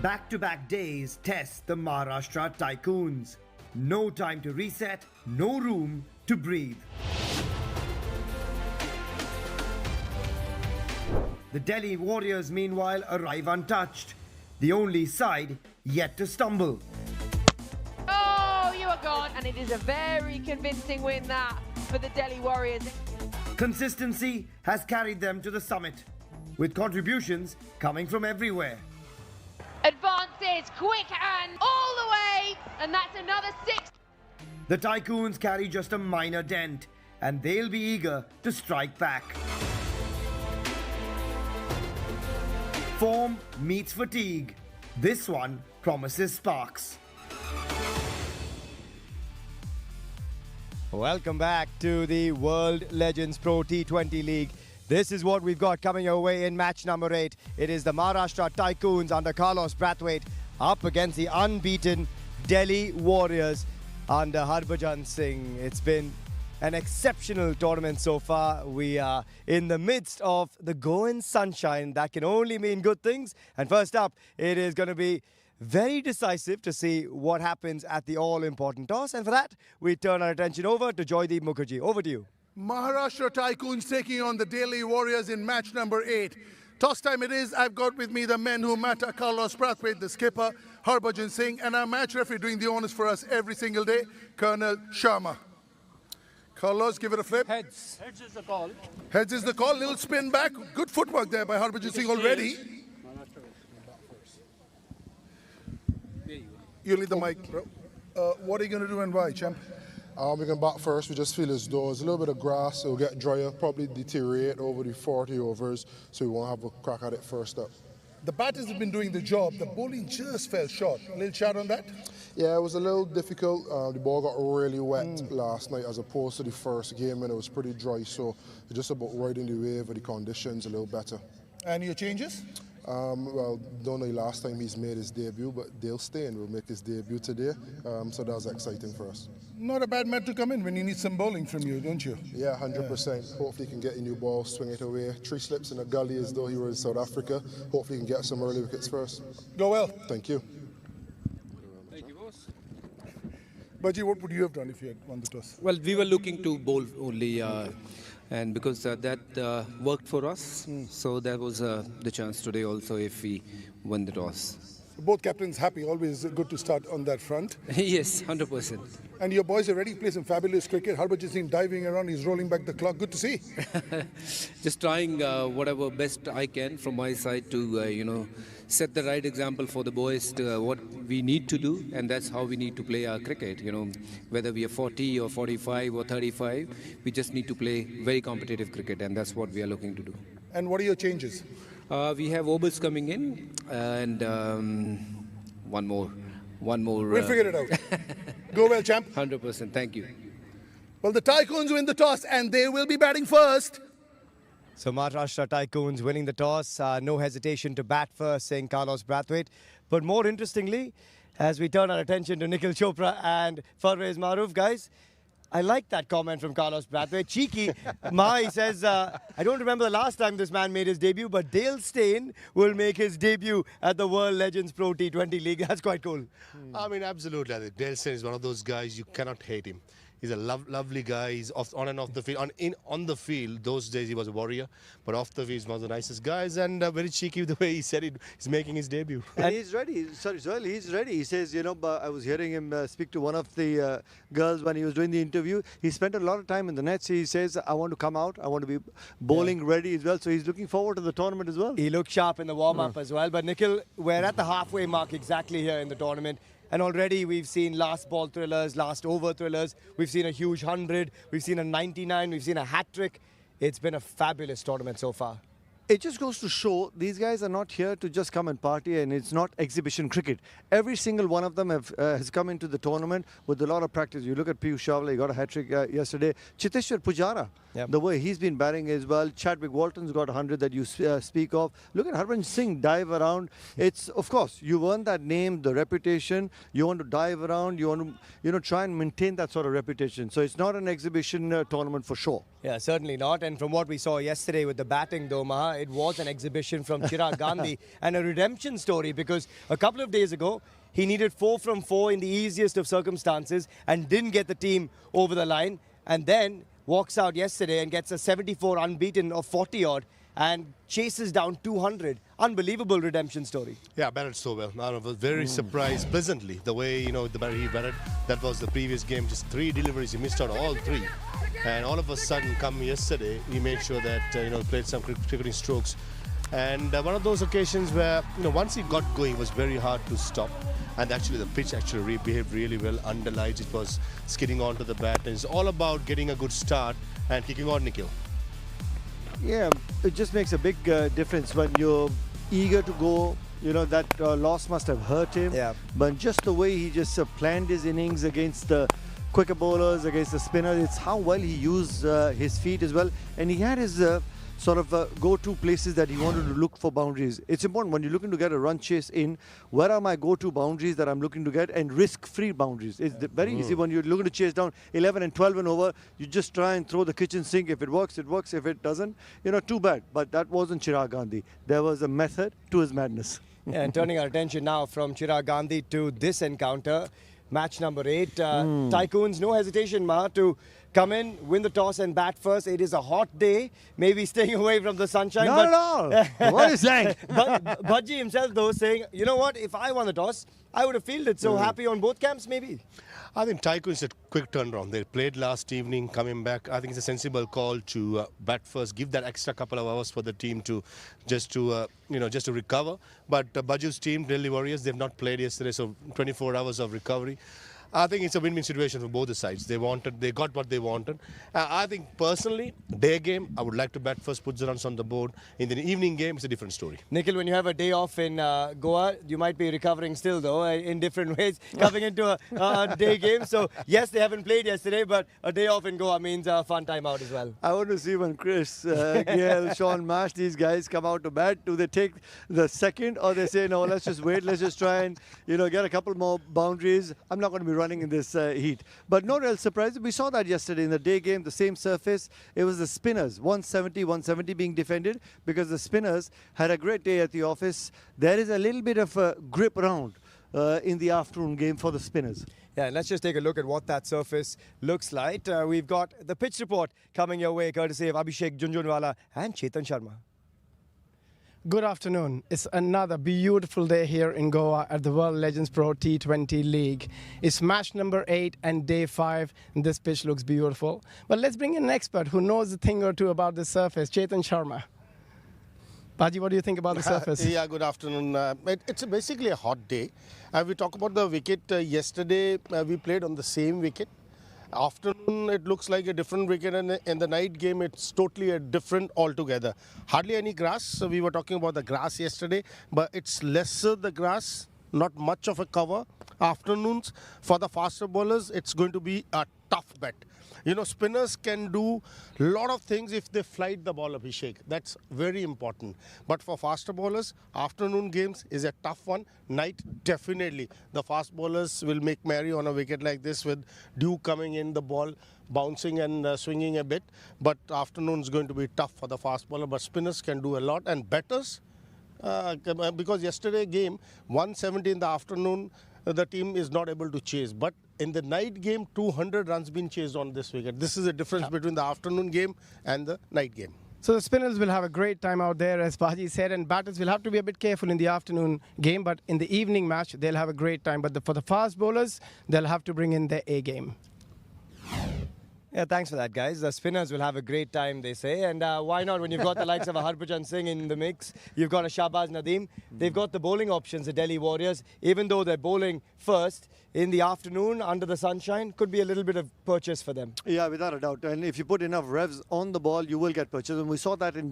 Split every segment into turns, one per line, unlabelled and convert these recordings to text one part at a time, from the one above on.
Back-to-back days test the Maharashtra Tycoons. No time to reset, no room to breathe. The Delhi Warriors meanwhile arrive untouched, the only side yet to stumble.
Oh, you are gone, and it is a very convincing win that for the Delhi Warriors.
Consistency has carried them to the summit, with contributions coming from everywhere.
Advances, quick and all the way, and that's another 6.
The Tycoons carry just a minor dent, and they'll be eager to strike back. Form meets fatigue. This one promises sparks.
Welcome back to the World Legends Pro T20 League. This is what we've got coming our way in match number 8. It is the Maharashtra Tycoons under Carlos Brathwaite up against the unbeaten Delhi Warriors under Harbhajan Singh. It's been an exceptional tournament so far. We are in the midst of the Goan sunshine. That can only mean good things. And first up, it is going to be very decisive to see what happens at the all-important toss. And for that, we turn our attention over to Joydeep Mukherjee. Over to you.
Maharashtra Tycoons taking on the Delhi Warriors in match number 8. Toss time it is. I've got with me the men who matter, Carlos Brathwaite, the skipper, Harbhajan Singh, and our match referee doing the honors for us every single day, Colonel Sharma. Carlos, give it a flip.
Heads. Heads is the call.
Heads is the call. Little spin back. Good footwork there by Harbhajan Singh already. You lead the mic, bro. What are you going to do and why, champ?
We can bat first. We just feel as though there's a little bit of grass. It'll get drier, probably deteriorate over the 40 overs, so we won't have a crack at it first up.
The batters have been doing the job. The bowling just fell short. A little chat on that?
Yeah, it was a little difficult. The ball got really wet last night as opposed to the first game, and it was pretty dry, so it's just about riding the wave of the conditions a little better.
And your changes?
Well, don't know the last time he's made his debut, but Dale Steyn will make his debut today, so that's exciting for us.
Not a bad man to come in when you need some bowling from you, don't you?
Yeah, 100%. Hopefully he can get a new ball, swing it away. 3 slips in a gully as though he were in South Africa. Hopefully he can get some early wickets first.
Go well.
Thank you.
Thank you, boss.
Baji, what would you have done if you had won the toss?
Well, we were looking to bowl only, and because that worked for us, so that was the chance today also if we won the toss.
Both captains happy, always good to start on that front.
Yes, 100%.
And your boys are ready to play some fabulous cricket. Harbhajan Singh diving around, he's rolling back the clock. Good to see.
Just trying whatever best I can from my side to, set the right example for the boys to what we need to do, and that's how we need to play our cricket. Whether we are 40 or 45 or 35, we just need to play very competitive cricket, and that's what we are looking to do.
And what are your changes?
We have overs coming in, and one more.
We'll figure it out. Go well, champ.
100%. Thank you.
Well, the Tycoons win the toss, and they will be batting first.
So Maharashtra Tycoons winning the toss, no hesitation to bat first, saying Carlos Brathwaite. But more interestingly, as we turn our attention to Nikhil Chopra and Farwaiz Maroof, guys, I like that comment from Carlos Brathwaite. Cheeky. He says, I don't remember the last time this man made his debut, but Dale Steyn will make his debut at the World Legends Pro T20 League. That's quite cool.
I mean, absolutely. I think Dale Steyn is one of those guys you cannot hate him. He's a lovely guy. He's on and off the field. On the field, those days he was a warrior, but off the field he's one of the nicest guys, and very cheeky the way he said it. He's making his debut.
And he's ready. Sorry, Joel, he's ready. He says, I was hearing him speak to one of the girls when he was doing the interview. He spent a lot of time in the nets. He says, I want to come out. I want to be bowling ready as well. So he's looking forward to the tournament as well.
He looked sharp in the warm-up as well. But Nikhil, we're at the halfway mark exactly here in the tournament. And already we've seen last ball thrillers, last over thrillers. We've seen a huge 100. We've seen a 99. We've seen a hat-trick. It's been a fabulous tournament so far.
It just goes to show these guys are not here to just come and party, and it's not exhibition cricket. Every single one of them has come into the tournament with a lot of practice. You look at Piyush Chawla, he got a hat-trick yesterday. Chiteshwar Pujara, the way he's been batting as well. Chadwick Walton's got 100 that you speak of. Look at Harbhajan Singh dive around. It's, of course, you've earned that name, the reputation. You want to dive around. You want to, try and maintain that sort of reputation. So it's not an exhibition tournament for sure.
Yeah, certainly not. And from what we saw yesterday with the batting, though, Maha, it was an exhibition from Chirag Gandhi and a redemption story, because a couple of days ago, he needed 4 from 4 in the easiest of circumstances and didn't get the team over the line, and then walks out yesterday and gets a 74 unbeaten of 40-odd and chases down 200. Unbelievable redemption story.
Yeah, batted so well. I was very surprised pleasantly the way, he batted. That was the previous game, just 3 deliveries. He missed out all 3. And all of a sudden, come yesterday, he made sure that, played some cricketing strokes. And one of those occasions where, once he got going, it was very hard to stop. And actually, the pitch behaved really well under lights. It was skidding onto the bat. And it's all about getting a good start and kicking on, Nikhil.
Yeah, it just makes a big difference when you're eager to go. That loss must have hurt him.
Yeah.
But just the way he just planned his innings against the quicker bowlers, against the spinners, it's how well he used his feet as well. And he had his go-to places that he wanted to look for boundaries. It's important when you're looking to get a run chase in, where are my go-to boundaries that I'm looking to get, and risk-free boundaries. It's very easy when you're looking to chase down 11 and 12 and over. You just try and throw the kitchen sink. If it works, it works. If it doesn't, too bad. But that wasn't Chirag Gandhi. There was a method to his madness.
Yeah, and turning our attention now from Chirag Gandhi to this encounter, match number 8. Tycoons, no hesitation, to come in, win the toss and bat first. It is a hot day, maybe staying away from the sunshine.
Not at all. What is that?
But Bhaji himself, though, saying, you know what, if I won the toss, I would have fielded. So happy on both camps, maybe.
I think Tycoons had quick turnaround. They played last evening, coming back. I think it's a sensible call to bat first, give that extra couple of hours for the team to just to recover. But Baju's team, Delhi Warriors, they've not played yesterday, so 24 hours of recovery. I think it's a win-win situation for both the sides. They got what they wanted. I think personally, day game, I would like to bat first, put the runs on the board. In the evening game, it's a different story.
Nikhil, when you have a day off in Goa, you might be recovering still, though, in different ways, coming into a day game. So, yes, they haven't played yesterday, but a day off in Goa means a fun time out as well.
I want to see when Chris, Gayle, Sean Marsh, these guys come out to bat. Do they take the second, or they say, no, let's just wait, let's just try and, get a couple more boundaries. I'm not going to be running in this heat. But no real surprise. We saw that yesterday in the day game, the same surface. It was the spinners, 170 being defended, because the spinners had a great day at the office. There is a little bit of a grip around in the afternoon game for the spinners.
Yeah, let's just take a look at what that surface looks like. We've got the pitch report coming your way, courtesy of Abhishek Junjunwala and Chetan Sharma.
Good afternoon. It's another beautiful day here in Goa at the World Legends Pro T20 League. It's match number 8 and day 5, and this pitch looks beautiful. But let's bring in an expert who knows a thing or two about this surface, Chetan Sharma. Baji, what do you think about the surface?
Yeah, good afternoon. It's basically a hot day. We talk about the wicket. Yesterday, we played on the same wicket. Afternoon, it looks like a different wicket, and in the night game, it's totally a different altogether. Hardly any grass. So we were talking about the grass yesterday, but it's lesser the grass, not much of a cover. Afternoons, for the faster bowlers, it's going to be a tough bet. Spinners can do a lot of things if they flight the ball, Abhishek. That's very important. But for faster bowlers, afternoon games is a tough one. Night, definitely. The fast bowlers will make merry on a wicket like this with dew coming in, the ball bouncing and swinging a bit. But afternoon is going to be tough for the fast bowler. But spinners can do a lot. And batters, because yesterday game, 170 in the afternoon, the team is not able to chase. But in the night game, 200 runs been chased on this wicket. This is the difference between the afternoon game and the night game.
So the spinners will have a great time out there, as Baji said, and batters will have to be a bit careful in the afternoon game, but in the evening match, they'll have a great time. But for the fast bowlers, they'll have to bring in their A game.
Yeah, thanks for that, guys. The spinners will have a great time, they say. And why not when you've got the likes of a Harbhajan Singh in the mix, you've got a Shahbaz Nadeem. They've got the bowling options, the Delhi Warriors. Even though they're bowling first in the afternoon under the sunshine, could be a little bit of purchase for them.
Yeah, without a doubt. And if you put enough revs on the ball, you will get purchase. And we saw that in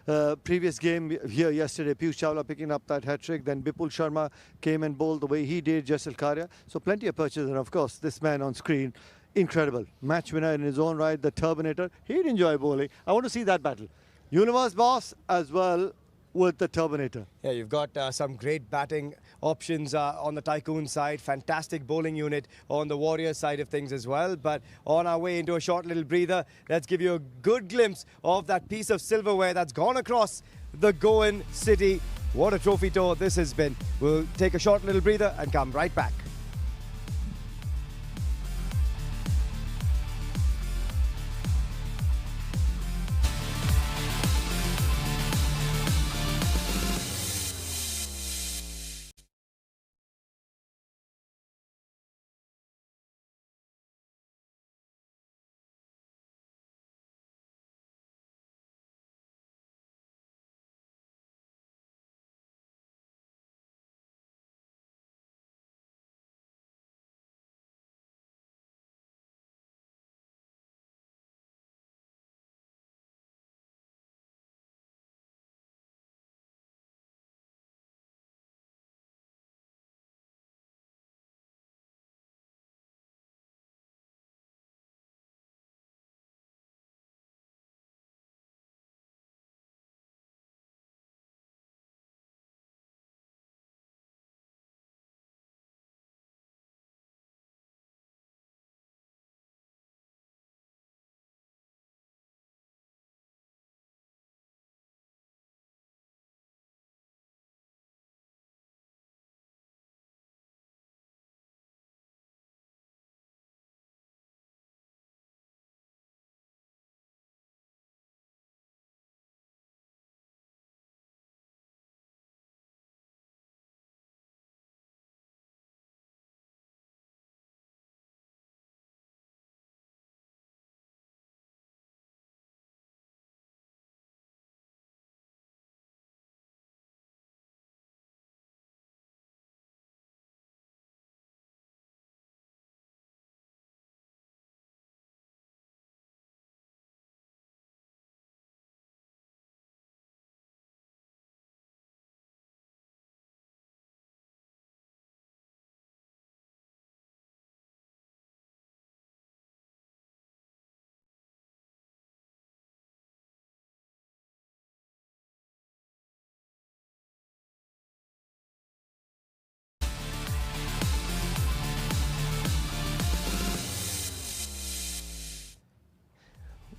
the previous game here yesterday. Piyush Chawla picking up that hat-trick. Then Bipul Sharma came and bowled the way he did, Jaisal Kharia. So plenty of purchase. And of course, this man on screen, incredible. Match winner in his own right, the Turbinator. He'd enjoy bowling. I want to see that battle. Universe boss as well with the Turbinator.
Yeah, you've got some great batting options on the Tycoon side. Fantastic bowling unit on the Warriors side of things as well. But on our way into a short little breather, let's give you a good glimpse of that piece of silverware that's gone across the Goan city. What a trophy tour this has been. We'll take a short little breather and come right back.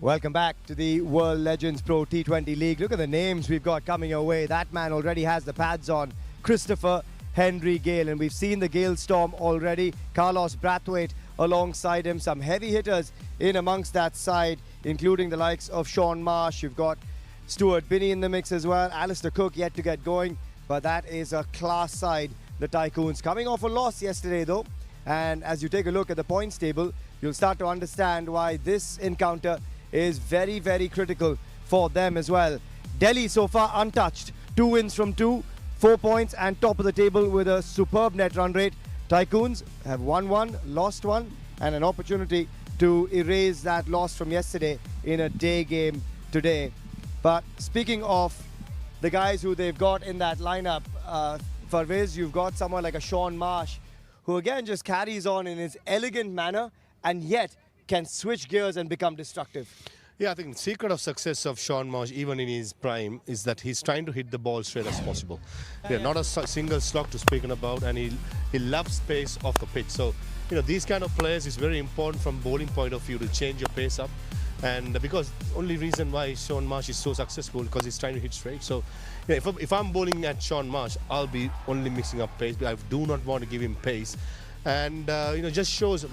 Welcome back to the World Legends Pro T20 League. Look at the names we've got coming your way. That man already has the pads on. Christopher Henry Gale. And we've seen the Gale Storm already. Carlos Brathwaite alongside him. Some heavy hitters in amongst that side, including the likes of Sean Marsh. You've got Stuart Binney in the mix as well. Alistair Cook yet to get going. But that is a class side, the Tycoons. Coming off a loss yesterday though. And as you take a look at the points table, you'll start to understand why this encounter is very, very critical for them as well. Delhi so far untouched. 2 wins from 2, 4 points and top of the table with a superb net run rate. Tycoons have won 1, lost 1 and an opportunity to erase that loss from yesterday in a day game today. But speaking of the guys who they've got in that lineup, Farvez, you've got someone like a Sean Marsh who again just carries on in his elegant manner and yet can switch gears and become destructive.
Yeah, I think the secret of success of Sean Marsh, even in his prime, is that he's trying to hit the ball straight as possible. Yeah, not a single slog to speak about, and he loves pace off the pitch. So, these kind of players is very important from bowling point of view to change your pace up. And because only reason why Sean Marsh is so successful because he's trying to hit straight. So, if I'm bowling at Sean Marsh, I'll be only mixing up pace. But I do not want to give him pace. And just shows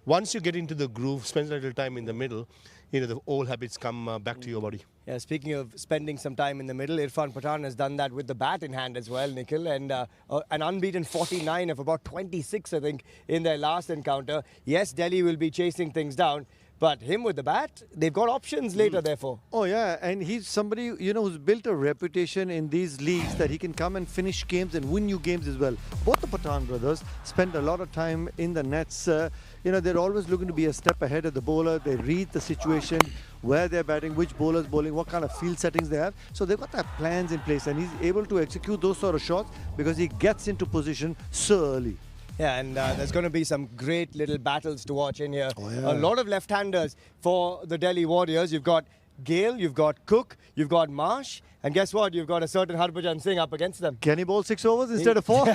once you get into the groove, spend a little time in the middle, the old habits come back to your body.
Yeah, speaking of spending some time in the middle, Irfan Pathan has done that with the bat in hand as well, Nikhil, and an unbeaten 49 of about 26, I think, in their last encounter. Yes, Delhi will be chasing things down, but him with the bat, they've got options later, therefore.
Oh, yeah, and he's somebody, who's built a reputation in these leagues that he can come and finish games and win you games as well. Both the Pathan brothers spend a lot of time in the nets. They're always looking to be a step ahead of the bowler. They read the situation, where they're batting, which bowler's bowling, what kind of field settings they have. So they've got their plans in place, and he's able to execute those sort of shots because he gets into position so early.
Yeah, and there's going to be some great little battles to watch in here.
Oh, yeah.
A lot of left-handers for the Delhi Warriors. You've got Gale, you've got Cook, you've got Marsh, and guess what? You've got a certain Harbhajan Singh up against them.
Can he bowl 6 overs instead of 4?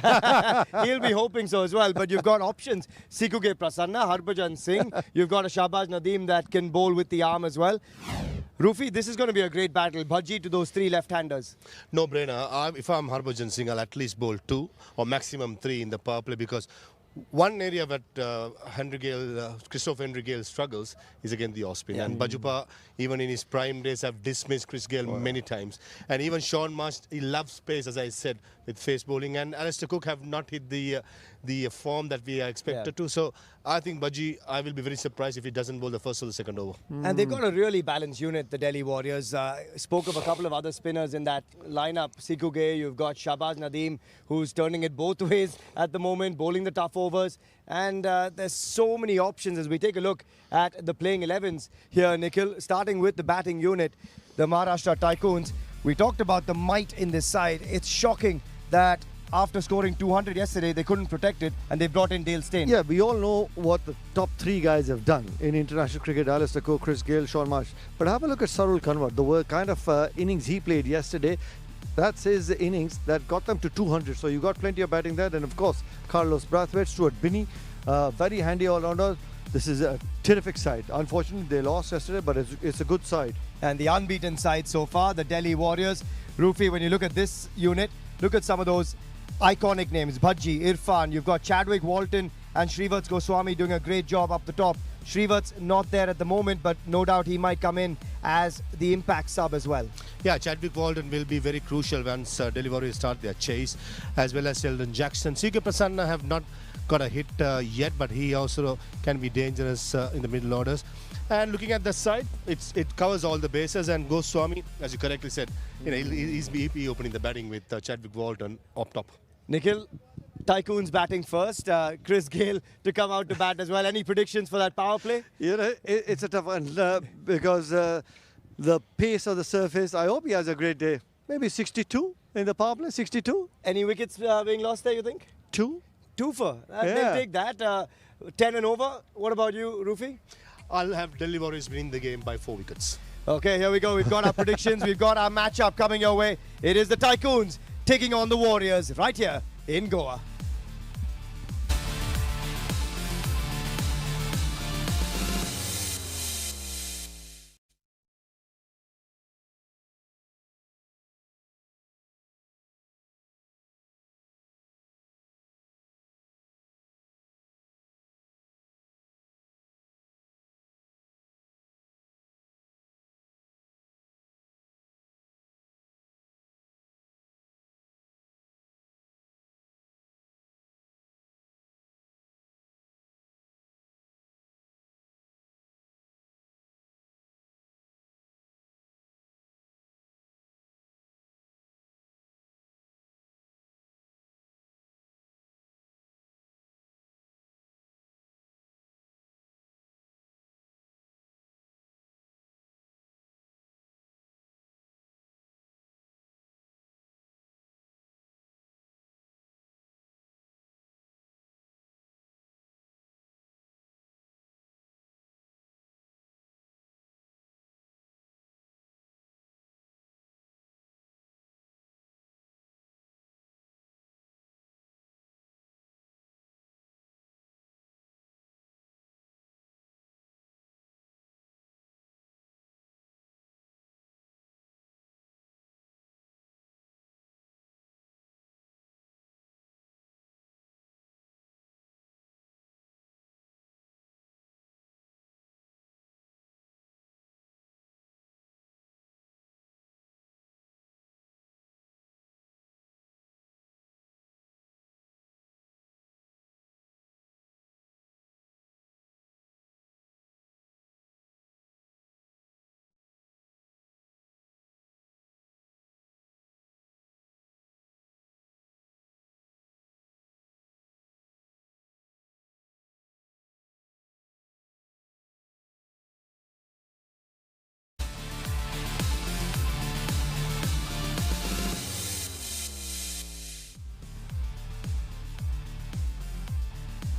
He'll be hoping so as well, but you've got options. Sikuke Prasanna, Harbhajan Singh, you've got a Shahbaz Nadeem that can bowl with the arm as well. Rufi, this is going to be a great battle. Bhaji to those three left-handers.
No brainer. If I'm Harbhajan Singh, I'll at least bowl 2 or maximum 3 in the power play, because one area that Christopher Henry Gale struggles is against the off spin. And Bajupa, even in his prime days, have dismissed Chris Gale many times. And even Sean Marsh, he loves pace, as I said, with face bowling. And Alistair Cook have not hit the form that we are expected to. So I think Bhaji, I will be very surprised if he doesn't bowl the first or the second over.
And they've got a really balanced unit, the Delhi Warriors. Spoke of a couple of other spinners in that lineup. Siku Gay, you've got Shahbaz Nadeem, who's turning it both ways at the moment, bowling the tough overs. And there's so many options as we take a look at the playing 11s here, Nikhil. Starting with the batting unit, the Maharashtra Tycoons. We talked about the might in this side. It's shocking that after scoring 200 yesterday, they couldn't protect it, and they brought in Dale Steyn.
Yeah, we all know what the top 3 guys have done in international cricket: Alistair Cook, Chris Gale, Sean Marsh. But have a look at Sarul Kanwar, the kind of innings he played yesterday. That's his innings that got them to 200. So you got plenty of batting there. And of course, Carlos Brathwaite, Stuart Binney, very handy all-rounder. This is a terrific side. Unfortunately, they lost yesterday, but it's a good side.
And the unbeaten side so far, the Delhi Warriors. Rufi, when you look at this unit, look at some of those iconic names. Bhaji, Irfan, you've got Chadwick Walton and Shrivats Goswami doing a great job up the top. Shrivats not there at the moment, but no doubt he might come in as the impact sub as well.
Yeah, Chadwick Walton will be very crucial once Delhi Warriors start their chase, as well as Sheldon Jackson. CK Prasanna have not got a hit yet, but he also can be dangerous in the middle orders. And looking at the side, it covers all the bases, and Goswami, as you correctly said, he's be opening the batting with Chadwick Walton up top.
Nikhil, Tycoons batting first. Chris Gale to come out to bat as well. Any predictions for that power play?
You know, it's a tough one because the pace of the surface, I hope he has a great day. Maybe 62 in the power play, 62.
Any wickets being lost there, you think?
2.
2 for. They'll take that. 10 and over. What about you, Rufi?
I'll have Delhi Warriors winning the game by 4 wickets.
Okay, here we go. We've got our predictions. We've got our matchup coming your way. It is the Tycoons taking on the Warriors right here in Goa.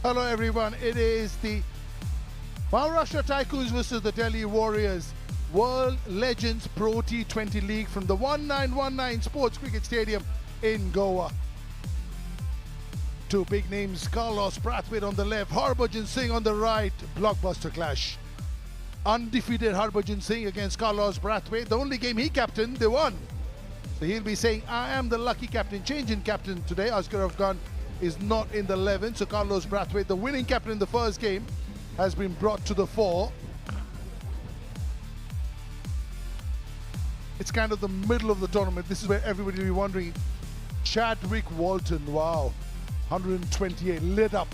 Hello everyone, it is the Maharashtra Tycoons versus the Delhi Warriors World Legends Pro T20 League from the 1919 Sports Cricket Stadium in Goa. Two big names, Carlos Brathwaite on the left, Harbhajan Singh on the right. Blockbuster clash. undefeated Harbhajan Singh against Carlos Brathwaite. The only game he captained, they won. So he'll be saying, I am the lucky captain. Change in captain today. Asghar Afghan is not in the 11. So Carlos Brathwaite, the winning captain in the first game, has been brought to the fore. It's kind of the middle of the tournament. This is where everybody will be wondering. Chadwick Walton, wow, 128, lit up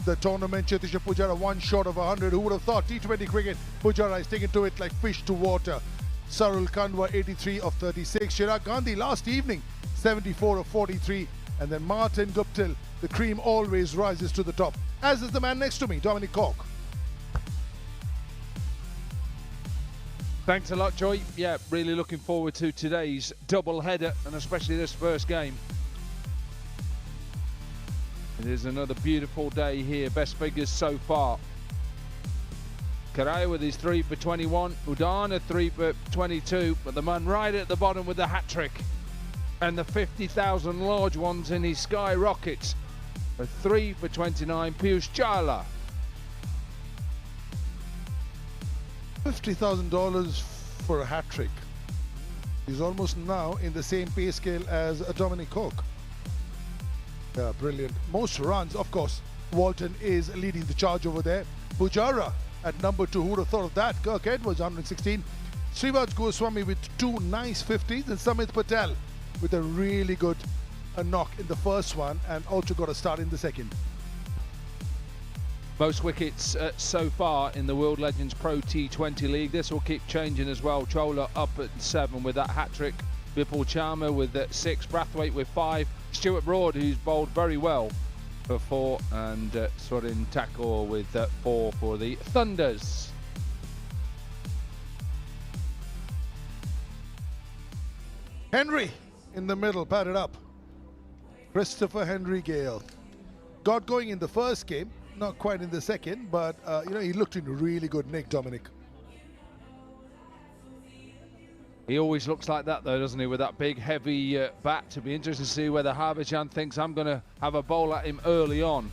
the tournament. Chetisha Pujara, one short of 100. Who would have thought? T20 cricket, Pujara is taken to it like fish to water. Sarul Kanwa, 83 of 36. Chirag Gandhi last evening, 74 of 43. And then Martin Guptill, the cream always rises to the top. As is the man next to me, Dominic Cork.
Thanks a lot, Joy. Yeah, really looking forward to today's double header and especially this first game. It is another beautiful day here. Best figures so far. Karaya with his 3 for 21. Udan a 3 for 22. But the man right at the bottom with the hat-trick. And the 50,000 large ones in his Sky Rockets. A 3 for 29. Piyush Chawla.
$50,000 for a hat-trick. He's almost now in the same pay scale as Dominic Cork. Yeah, brilliant. Most runs, of course, Walton is leading the charge over there. Pujara at number 2, who would have thought of that? Kirk Edwards, 116. Srivaj Goswami with 2 nice 50s, and Samit Patel with a really good knock in the first one, and also got a start in the second.
Most wickets so far in the World Legends Pro T20 League. This will keep changing as well. Chawla up at 7 with that hat-trick. Vipul Sharma with 6. Brathwaite with 5. Stuart Broad, who's bowled very well, for 4. And Surin Thakur with 4 for the Thunders.
Henry in the middle, padded up. Christopher Henry Gale. Got going in the first game. Not quite in the second, but he looked in really good nick, Dominic.
He always looks like that though, doesn't he, with that big heavy bat. To be interested to see whether Harbhajan thinks I'm going to have a bowl at him early on.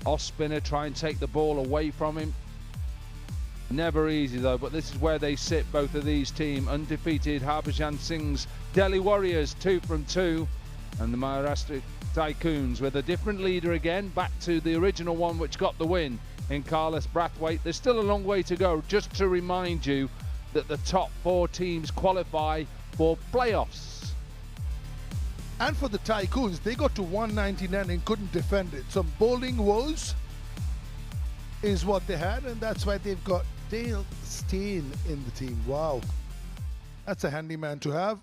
Off spinner, try and take the ball away from him. Never easy though, but this is where they sit, both of these teams. Undefeated Harbhajan Singh's Delhi Warriors, 2 from 2, and the Maharashtra Tycoons with a different leader again, back to the original one which got the win in Carlos Brathwaite. There's still a long way to go. Just to remind you that the top 4 teams qualify for playoffs.
And for the Tycoons, they got to 199 and couldn't defend it. Some bowling woes is what they had, and that's why they've got Dale Steyn in the team. Wow, that's a handy man to have.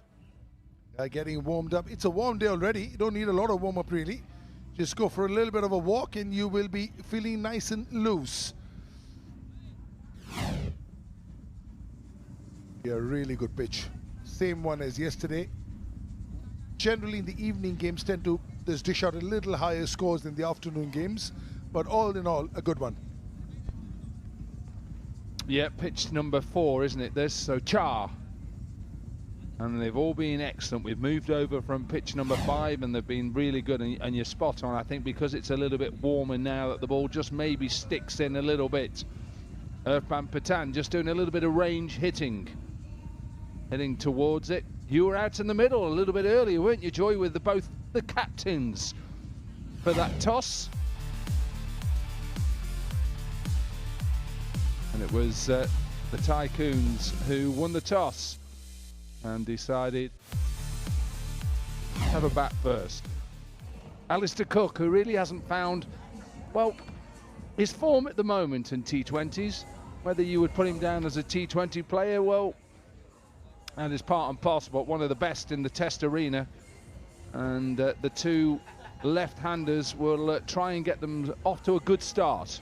Getting warmed up. It's a warm day already. You don't need a lot of warm-up really. Just go for a little bit of a walk and you will be feeling nice and loose. Yeah, really good pitch. Same one as yesterday. Generally in the evening games tend to just dish out a little higher scores than the afternoon games, but all in all, a good one.
Yeah, pitch number 4, isn't it, this? So Char. And they've all been excellent. We've moved over from pitch number 5 and they've been really good, and you're spot on. I think because it's a little bit warmer now that the ball just maybe sticks in a little bit. Irfan Pathan just doing a little bit of range hitting. Heading towards it. You were out in the middle a little bit earlier, weren't you, Joy, with both the captains for that toss? And it was the Tycoons who won the toss and decided to have a bat first. Alistair Cook, who really hasn't found, well, his form at the moment in T20s, whether you would put him down as a T20 player, well, and is part and parcel, but one of the best in the Test arena. And the 2 left-handers will try and get them off to a good start.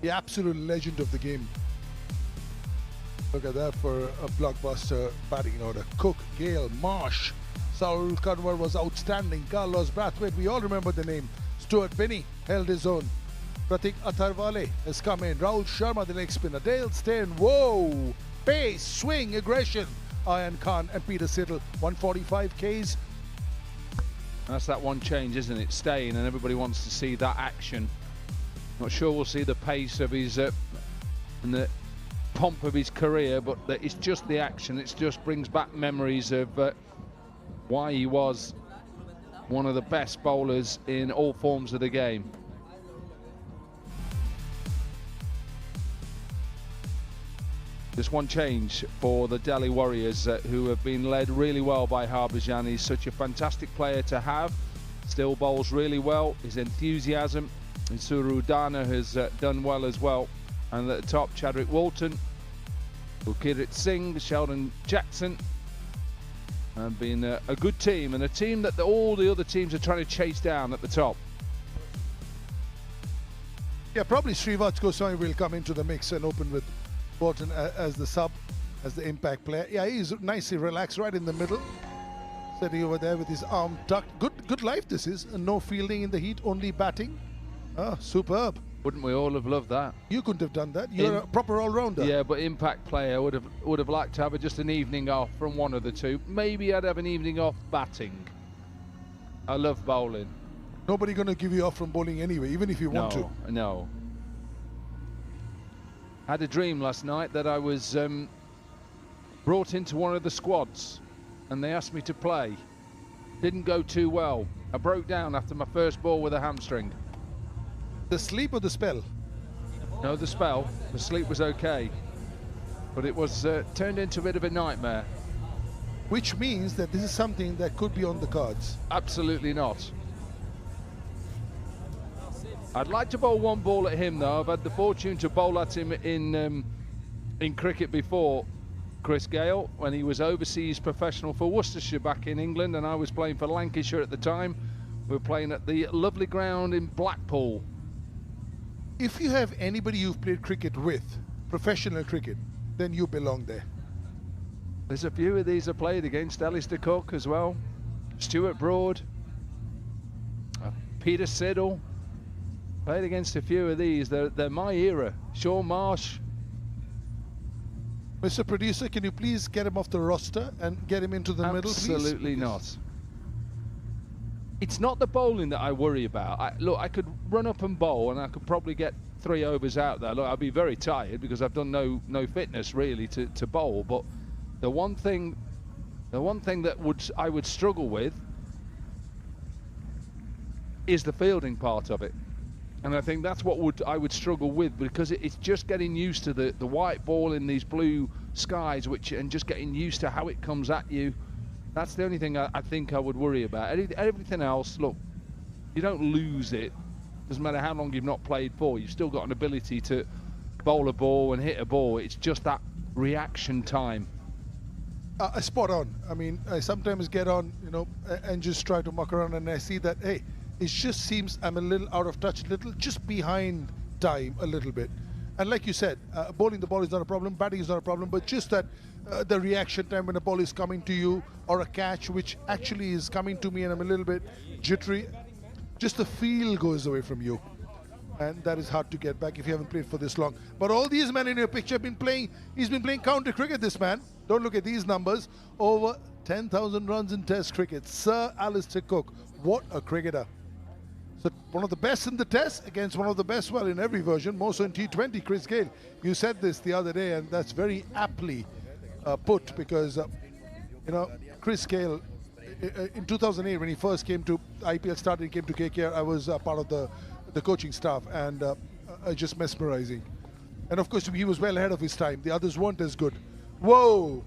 The absolute legend of the game. Look at that for a blockbuster batting order. Cook, Gale, Marsh, Saurabh Kanwar was outstanding. Carlos Brathwaite, we all remember the name. Stuart Binney held his own. Pratik Atharwale has come in. Rahul Sharma, the leg spinner. Dale Steyn, whoa! Pace, swing, aggression. Ayan Khan and Peter Siddle, 145 Ks.
That's that one change, isn't it? Steyn, and everybody wants to see that action. Not sure we'll see the pace of his and the pomp of his career, but it's just the action. It just brings back memories of why he was one of the best bowlers in all forms of the game. Just one change for the Delhi Warriors, who have been led really well by Harbhajan. He's such a fantastic player to have. Still bowls really well. His enthusiasm. And Surudana has done well as well. And at the top, Chadwick Walton, Gurkirit Singh, Sheldon Jackson. And been a good team, and a team that all the other teams are trying to chase down at the top.
Yeah, probably Srivat Goswami will come into the mix and open with Walton as the sub, as the impact player. Yeah, he's nicely relaxed right in the middle. Sitting over there with his arm tucked. Good life this is. No fielding in the heat, only batting. Oh, superb.
Wouldn't we all have loved that?
You couldn't have done that. You're a proper all-rounder.
Yeah, but impact player would have liked to have just an evening off from one of the two. Maybe I'd have an evening off batting. I love bowling.
Nobody going to give you off from bowling anyway, even if you want to.
No. Had a dream last night that I was brought into one of the squads and they asked me to play. Didn't go too well. I broke down after my first ball with a hamstring.
The sleep or the spell?
No, the spell. The sleep was okay. But it was turned into a bit of a nightmare.
Which means that this is something that could be on the cards.
Absolutely not. I'd like to bowl one ball at him, though. I've had the fortune to bowl at him in cricket before, Chris Gale, when he was overseas professional for Worcestershire back in England, and I was playing for Lancashire at the time. We were playing at the lovely ground in Blackpool.
If you have anybody you've played cricket with, professional cricket, then you belong there.
There's a few of these I played against. Alistair Cook as well, Stuart Broad, Peter Siddle. Played against a few of these. They're my era. Sean Marsh.
Mr. Producer, can you please get him off the roster and get him into the middle, please?
Absolutely not. It's not the bowling that I worry about. Look, I could run up and bowl, and I could probably get 3 overs out there. Look, I'll be very tired because I've done no fitness really to bowl. But the one thing that I would struggle with is the fielding part of it. And I think that's what I would struggle with, because it's just getting used to the white ball in these blue skies, and just getting used to how it comes at you. That's the only thing I think I would worry about. Everything else, look, you don't lose it. Doesn't matter how long you've not played for. You've still got an ability to bowl a ball and hit a ball. It's just that reaction time.
Spot on. I mean, I sometimes get on, and just try to muck around, and I see that, hey, it just seems I'm a little out of touch, just behind time a little bit. And like you said, bowling the ball is not a problem, batting is not a problem, but just that the reaction time when a ball is coming to you, or a catch which actually is coming to me and I'm a little bit jittery, just the feel goes away from you. And that is hard to get back if you haven't played for this long. But all these men in your picture have been playing, he's been playing county cricket, this man. Don't look at these numbers. Over 10,000 runs in Test cricket. Sir Alistair Cook, what a cricketer. So one of the best in the Test against one of the best, well, in every version, more so in T20, Chris Gale. You said this the other day, and that's very aptly put, because, Chris Gale, in 2008, when he first came to IPL, started, he came to KKR, I was part of the coaching staff, and just mesmerizing. And of course, he was well ahead of his time. The others weren't as good. Whoa!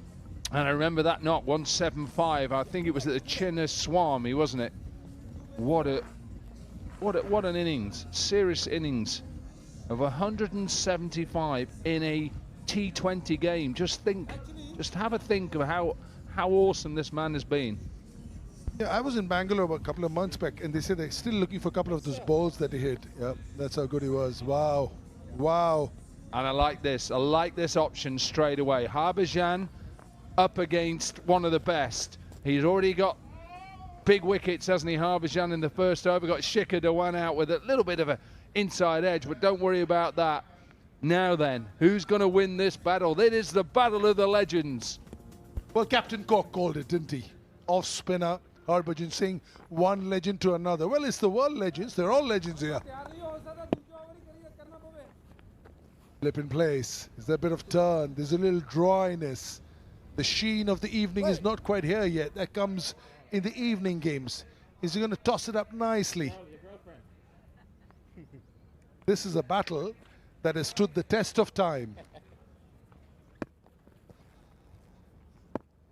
And I remember that knock, 175. I think it was at the Chinnaswamy, wasn't it? What an innings, serious innings of 175 in a T20 game. Just have a think of how awesome this man has been.
Yeah, I was in Bangalore a couple of months back, and they said they're still looking for a couple of those balls that he hit. Yeah, that's how good he was. Wow.
And I like this option straight away. Harbhajan up against one of the best. He's already got big wickets, hasn't he, Harbhajan, in the first over. Got Shikhar Dhawan out with a little bit of an inside edge, but don't worry about that. Now then, who's going to win this battle? It is the battle of the legends.
Well, Captain Cock called it, didn't he? Off spinner, Harbhajan Singh, one legend to another. Well, it's the world legends. They're all legends here. Flip in place. Is there a bit of turn? There's a little dryness. The sheen of the evening is not quite here yet. That comes in the evening games. Is he going to toss it up nicely? This is a battle that has stood the test of time.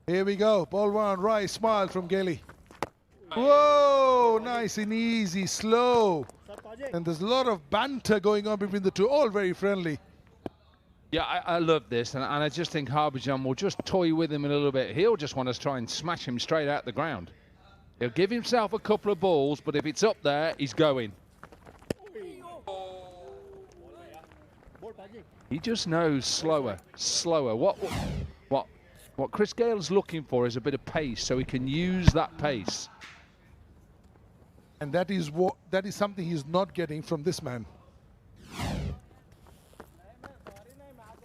Here we go. Ball one, right, smile from Gelly. Whoa, nice and easy, slow. And there's a lot of banter going on between the two, all very friendly.
Yeah, I love this, and I just think Harbhajan will just toy with him a little bit. He'll just want to try and smash him straight out the ground. He'll give himself a couple of balls, but if it's up there, he's going. He just knows slower, slower. What Chris Gale's looking for is a bit of pace, so he can use that pace.
And that is something he's not getting from this man.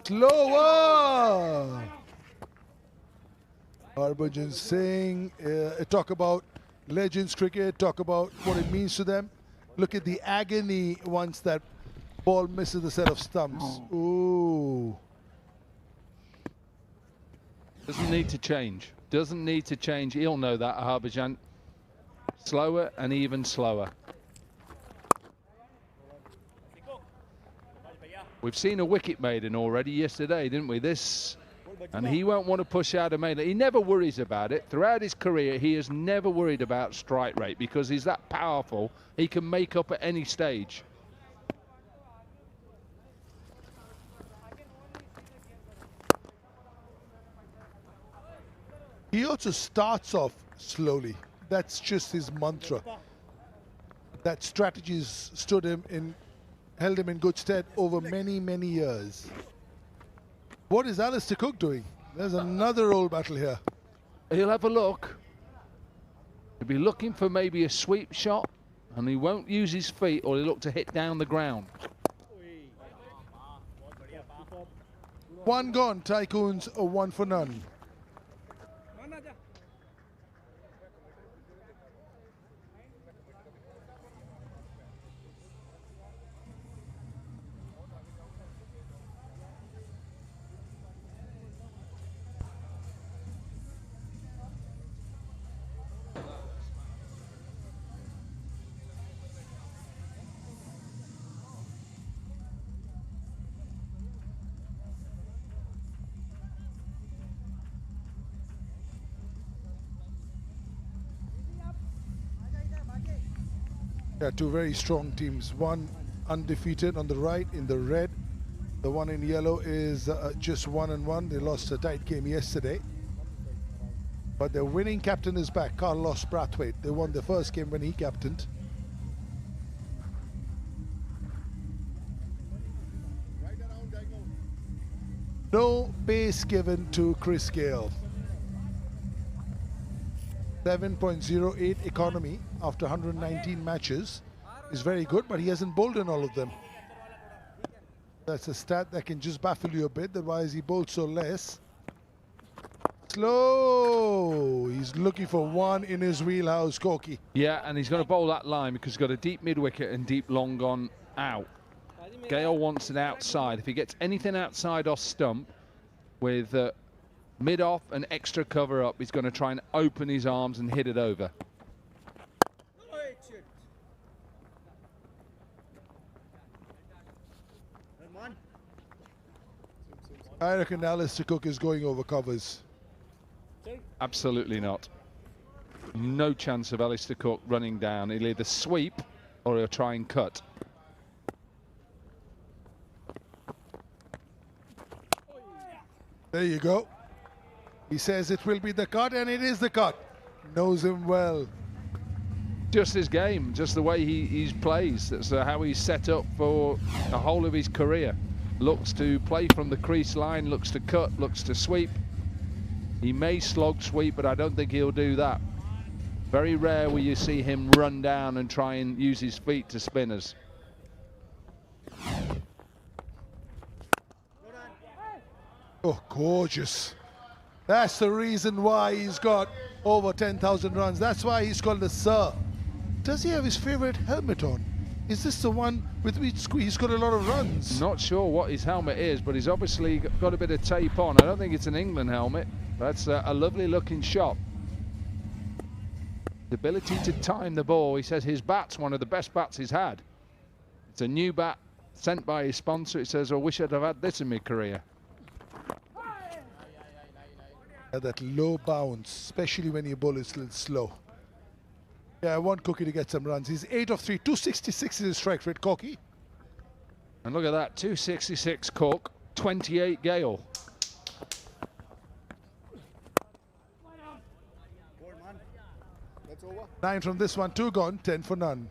Slower! Harbhajan Singh, talk about Legends cricket, talk about what it means to them. Look at the agony once that ball misses the set of stumps. Ooh.
Doesn't need to change. Doesn't need to change. He'll know that, Harbhajan. Slower and even slower. We've seen a wicket maiden already yesterday, didn't we? And he won't want to push out a maiden. He never worries about it. Throughout his career, he has never worried about strike rate because he's that powerful. He can make up at any stage.
He also starts off slowly. That's just his mantra. That strategy held him in good stead over many, many years. What is Alistair Cook doing? There's another old battle here.
He'll have a look. He'll be looking for maybe a sweep shot, and he won't use his feet, or he'll look to hit down the ground.
One gone, Tycoons, a 1 for none. Yeah, two very strong teams. One undefeated on the right in the red. The one in yellow is just 1-1. They lost a tight game yesterday. But their winning captain is back, Carlos Brathwaite. They won their first game when he captained. No base given to Chris Gale. 7.08 economy after 119 matches is very good, but he hasn't bowled in all of them. That's a stat that can just baffle you a bit, otherwise he bowled so less. Slow! He's looking for one in his wheelhouse, Corky.
Yeah, and he's going to bowl that line because he's got a deep mid-wicket and deep long gone out. Gale wants it outside. If he gets anything outside off stump with mid-off and extra cover up, he's going to try and open his arms and hit it over.
I reckon Alistair Cook is going over covers.
Absolutely not. No chance of Alistair Cook running down. He'll either sweep or he'll try and cut.
There you go. He says it will be the cut, and it is the cut. Knows him well.
Just his game, just the way he plays. That's how he's set up for the whole of his career. Looks to play from the crease line, looks to cut, looks to sweep. He may slog sweep, but I don't think he'll do that. Very rare will you see him run down and try and use his feet to spinners.
Oh, gorgeous. That's the reason why he's got over 10,000 runs. That's why he's called the Sir. Does he have his favorite helmet on? Is this the one with which he's got a lot of runs?
Not sure what his helmet is, but he's obviously got a bit of tape on. I don't think it's an England helmet. That's a lovely looking shot. The ability to time the ball. He says his bat's one of the best bats he's had. It's a new bat sent by his sponsor. It says, I wish I'd have had this in my career.
That low bounce, especially when your ball is a little slow. Yeah, I want Cookie to get some runs. He's 8 of 3, 266 is his strike rate, Cookie.
And look at that, 266 Cook, 28 Gale.
That's over. 9 from this one, 2 gone, 10 for none.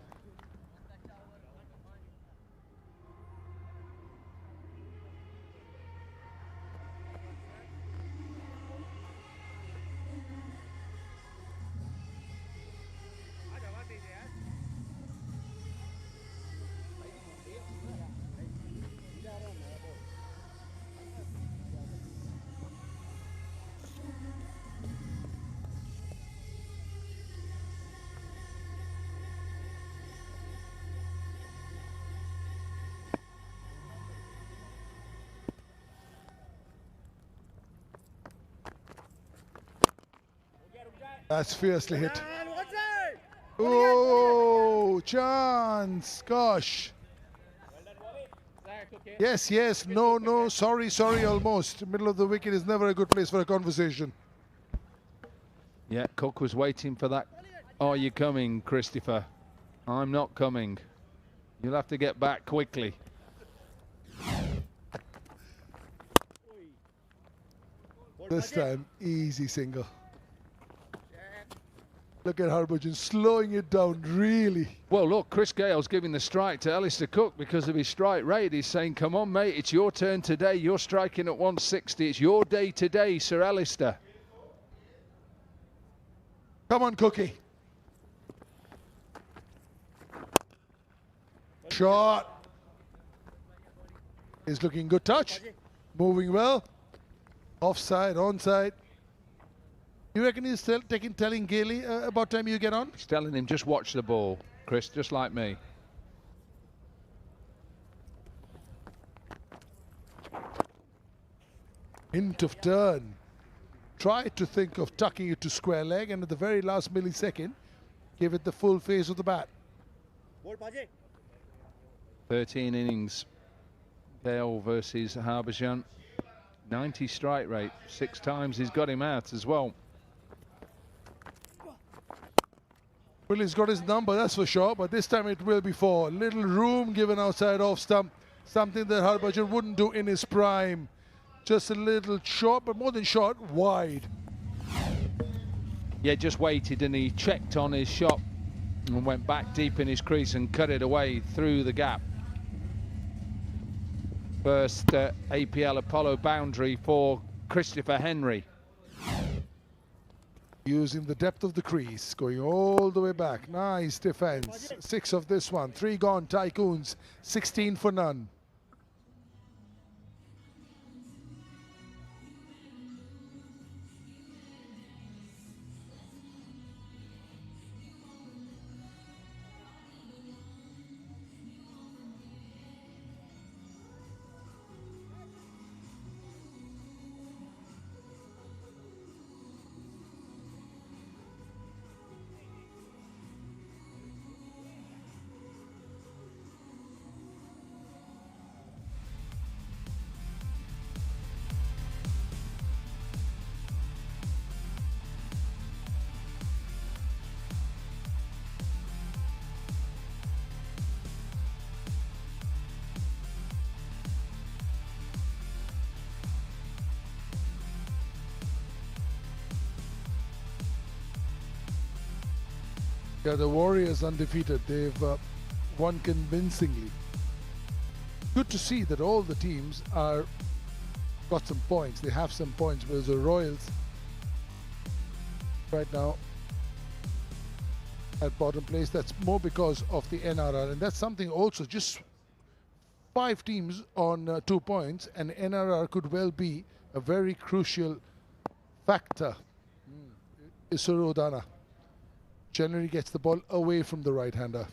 That's fiercely hit. Oh, chance. Gosh. Yes, yes. No, no. Sorry, sorry, almost. Middle of the wicket is never a good place for a conversation.
Yeah, Cook was waiting for that. Are you coming, Christopher? I'm not coming. You'll have to get back quickly.
This time, easy single. Look at Harbhajan slowing it down, really.
Well, look, Chris Gale's giving the strike to Alistair Cook because of his strike rate. He's saying, come on, mate, it's your turn today. You're striking at 160. It's your day today, Sir Alistair.
Come on, Cookie. Shot. Is looking good touch. Moving well. Offside, onside. You reckon he's still telling Gailey about time you get on?
He's telling him, just watch the ball, Chris, just like me.
Hint of turn. Try to think of tucking it to square leg, and at the very last millisecond, give it the full phase of the bat.
13 innings. Gale versus Harbhajan. 90 strike rate. 6 times he's got him out as well.
Well, he's got his number, that's for sure, but this time it will be 4. Little room given outside off stump, something that Harbhajan wouldn't do in his prime. Just a little short, but more than short, wide.
Yeah, just waited and he checked on his shot and went back deep in his crease and cut it away through the gap. First APL Apollo boundary for Christopher Henry.
Using the depth of the crease, going all the way back. Nice defense. 6 of this one. 3 gone, Tycoons. 16 for none. Yeah, the Warriors undefeated. They've won convincingly. Good to see that all the teams are got some points. They have some points, whereas the Royals right now at bottom place. That's more because of the NRR, and that's something also. Just 5 teams on 2 points, and NRR could well be a very crucial factor. Isurodana generally gets the ball away from the right-hander.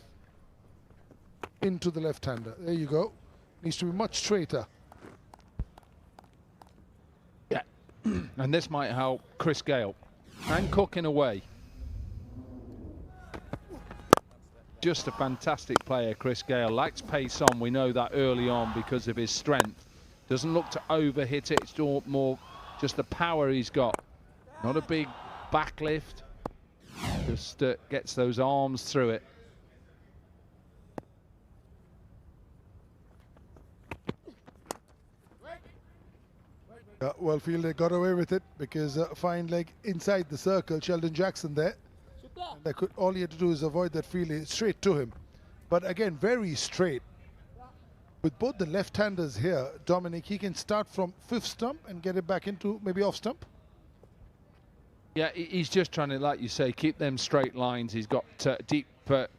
into the left-hander. There you go. Needs to be much straighter.
Yeah, and this might help Chris Gale and Cook in a way. Just a fantastic player, Chris Gale. Likes pace on, we know that early on because of his strength. Doesn't look to overhit it, it's more just the power he's got. Not a big backlift, just gets those arms through it.
Well fielded, got away with it because fine leg inside the circle, Sheldon Jackson there. All he had to do is avoid that field straight to him. But again, very straight. With both the left-handers here, Dominic, he can start from fifth stump and get it back into maybe off stump.
Yeah, he's just trying to, like you say, keep them straight lines. He's got deep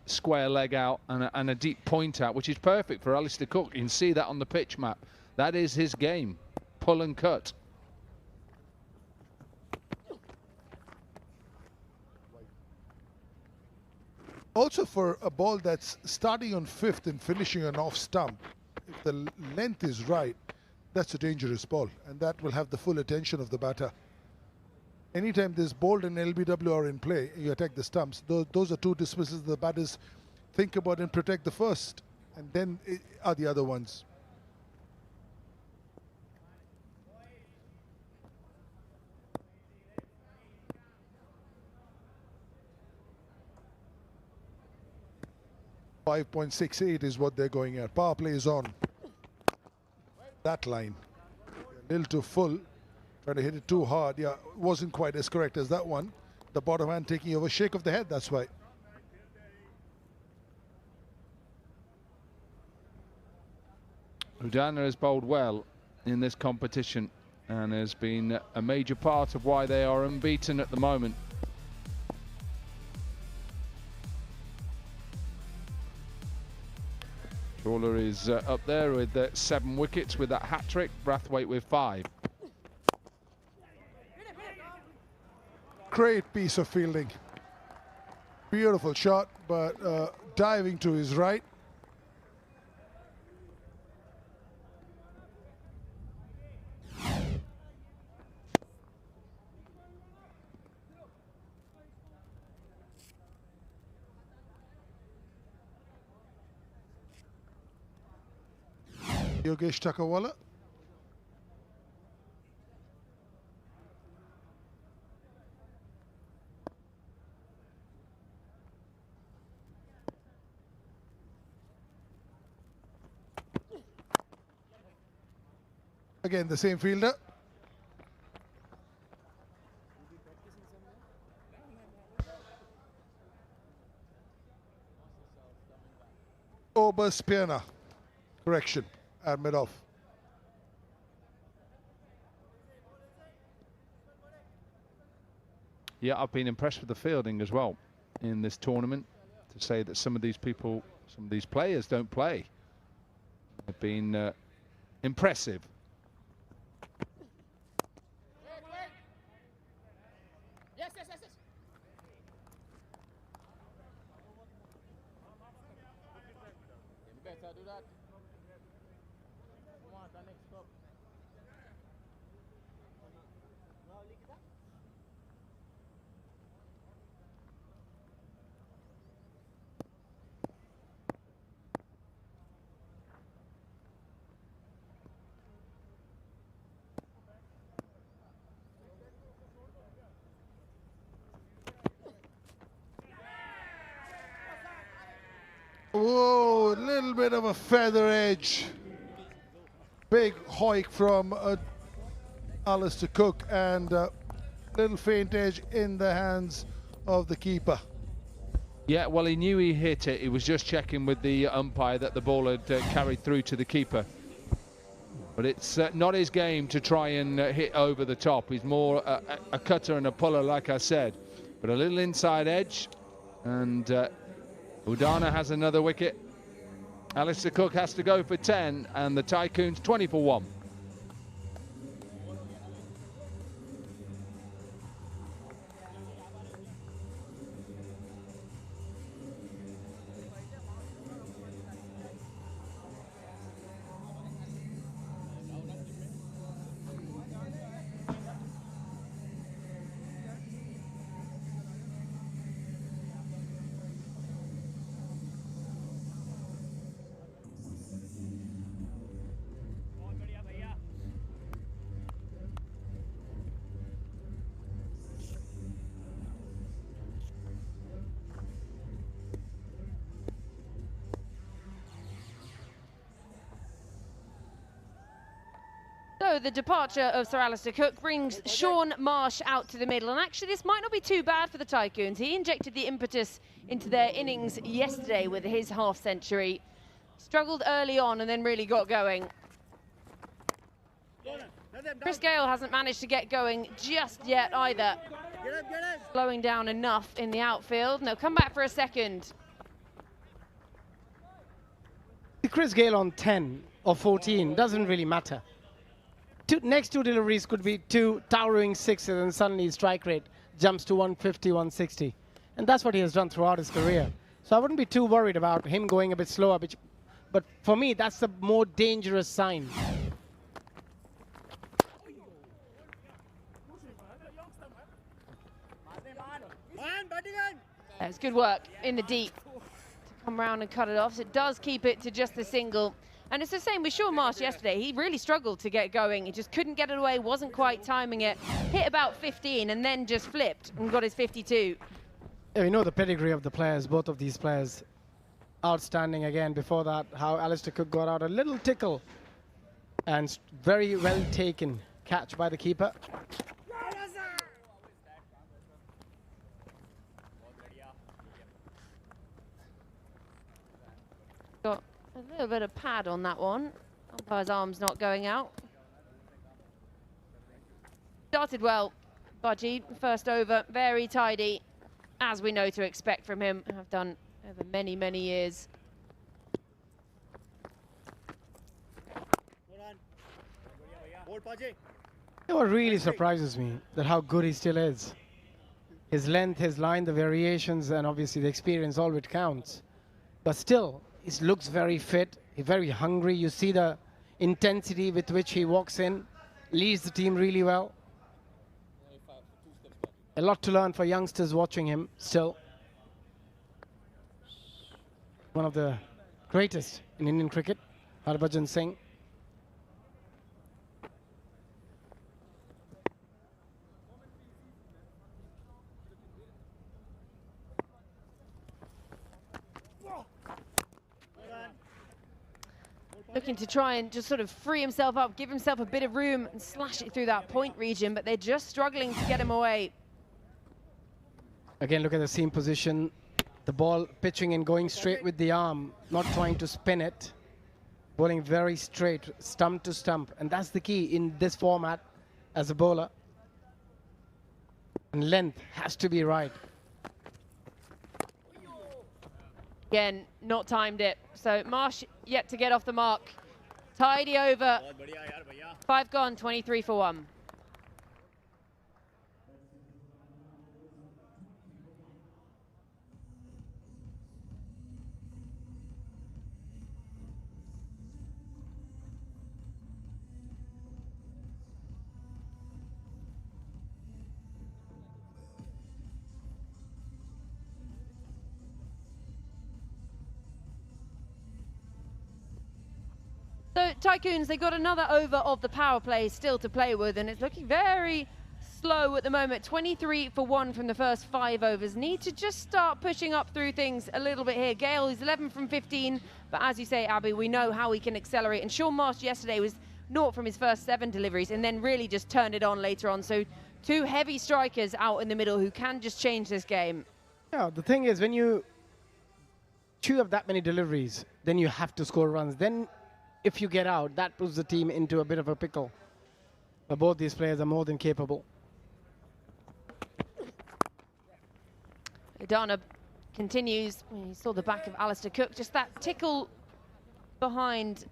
square leg out and a deep point out, which is perfect for Alistair Cook. You can see that on the pitch map. That is his game, pull and cut.
Also for a ball that's starting on fifth and finishing on off stump, if the length is right, that's a dangerous ball, and that will have the full attention of the batter. Anytime this Bold and LBW are in play, you attack the stumps, those are two dismissals the batters think about and protect the first, and then are the other ones. .68 is what they're going at. Power play is on. That line. A little too full. Trying to hit it too hard. Yeah, wasn't quite as correct as that one. The bottom hand taking over. Shake of the head, that's why.
Udana has bowled well in this competition and has been a major part of why they are unbeaten at the moment. Trawler is up there with 7 wickets with that hat-trick. Brathwaite with 5.
Great piece of fielding. Beautiful shot, but diving to his right. Yogesh Takawala. Again, the same fielder. Oberspiana. Correction. Admit off.
Yeah, I've been impressed with the fielding as well in this tournament. To say that some of these people, some of these players don't play, have been impressive.
Whoa, a little bit of a feather edge. Big hoik from Alistair Cook and little faint edge in the hands of the keeper.
Yeah, well, he knew he hit it. He was just checking with the umpire that the ball had carried through to the keeper. But it's not his game to try and hit over the top. He's more a cutter and a puller, like I said. But a little inside edge, and Udana has another wicket. Alistair Cook has to go for 10, and the Tycoons 20 for 1.
So the departure of Sir Alistair Cook brings Sean Marsh out to the middle. And actually, this might not be too bad for the Tycoons. He injected the impetus into their innings yesterday with his half-century. Struggled early on and then really got going. Chris Gale hasn't managed to get going just yet either. Slowing down enough in the outfield. No, come back for a second.
Chris Gale on 10 or 14 doesn't really matter. Next two deliveries could be two towering sixes, and suddenly his strike rate jumps to 150, 160. And that's what he has done throughout his career. So I wouldn't be too worried about him going a bit slower. But for me, that's the more dangerous sign.
It's good work in the deep to come round and cut it off. So it does keep it to just the single. And it's the same with Sean Marsh yesterday. He really struggled to get going. He just couldn't get it away, wasn't quite timing it. Hit about 15 and then just flipped and got his 52.
Yeah, we know the pedigree of the players, both of these players. Outstanding again. Before that, how Alistair Cook got out a little tickle. And very well taken catch by the keeper.
Got a little bit of pad on that one. Umpire's arm's not going out. Started well, Budgie. First over, very tidy, as we know to expect from him. Have done over many, many years.
What really surprises me that how good he still is. His length, his line, the variations, and obviously the experience, all it counts. But still, he looks very fit, he's very hungry. You see the intensity with which he walks in, leads the team really well. A lot to learn for youngsters watching him still. One of the greatest in Indian cricket, Harbhajan Singh.
Looking to try and just sort of free himself up, give himself a bit of room and slash it through that point region, but they're just struggling to get him away.
Again, look at the seam position. The ball pitching and going straight with the arm, not trying to spin it. Bowling very straight, stump to stump. And that's the key in this format as a bowler. And length has to be right.
Again, not timed it. So Marsh yet to get off the mark. Tidy over. 5 gone, 23 for 1. So Tycoons, they got another over of the power play still to play with, and it's looking very slow at the moment. 23 for 1 from the first 5 overs. Need to just start pushing up through things a little bit here. Gale is 11 from 15, but as you say, Abby, we know how he can accelerate. And Sean Marsh yesterday was 0 from his first 7 deliveries and then really just turned it on later on. So 2 heavy strikers out in the middle who can just change this game.
Yeah, the thing is, when you chew up that many deliveries, then you have to score runs. Then if you get out, that puts the team into a bit of a pickle. But both these players are more than capable.
Udana continues. You saw the back of Alistair Cook. Just that tickle behind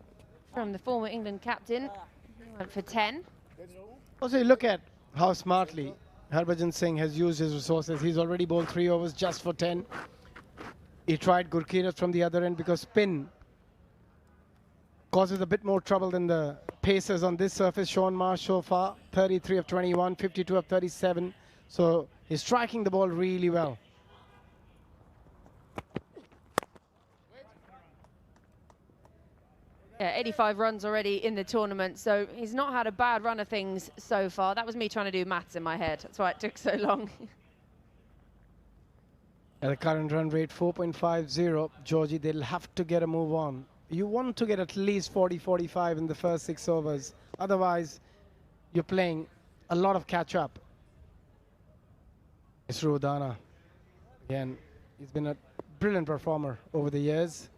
from the former England captain. He went for 10.
Also, look at how smartly Harbhajan Singh has used his resources. He's already bowled 3 overs just for 10. He tried Gurkirat from the other end because spin causes a bit more trouble than the paces on this surface. Sean Marsh so far, 33 of 21, 52 of 37. So he's striking the ball really well.
Yeah, 85 runs already in the tournament, so he's not had a bad run of things so far. That was me trying to do maths in my head. That's why it took so long.
At the current run rate, 4.50, Georgie, they'll have to get a move on. You want to get at least 40, 45 in the first 6 overs. Otherwise, you're playing a lot of catch-up. It's Rodana. Again, he's been a brilliant performer over the years.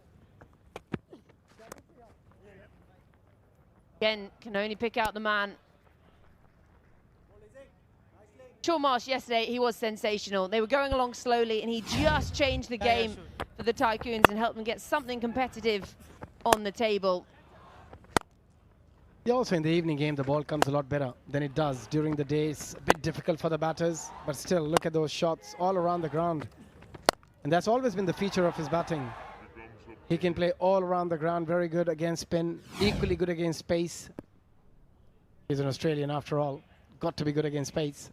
Again, can only pick out the man. Sean Marsh yesterday, he was sensational. They were going along slowly and he just changed the game for the Tycoons and helped them get something competitive on the table.
Yeah, also in the evening game, the ball comes a lot better than it does during the day. It's a bit difficult for the batters, but still, look at those shots all around the ground. And that's always been the feature of his batting. He can play all around the ground, very good against spin, equally good against pace. He's an Australian after all, got to be good against pace.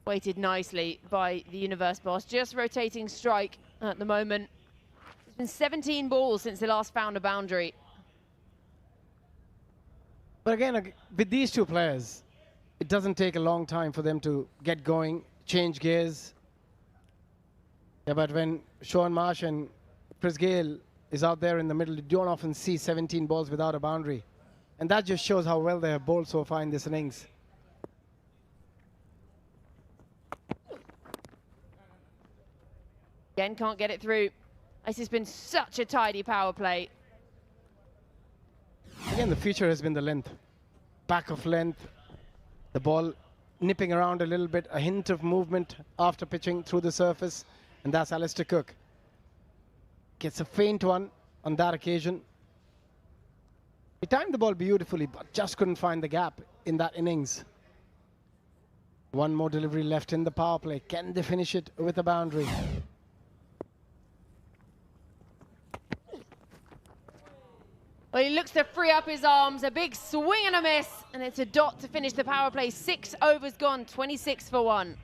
Weighted nicely by the Universe boss, just rotating strike at the moment. It's been 17 balls since they last found a boundary.
But again, with these two players, it doesn't take a long time for them to get going, change gears. Yeah, but when Sean Marsh and Chris Gayle is out there in the middle, you don't often see 17 balls without a boundary. And that just shows how well they have bowled so far in this innings.
Again, can't get it through. This has been such a tidy power play.
Again, the feature has been the length. Back of length, the ball nipping around a little bit, a hint of movement after pitching through the surface, and that's Alistair Cook. Gets a faint one on that occasion. He timed the ball beautifully, but just couldn't find the gap in that innings. One more delivery left in the power play. Can they finish it with a boundary?
Well, he looks to free up his arms, a big swing and a miss, and it's a dot to finish the power play. 6 overs gone, 26 for 1.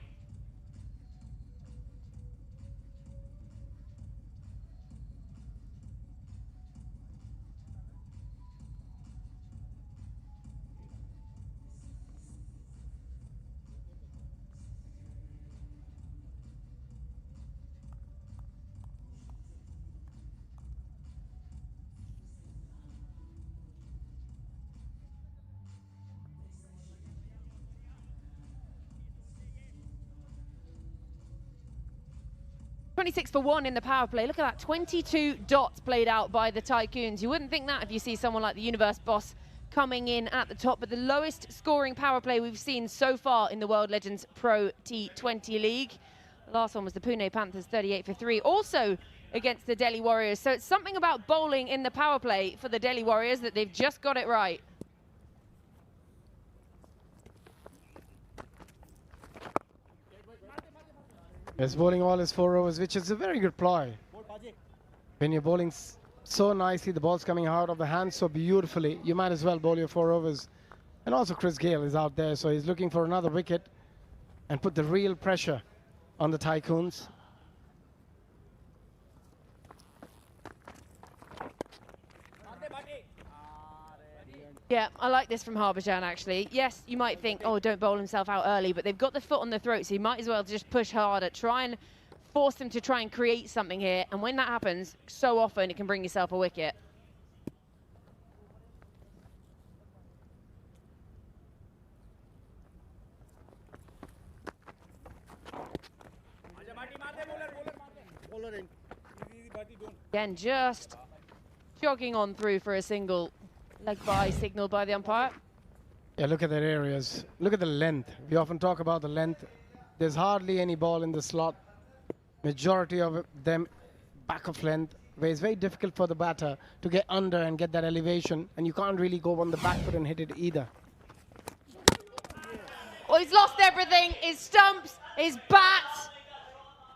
.26 for 1 in the power play. Look at that, 22 dots played out by the Tycoons. You wouldn't think that if you see someone like the Universe boss coming in at the top, but the lowest scoring power play we've seen so far in the World Legends Pro T20 League. The last one was the Pune Panthers, 38 for 3, also against the Delhi Warriors. So it's something about bowling in the power play for the Delhi Warriors that they've just got it right.
He's bowling all his 4 overs, which is a very good ploy. When you're bowling so nicely, the ball's coming out of the hand so beautifully, you might as well bowl your 4 overs. And also Chris Gayle is out there, so he's looking for another wicket and put the real pressure on the Tycoons.
Yeah, I like this from Harbhajan, actually. Yes, you might think, oh, don't bowl himself out early, but they've got the foot on the throat, so you might as well just push harder, try and force them to try and create something here. And when that happens, so often it can bring yourself a wicket. Again, just jogging on through for a single. Leg by, signaled by the umpire.
Yeah, look at their areas. Look at the length. We often talk about the length. There's hardly any ball in the slot. Majority of them back of length, where it's very difficult for the batter to get under and get that elevation, and you can't really go on the back foot and hit it either.
Well, he's lost everything. His stumps, his bat,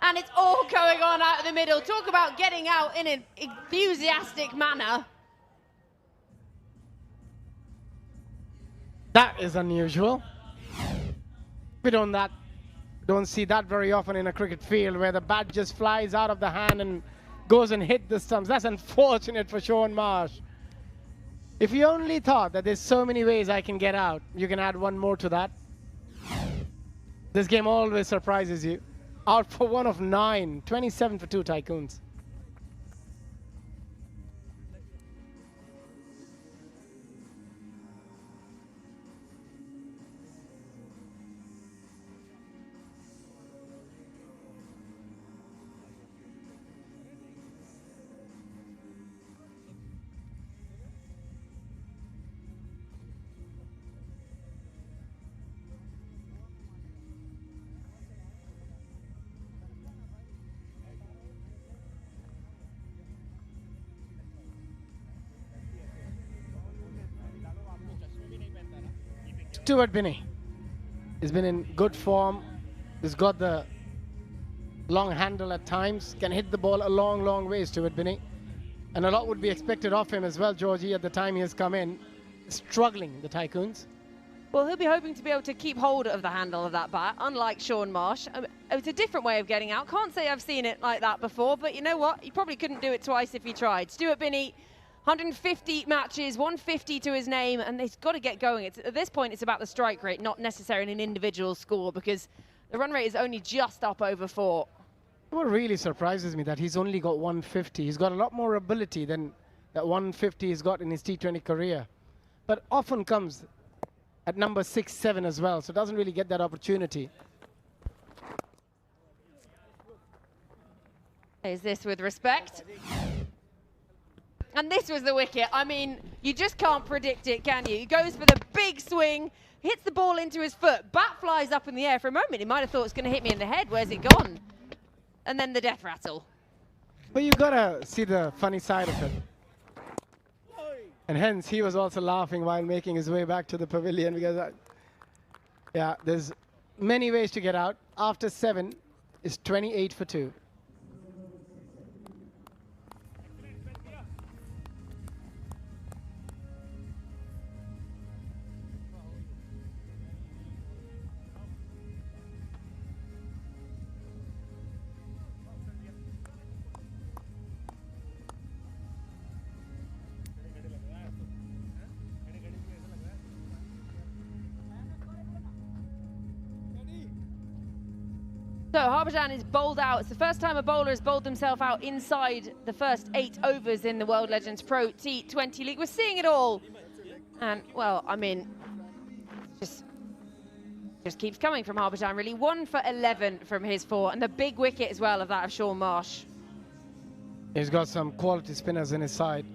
and it's all going on out of the middle. Talk about getting out in an enthusiastic manner.
That is unusual. We don't see that very often in a cricket field, where the bat just flies out of the hand and goes and hit the stumps. That's unfortunate for Sean Marsh. If you only thought that there's so many ways I can get out, you can add one more to that. This game always surprises you. Out for 1 of 9, 27 for 2 Tycoons. Stuart Binney. He's been in good form. He's got the long handle at times. Can hit the ball a long, long way, Stuart Binney. And a lot would be expected of him as well, Georgie, at the time he has come in. Struggling, the Tycoons.
Well, he'll be hoping to be able to keep hold of the handle of that bat, unlike Sean Marsh. It's a different way of getting out. Can't say I've seen it like that before, but you know what? He probably couldn't do it twice if he tried. Stuart Binney, 150 matches, 150 to his name, and he's got to get going. At this point, it's about the strike rate, not necessarily an individual score, because the run rate is only just up over 4.
What really surprises me that he's only got 150. He's got a lot more ability than that 150 he's got in his T20 career. But often comes at number 6, 7 as well, so doesn't really get that opportunity.
Is this with respect? And this was the wicket. I mean, you just can't predict it, can you? He goes for the big swing, hits the ball into his foot, bat flies up in the air. For a moment, he might have thought it's going to hit me in the head. Where's it gone? And then the death rattle.
But you gotta see the funny side of it. And hence, he was also laughing while making his way back to the pavilion because, yeah, there's many ways to get out. After 7 is 28 for 2.
So Harbhajan is bowled out. It's the first time a bowler has bowled himself out inside the first 8 overs in the World Legends Pro T20 League. We're seeing it all. And, well, I mean, just keeps coming from Harbhajan, really. 1 for 11 from his 4. And the big wicket as well of that of Sean Marsh.
He's got some quality spinners in his side.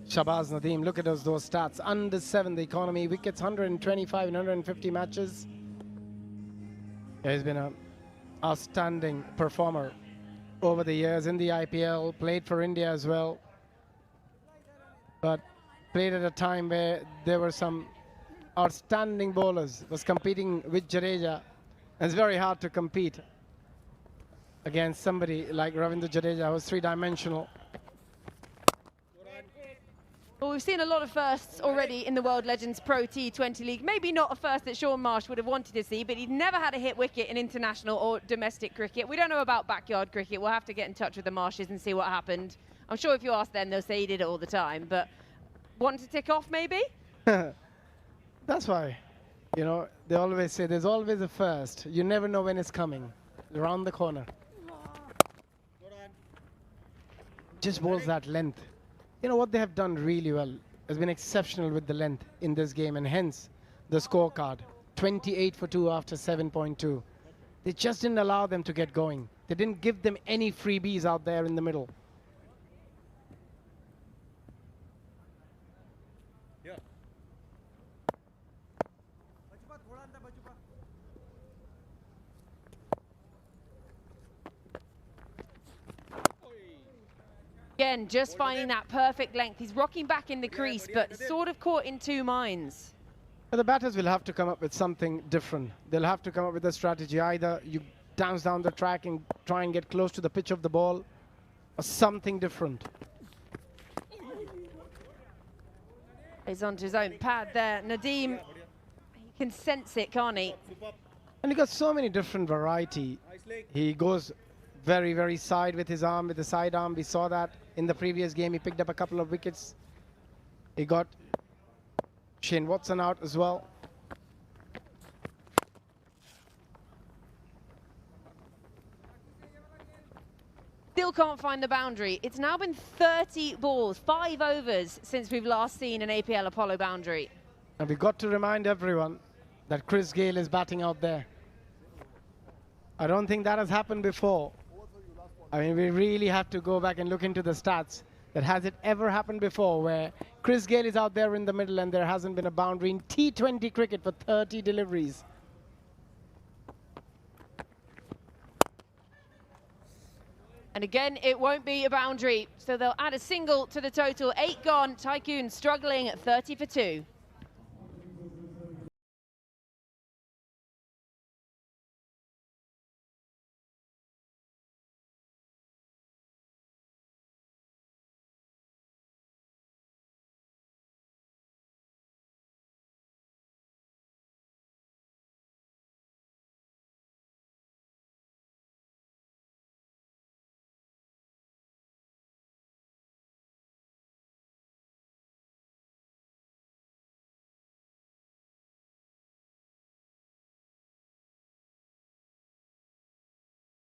Shahbaz Nadeem, look at those stats. Under 7, the economy. Wickets 125 in 150 matches. Yeah, he's been a outstanding performer over the years in the IPL, played for India as well, but played at a time where there were some outstanding bowlers, was competing with Jadeja. It's very hard to compete against somebody like Ravindra Jadeja, who was 3-dimensional.
Well, we've seen a lot of firsts already in the World Legends Pro T20 League. Maybe not a first that Sean Marsh would have wanted to see, but he'd never had a hit wicket in international or domestic cricket. We don't know about backyard cricket. We'll have to get in touch with the Marshes and see what happened. I'm sure if you ask them, they'll say he did it all the time. But want to tick off, maybe?
That's why, you know, they always say there's always a first. You never know when it's coming. Around the corner. Just bowls that length. You know, what they have done really well has been exceptional with the length in this game, and hence the scorecard. 28 for 2 after 7.2. They just didn't allow them to get going. They didn't give them any freebies out there in the middle.
Again, just finding that perfect length. He's rocking back in the crease, but sort of caught in 2 minds.
But the batters will have to come up with something different. They'll have to come up with a strategy. Either you dance down the track and try and get close to the pitch of the ball, or something different.
He's onto his own pad there. Nadeem, he can sense it, can't he?
And he got so many different variety. He goes very, very side with his arm, with the side arm. We saw that in the previous game. He picked up a couple of wickets. He got Shane Watson out as well.
Still can't find the boundary. It's now been 30 balls, 5 overs since we've last seen an APL Apollo boundary.
And we've got to remind everyone that Chris Gayle is batting out there. I don't think that has happened before. I mean, we really have to go back and look into the stats. That has it ever happened before where Chris Gayle is out there in the middle and there hasn't been a boundary in T20 cricket for 30 deliveries?
And again, it won't be a boundary. So they'll add a single to the total. 8 gone. Tycoons struggling at 30 for 2.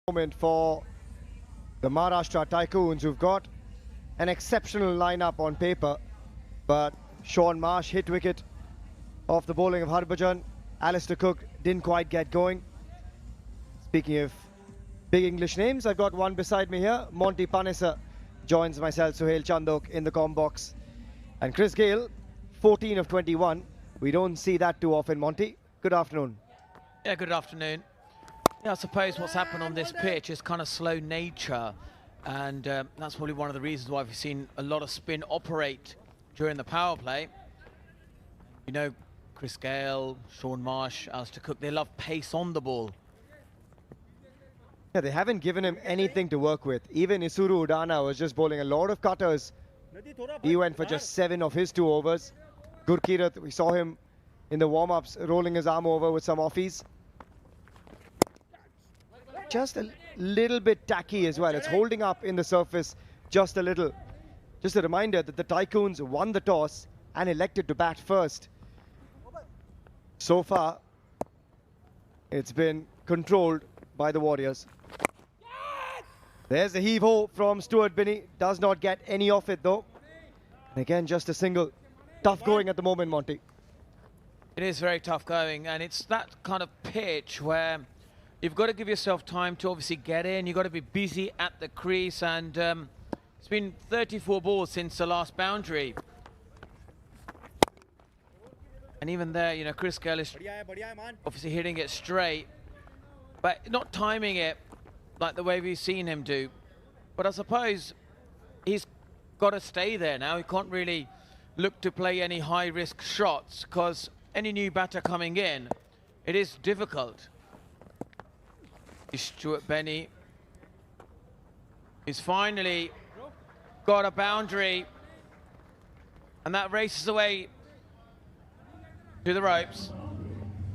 Moment for the Maharashtra Tycoons, who've got an exceptional lineup on paper, but Sean Marsh hit wicket off the bowling of Harbhajan. Alistair Cook didn't quite get going. Speaking of big English names, I've got one beside me here. Monty Panessa joins myself, Suhail Chandok, in the comm box. And Chris Gale, 14 of 21. We don't see that too often, Monty. Good afternoon.
Yeah, good afternoon. Yeah, I suppose what's happened on this pitch is kind of slow nature, and that's probably one of the reasons why we've seen a lot of spin operate during the power play. You know, Chris Gale, Sean Marsh, Alistair Cook, they love pace on the ball.
Yeah, they haven't given him anything to work with. Even Isuru Udana was just bowling a lot of cutters. He went for just 7 of his 2 overs. Gurkirat, we saw him in the warm-ups rolling his arm over with some offies. Just a little bit tacky as well. It's holding up in the surface just a little. Just a reminder that the Tycoons won the toss and elected to bat first. So far, it's been controlled by the Warriors. There's a heave-ho from Stuart Binney. Does not get any off it though. And again, just a single. Tough going at the moment, Monty.
It is very tough going, and it's that kind of pitch where you've got to give yourself time to obviously get in. You've got to be busy at the crease, and it's been 34 balls since the last boundary. And even there, you know, Chris Gale is obviously hitting it straight, but not timing it like the way we've seen him do. But I suppose he's got to stay there now. He can't really look to play any high-risk shots, because any new batter coming in, it is difficult. Stuart Binney is finally got a boundary, and that races away to the ropes.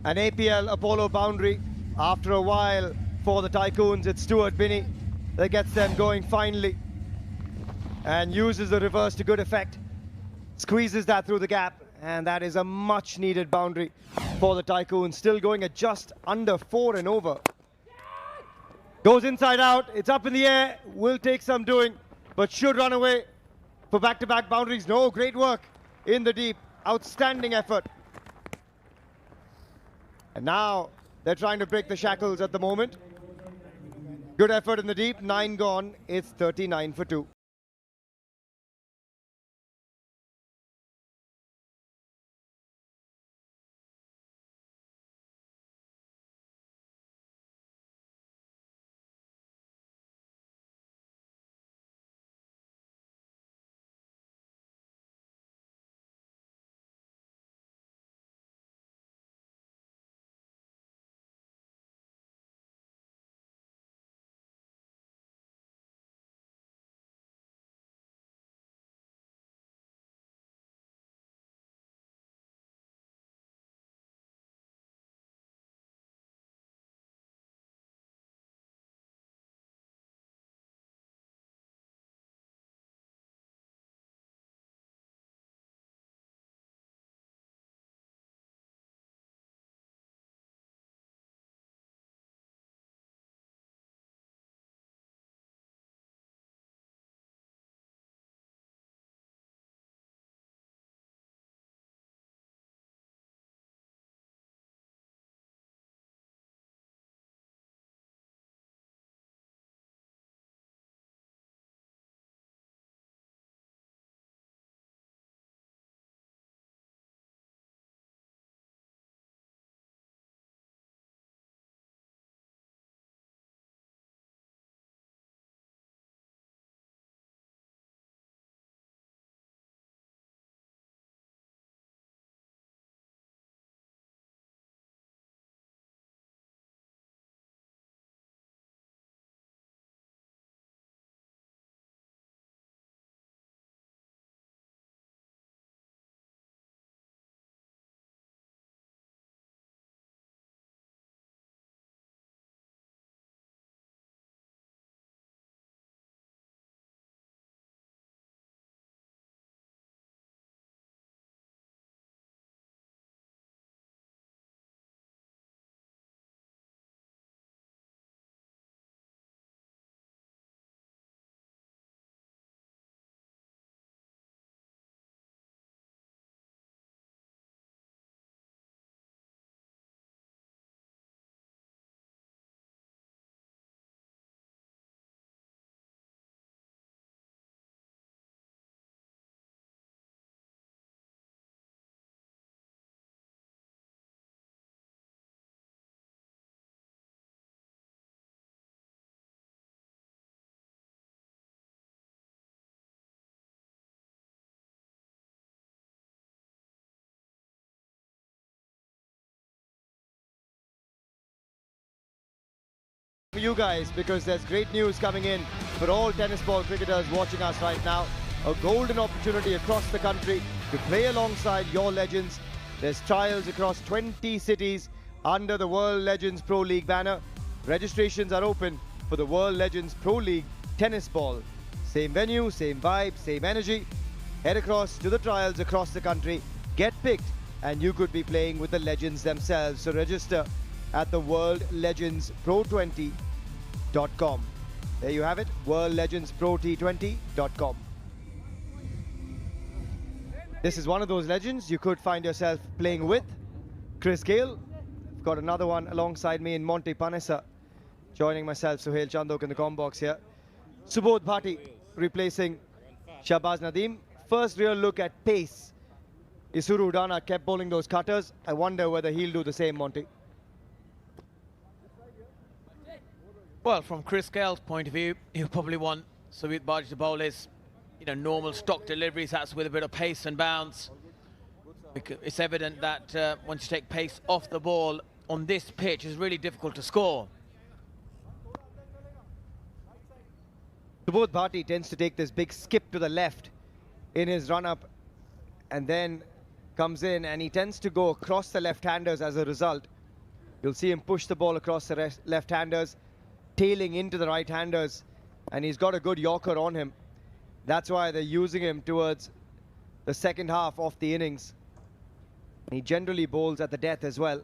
An APL Apollo boundary after a while for the Tycoons. It's Stuart Binney that gets them going finally and uses the reverse to good effect. Squeezes that through the gap, and that is a much needed boundary for the Tycoons. Still going at just under 4 and over. Goes inside out, it's up in the air, will take some doing, but should run away for back-to-back boundaries. No, great work in the deep, outstanding effort. And now they're trying to break the shackles at the moment. Good effort in the deep, 9 gone, it's 39 for 2. For you guys, because there's great news coming in for all tennis ball cricketers watching us right now. A golden opportunity across the country to play alongside your legends. There's trials across 20 cities under the World Legends Pro League banner. Registrations are open for the World Legends Pro League Tennis Ball. Same venue, same vibe, same energy. Head across to the trials across the country, get picked, and you could be playing with the legends themselves. So register at the worldlegendspro20.com. There you have it, worldlegendspro20.com. This is one of those legends you could find yourself playing with. Chris Gale. I've got another one alongside me in Monty Panessa. Joining myself, Suhail Chandok in the com box here. Subodh Bhati replacing Shahbaz Nadeem. First real look at pace. Isuru Udana kept bowling those cutters. I wonder whether he'll do the same, Monty.
Well, from Chris Gale's point of view, he'll probably want Subodh Bhati to bowl his, normal stock deliveries. That's with a bit of pace and bounce. It's evident that once you take pace off the ball on this pitch, it's really difficult to score.
Subodh Bhati tends to take this big skip to the left in his run-up and then comes in, and he tends to go across the left-handers as a result. You'll see him push the ball across the left-handers, tailing into the right-handers, and he's got a good Yorker on him. That's why they're using him towards the second half of the innings. He generally bowls at the death as well,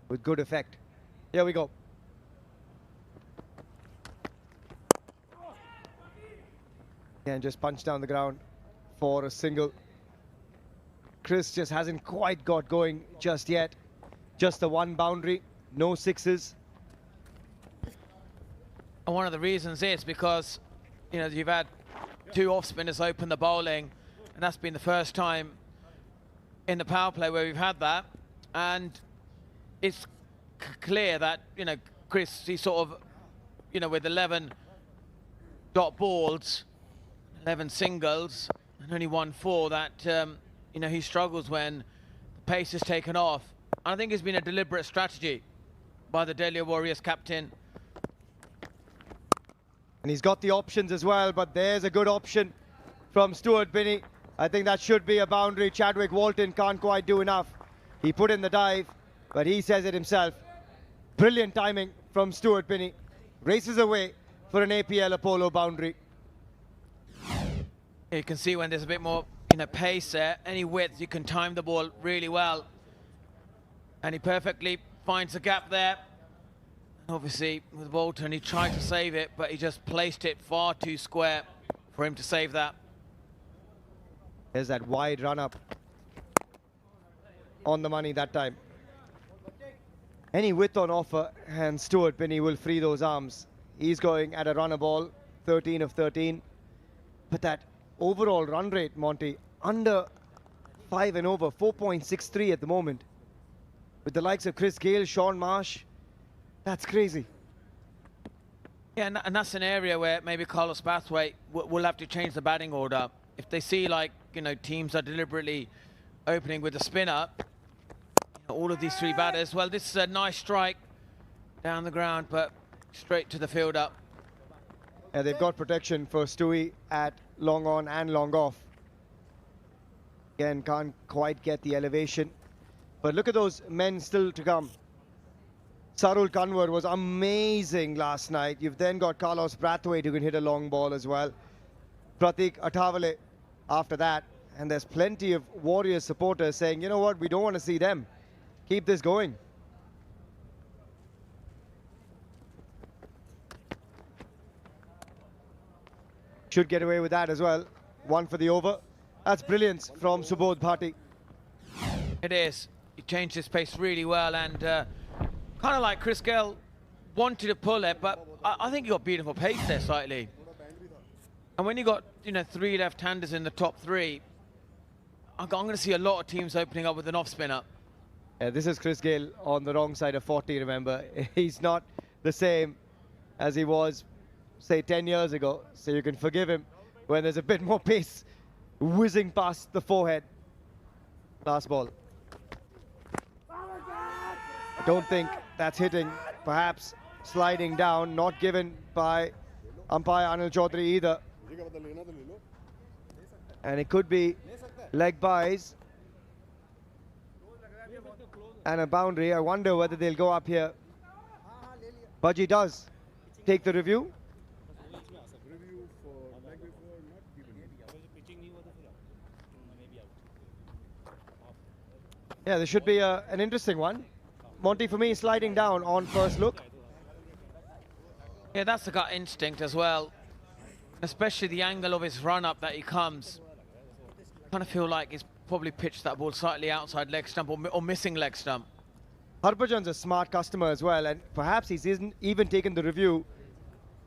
with good effect. Here we go. And just punch down the ground for a single. Chris just hasn't quite got going just yet. Just the one boundary, no sixes.
And one of the reasons is because, you've had two off-spinners open the bowling, and that's been the first time in the power play where we've had that. And it's clear that, Chris, he's sort of, with 11 dot balls, 11 singles, and only 1-4, that, he struggles when the pace is taken off. And I think it's been a deliberate strategy by the Delhi Warriors captain.
And he's got the options as well, but there's a good option from Stuart Binney. I think that should be a boundary. Chadwick Walton can't quite do enough. He put in the dive, but he says it himself. Brilliant timing from Stuart Binney. Races away for an APL Apollo boundary.
You can see when there's a bit more, pace there, any width, you can time the ball really well. And he perfectly finds a gap there. Obviously, with Walton, he tried to save it, but he just placed it far too square for him to save that.
There's that wide run-up on the money that time. Any width on offer, and Stuart Binney will free those arms. He's going at a runner ball, 13 of 13. But that overall run rate, Monty, under 5 and over, 4.63 at the moment. With the likes of Chris Gale, Sean Marsh, that's crazy.
Yeah, and that's an area where maybe Carlos Brathwaite will have to change the batting order. If they see, teams are deliberately opening with a spinner, all of these three batters, well, this is a nice strike down the ground, but straight to the fielder.
Yeah, they've got protection for Stewie at long on and long off. Again, can't quite get the elevation. But look at those men still to come. Sarul Kanwar was amazing last night. You've then got Carlos Brathwaite who can hit a long ball as well. Pratik Athavale after that. And there's plenty of Warriors supporters saying, you know what, we don't want to see them. Keep this going. Should get away with that as well. One for the over. That's brilliance from Subodh Bhati.
It is. He changed his pace really well, and kind of like Chris Gale wanted to pull it, but I think he got beautiful pace there slightly. And when you got, three left-handers in the top three, I'm going to see a lot of teams opening up with an off-spinner.
Yeah, this is Chris Gale on the wrong side of 40, remember. He's not the same as he was, say, 10 years ago, so you can forgive him when there's a bit more pace whizzing past the forehead. Last ball. I don't think that's hitting. Perhaps sliding down, not given by umpire Anil Chaudhary either. And it could be leg byes and a boundary. I wonder whether they'll go up here. Baji does take the review. Yeah, there should be an interesting one. Monty, for me, sliding down on first look.
Yeah, that's the gut instinct as well. Especially the angle of his run-up that he comes. I kind of feel like he's probably pitched that ball slightly outside leg stump or missing leg stump.
Harbhajan's a smart customer as well, and perhaps he's even taken the review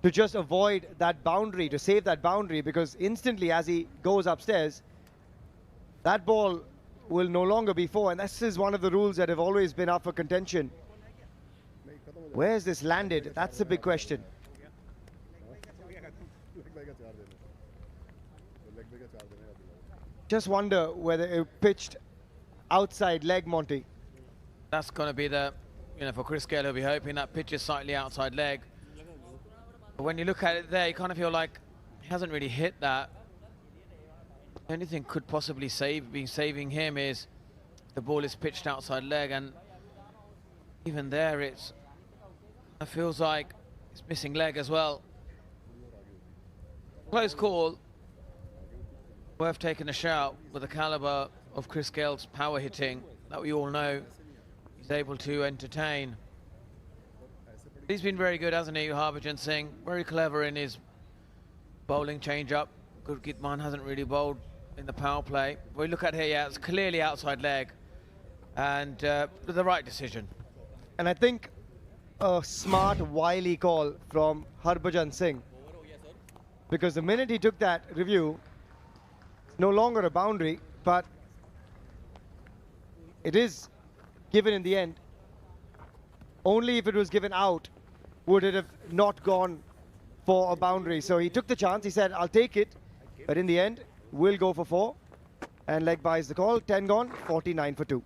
to just avoid that boundary, to save that boundary, because instantly as he goes upstairs, that ball will no longer be four, and this is one of the rules that have always been up for contention. Where's this landed? That's the big question. Just wonder whether it pitched outside leg, Monty.
That's going to be the, for Chris Gayle, he'll be hoping that pitch is slightly outside leg. But when you look at it there, you kind of feel like he hasn't really hit that. The only thing could possibly be saving him is the ball is pitched outside leg, and even there it feels like it's missing leg as well. Close call. Worth taking a shout with the caliber of Chris Gayle's power hitting that we all know he's able to entertain. He's been very good, hasn't he, Harbhajan Singh? Very clever in his bowling change-up. Gurjit Mann hasn't really bowled in the power play. We look at here, yeah, it's clearly outside leg, and the right decision.
And I think a smart, wily call from Harbhajan Singh, because the minute he took that review, it's no longer a boundary, but it is given in the end. Only if it was given out would it have not gone for a boundary. So he took the chance, he said, I'll take it, but in the end, we'll go for four. And leg buys the call, 10 gone, 49 for 2.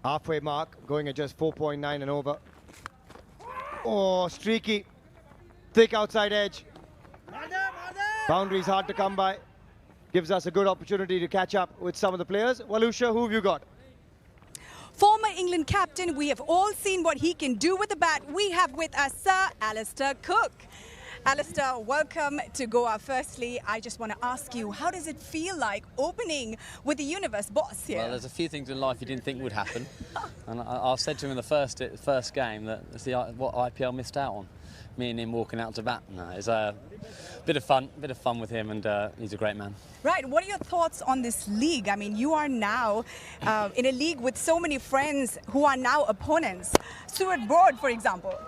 Halfway mark, going at just 4.9 and over. Oh, streaky. Thick outside edge. Boundary's hard to come by. Gives us a good opportunity to catch up with some of the players. Walusha, who have you got?
Former England captain, we have all seen what he can do with the bat. We have with us Sir Alistair Cook. Alistair, welcome to Goa. Firstly, I just want to ask you, how does it feel like opening with the universe boss here?
Well, there's a few things in life you didn't think would happen. And I said to him in the first game that it's what IPL missed out on. Me and him walking out to bat. No, it's a bit of fun with him, and he's a great man.
Right, what are your thoughts on this league? I mean, you are now in a league with so many friends who are now opponents. Stuart Broad, for example.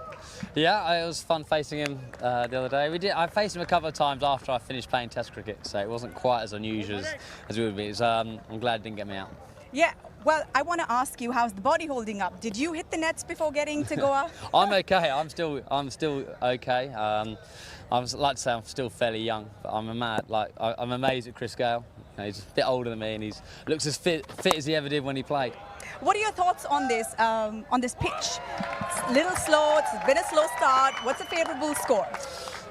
Yeah, it was fun facing him the other day. I faced him a couple of times after I finished playing Test cricket, so it wasn't quite as unusual as it would be. I'm glad it didn't get me out.
Yeah, well, I want to ask you, how's the body holding up? Did you hit the nets before getting to Goa?
I'm okay. I'm still okay. I would like to say I'm still fairly young, but I'm amazed at Chris Gayle. You know, he's a bit older than me, and he looks as fit as he ever did when he played.
What are your thoughts on this pitch? It's a little slow. It's been a slow start. What's a favourable score?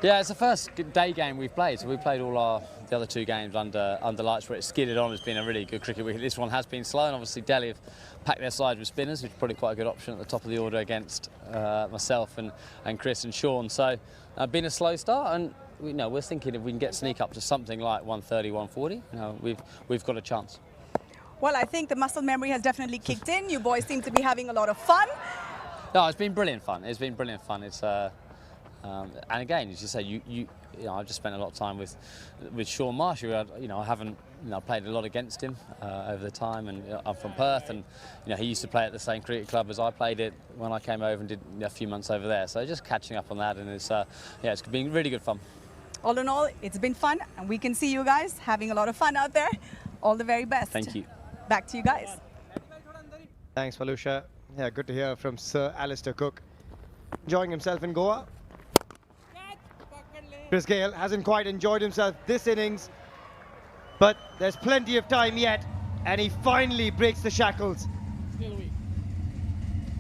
Yeah, it's the first day game we've played. So we played all the other two games under lights where it skidded on. It's been a really good cricket week. This one has been slow, and obviously Delhi have packed their side with spinners, which is probably quite a good option at the top of the order against myself and Chris and Sean. So been a slow start, and we're thinking if we can sneak up to something like 130, 140, we've got a chance.
Well, I think the muscle memory has definitely kicked in. You boys seem to be having a lot of fun.
No, it's been brilliant fun. It's been brilliant fun. It's and again, as you say, I've just spent a lot of time with Sean Marsh. I haven't played a lot against him over the time, and I'm from Perth, and he used to play at the same cricket club as I played it when I came over and did a few months over there. So just catching up on that, and it's been really good fun.
all in all, it's been fun, and we can see you guys having a lot of fun out there. All the very best.
Thank you.
Back to you guys.
Thanks, Falusha. Yeah, good to hear from Sir Alistair Cook. Enjoying himself in Goa. Chris Gayle hasn't quite enjoyed himself this innings, but there's plenty of time yet, and he finally breaks the shackles.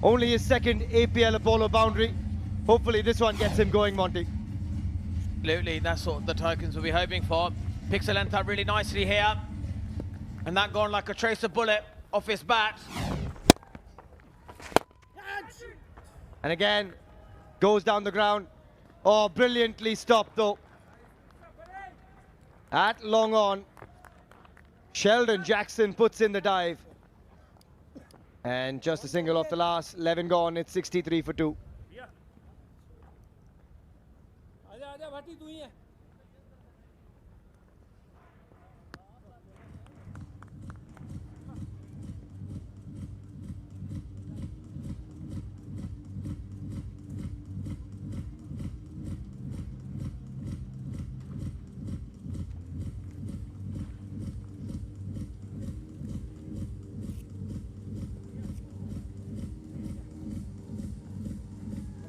Only his second APL Apollo boundary. Hopefully this one gets him going, Monty.
Absolutely, that's what the Tycoons will be hoping for. Picks the length up really nicely here. And that gone like a tracer bullet off his bat.
And again, goes down the ground. Oh, brilliantly stopped though. At long on, Sheldon Jackson puts in the dive. And just a single off the last, 11 gone, it's 63 for 2.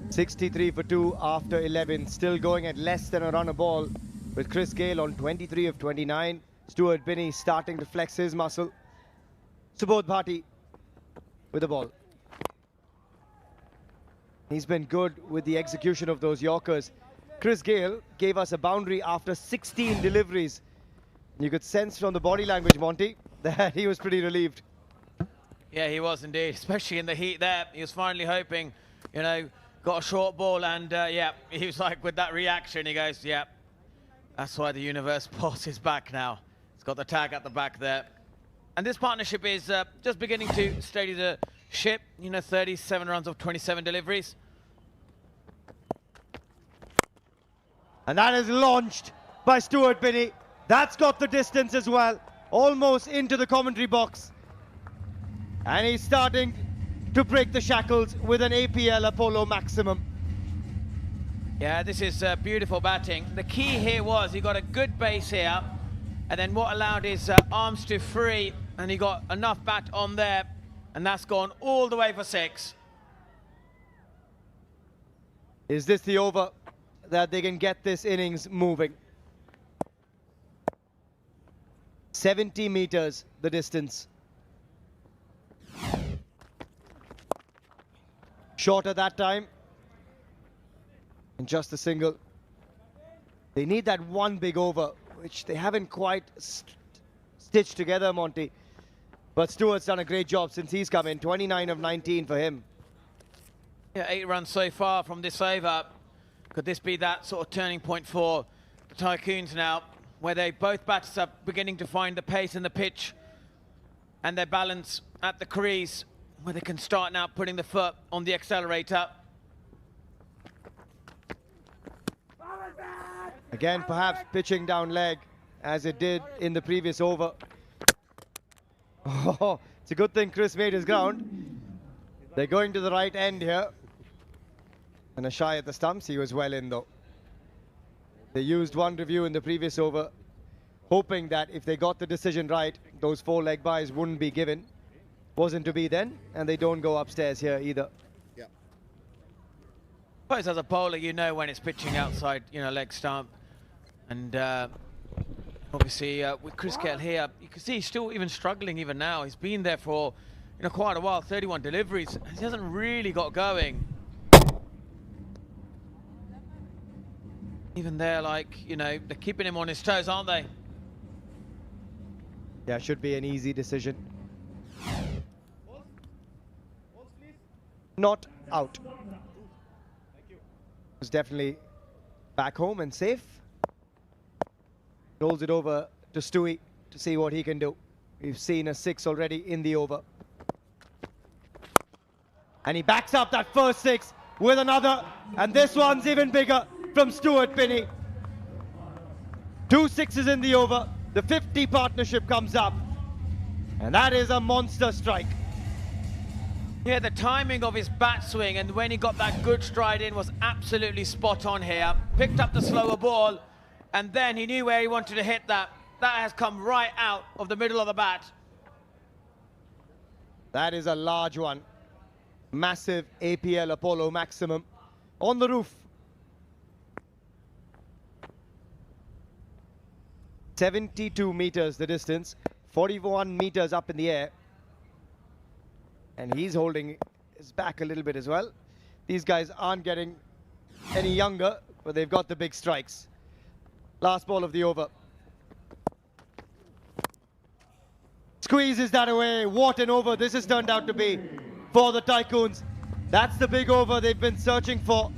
63 for 2 after 11, still going at less than a run a ball with Chris Gayle on 23 of 29. Stuart Binney starting to flex his muscle. Subodh Bhatti with the ball. He's been good with the execution of those Yorkers. Chris Gayle gave us a boundary after 16 deliveries. You could sense from the body language, Monty, that he was pretty relieved.
Yeah, he was indeed, especially in the heat there. He was finally hoping, you know, got a short ball, and yeah, he was like, with that reaction, he goes, yeah, that's why the universe boss is back now. It's got the tag at the back there. And this partnership is just beginning to steady the ship, you know, 37 runs of 27 deliveries.
And that is launched by Stuart Binney. That's got the distance as well, almost into the commentary box. And he's starting to break the shackles with an APL Apollo maximum.
Yeah, this is beautiful batting. The key here was he got a good base here, and then what allowed his arms to free, and he got enough bat on there, and that's gone all the way for 6.
Is this the over that they can get this innings moving? 70 meters the distance. Shorter that time. And just a single. They need that one big over, which they haven't quite stitched together, Monty. But Stuart's done a great job since he's come in. 29 of 19 for him.
Yeah, 8 runs so far from this over. Could this be that sort of turning point for the Tycoons now, where they both batters are beginning to find the pace and the pitch and their balance at the crease, where they can start now putting the foot on the accelerator.
Again, perhaps pitching down leg, as it did in the previous over. Oh, it's a good thing Chris made his ground. They're going to the right end here. And a shy at the stumps, he was well in though. They used one review in the previous over, hoping that if they got the decision right, those 4 leg byes wouldn't be given. Wasn't to be then, and they don't go upstairs here either.
Yeah. I suppose as a bowler, you know when it's pitching outside, you know, leg stump. And obviously with Chris Gayle here, you can see he's still even struggling even now. He's been there for, you know, quite a while, 31 deliveries. He hasn't really got going. Even there, like, you know, they're keeping him on his toes, aren't they?
Yeah, should be an easy decision. Not out. It's definitely back home and safe. Rolls it over to Stewie to see what he can do. We've seen a 6 already in the over. And he backs up that first 6 with another. And this one's even bigger from Stuart Binney. 2 6s in the over. The 50 partnership comes up. And that is a monster strike.
Yeah, the timing of his bat swing and when he got that good stride in was absolutely spot on here. Picked up the slower ball And then he knew where he wanted to hit that. That has come right out of the middle of the bat.
That is a large one. Massive APL Apollo maximum on the roof. 72 meters the distance, 41 meters up in the air. And he's holding his back a little bit as well. These guys aren't getting any younger, but they've got the big strikes. Last ball of the over. Squeezes that away. What an over this has turned out to be for the Tycoons. That's the big over they've been searching for.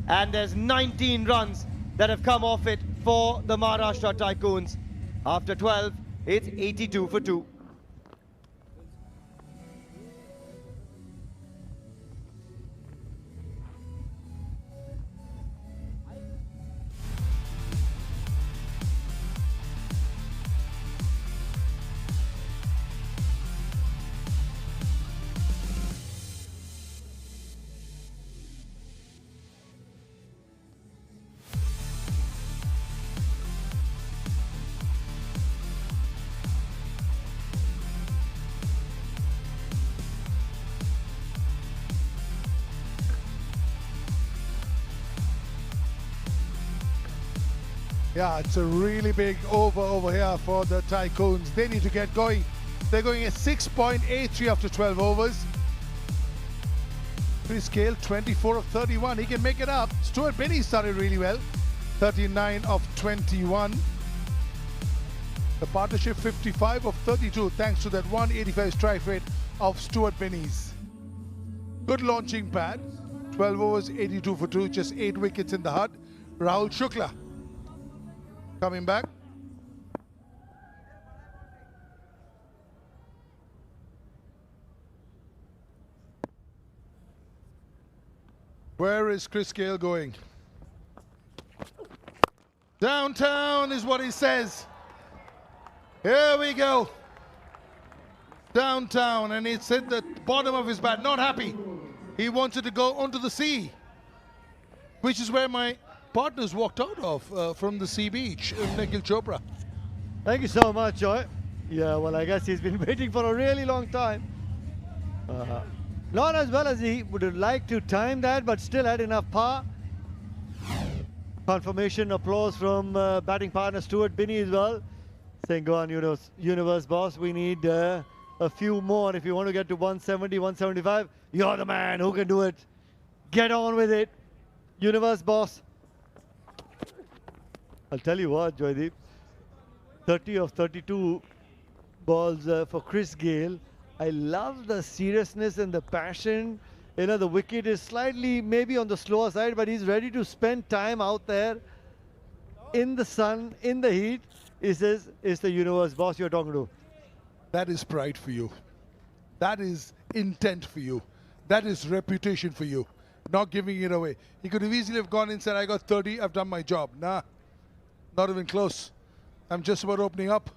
And there's 19 runs that have come off it for the Maharashtra Tycoons. After 12, it's 82 for 2.
Yeah, it's a really big over here for the Tycoons. They need to get going. They're going at 6.83 after 12 overs. Chris Gale, 24 of 31. He can make it up. Stuart Binney started really well. 39 of 21. The partnership, 55 of 32, thanks to that 185 strike rate of Stuart Binney's. Good launching pad. 12 overs, 82 for 2, just 8 wickets in the hut. Rahul Shukla coming back. Where is Chris Gale going? Downtown is what he says. Here we go. Downtown, and it's at the bottom of his bat. Not happy. He wanted to go onto the sea, which is where my partners walked out of from the sea beach, Nikhil Chopra.
Thank you so much, Joy. Yeah, well, I guess he's been waiting for a really long time. Not as well as he would have liked to time that, but still had enough power. Confirmation applause from batting partner Stuart Binney as well, saying, go on, universe boss, we need a few more if you want to get to 170, 175. You're the man who can do it. Get on with it, universe boss. I'll tell you what, Joydeep, 30 of 32 balls for Chris Gale. I love the seriousness and the passion. You know, the wicket is slightly maybe on the slower side, but he's ready to spend time out there in the sun, in the heat. He says, it's the universe boss you're talking to.
That is pride for you. That is intent for you. That is reputation for you. Not giving it away. He could have easily have gone and said, I got 30, I've done my job. Nah. Not even close. I'm just about opening up.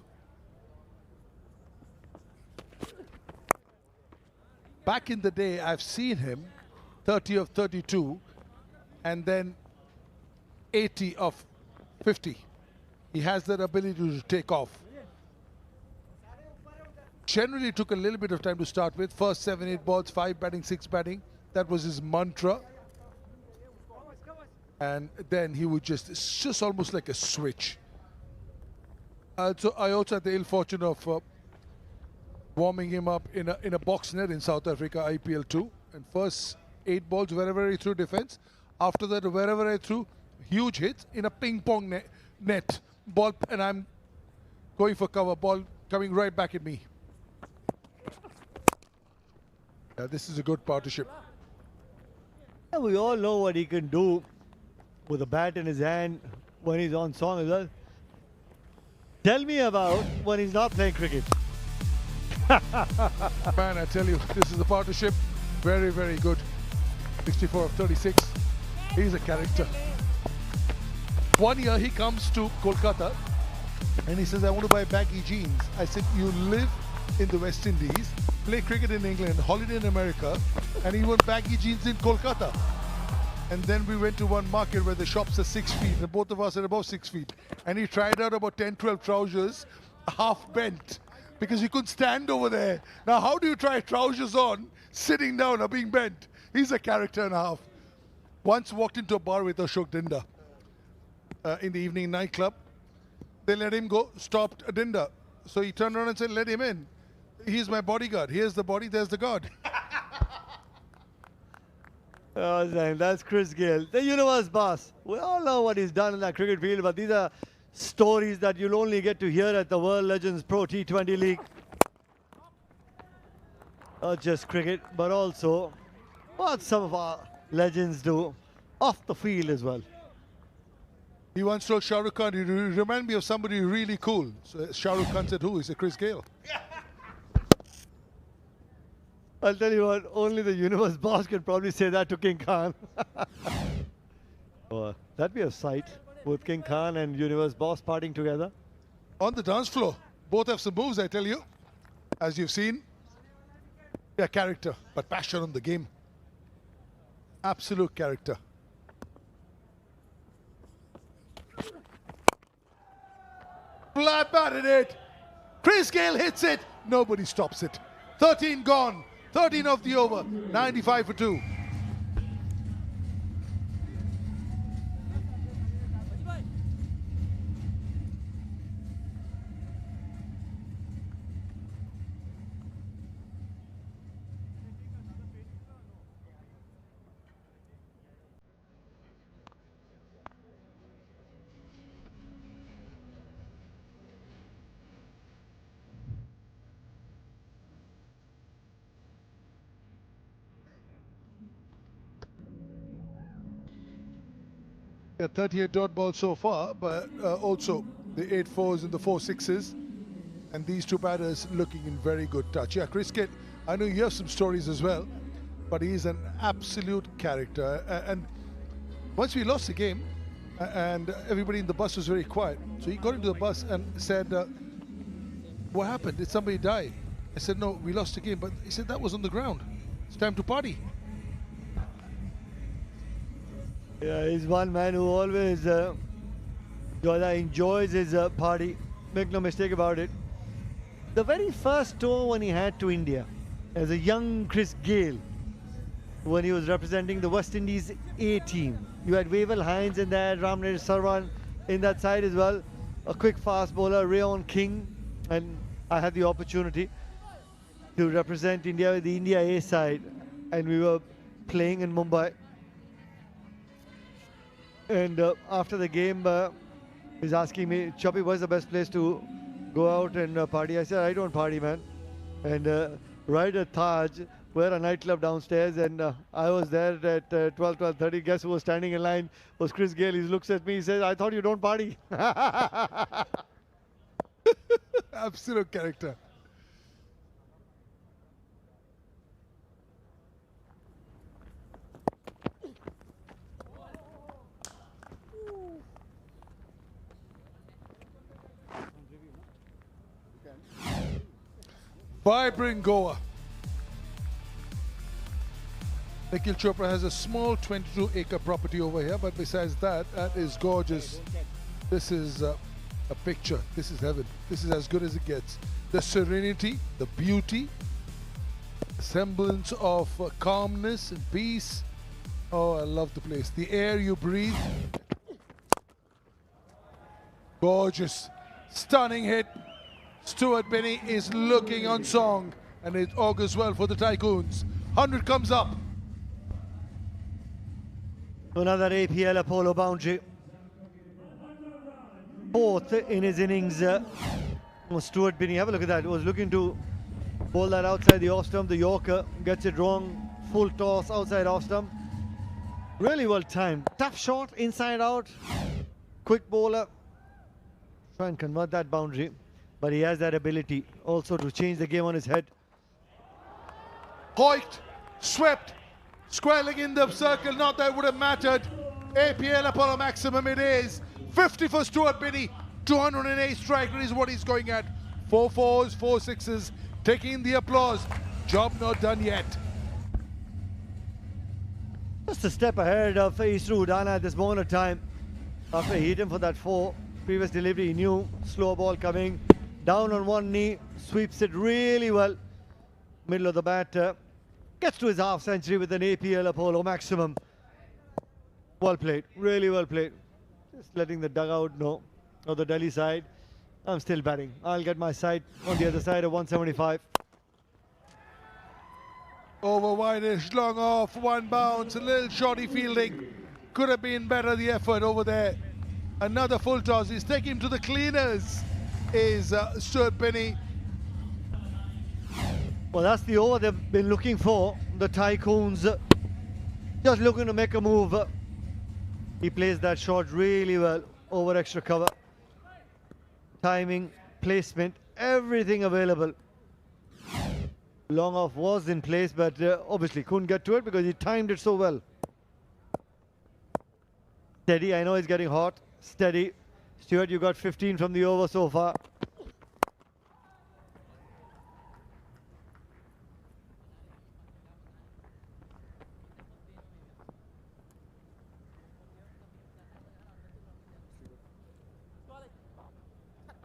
Back in the day, I've seen him 30 of 32 and then 80 of 50. He has that ability to take off. Generally took a little bit of time to start with. First 7, 8 balls, 5 batting, 6 batting. That was his mantra. And then he would it's just almost like a switch. So I also had the ill fortune of warming him up in a box net in South Africa, IPL 2. And first 8 balls, wherever I threw defense. After that, wherever I threw, huge hits in a ping pong net. Ball, and I'm going for cover. Ball coming right back at me. Yeah, this is a good partnership.
Yeah, we all know what he can do with a bat in his hand when he's on song as well. Tell me about when he's not playing cricket.
Man, I tell you, this is a partnership. Very, very good. 64 of 36. He's a character. One year he comes to Kolkata and he says, I want to buy baggy jeans. I said, you live in the West Indies, play cricket in England, holiday in America, and you want baggy jeans in Kolkata. And then we went to one market where the shops are 6 feet, and both of us are above 6 feet. And he tried out about 10, 12 trousers, half bent, because he couldn't stand over there. Now, how do you try trousers on, sitting down or being bent? He's a character and a half. Once walked into a bar with Ashok Dinda in the evening nightclub. They let him go, stopped Dinda. So he turned around and said, let him in. He's my bodyguard. Here's the body, there's the guard.
Oh, that's Chris Gayle, the universe boss. We all know what he's done in that cricket field, but these are stories that you'll only get to hear at the World Legends Pro T20 League. Not just cricket, but also what some of our legends do off the field as well.
He once told Shah Rukh Khan, you remind me of somebody really cool. So Shah Rukh Khan said, who? He said, Chris Gayle.
I'll tell you what, only the universe boss can probably say that to King Khan. Oh, that'd be a sight, with King Khan and universe boss partying together.
On the dance floor, both have some moves, I tell you. As you've seen, they're character, but passion on the game. Absolute character. Flat batted it. Chris Gayle hits it. Nobody stops it. 13 gone. 13 off the over. 95 for 2. A 38 dot ball so far, but also the 8 fours and the 4 sixes, and these two batters looking in very good touch. Yeah, Chris Gayle, I know you have some stories as well, but he's an absolute character. And once we lost the game, and everybody in the bus was very quiet, so he got into the bus and said, what happened? Did somebody die? I said, no, we lost the game, but he said, that was on the ground. It's time to party.
Yeah, he's one man who always enjoys his party. Make no mistake about it. The very first tour when he had to India, as a young Chris Gayle, when he was representing the West Indies A team. You had Wavell Hines in there, Ramnesh Sarwan in that side as well. A quick fast bowler, Rayon King. And I had the opportunity to represent India with the India A side. And we were playing in Mumbai. And after the game, he's asking me, Choppy, what's the best place to go out and party? I said, I don't party, man. And right at Taj, we're a nightclub downstairs, and I was there at 12:30. Guess who was standing in line? Was Chris Gayle. He looks at me, he says, I thought you don't party.
Absolute character. Vibrant Goa. Nikhil Chopra has a small 22-acre property over here, but besides that, that is gorgeous. This is a picture. This is heaven. This is as good as it gets. The serenity, the beauty, semblance of calmness and peace. Oh, I love the place. The air you breathe. Gorgeous. Stunning hit. Stuart Binney is looking on song, and it augurs well for the Tycoons. 100 comes up.
Another APL Apollo boundary. Fourth in his innings. Stuart Binney, have a look at that. Was looking to bowl that outside the off stump. The Yorker gets it wrong. Full toss outside off stump. Really well timed. Tough shot, inside out. Quick bowler. Try and convert that boundary. But he has that ability also to change the game on his head.
Hoiked, swept, squarely in the circle. Not that it would have mattered. APL Apollo maximum it is. 50 for Stuart Binney. 208 strike rate is what he's going at. 4 fours, 4 sixes, taking the applause. Job not done yet.
Just just a step ahead of Isru Udana at this moment of time. After he hit him for that 4, previous delivery, he knew slow ball coming. Down on one knee, sweeps it really well. Middle of the bat, gets to his half century with an APL Apollo maximum. Well played, really well played. Just letting the dugout know, or the Delhi side, I'm still batting. I'll get my side on the other side of 175.
Over wideish, long off, one bounce, a little shoddy fielding. Could have been better, the effort over there. Another full toss. He's taking him to the cleaners, is Stuart Binney.
Well, that's the over they've been looking for. The Tycoons just looking to make a move. He plays that shot really well over extra cover. Timing, placement, everything available. Long off was in place, but obviously couldn't get to it because he timed it so well. Steady, I know he's getting hot. Steady. Stuart, you got 15 from the over so far.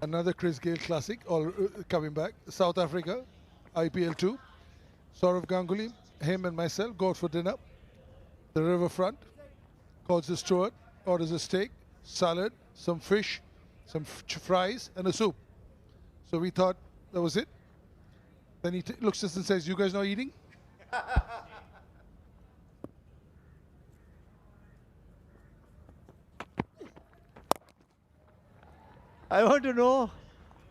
Another Chris Gayle classic, all coming back. South Africa, IPL 2. Saurav Ganguly, him and myself go out for dinner. The riverfront, calls the steward, orders a steak, salad, some fish, some fries, and a soup. So we thought that was it. Then he looks at us and says, "You guys not eating?"
I want to know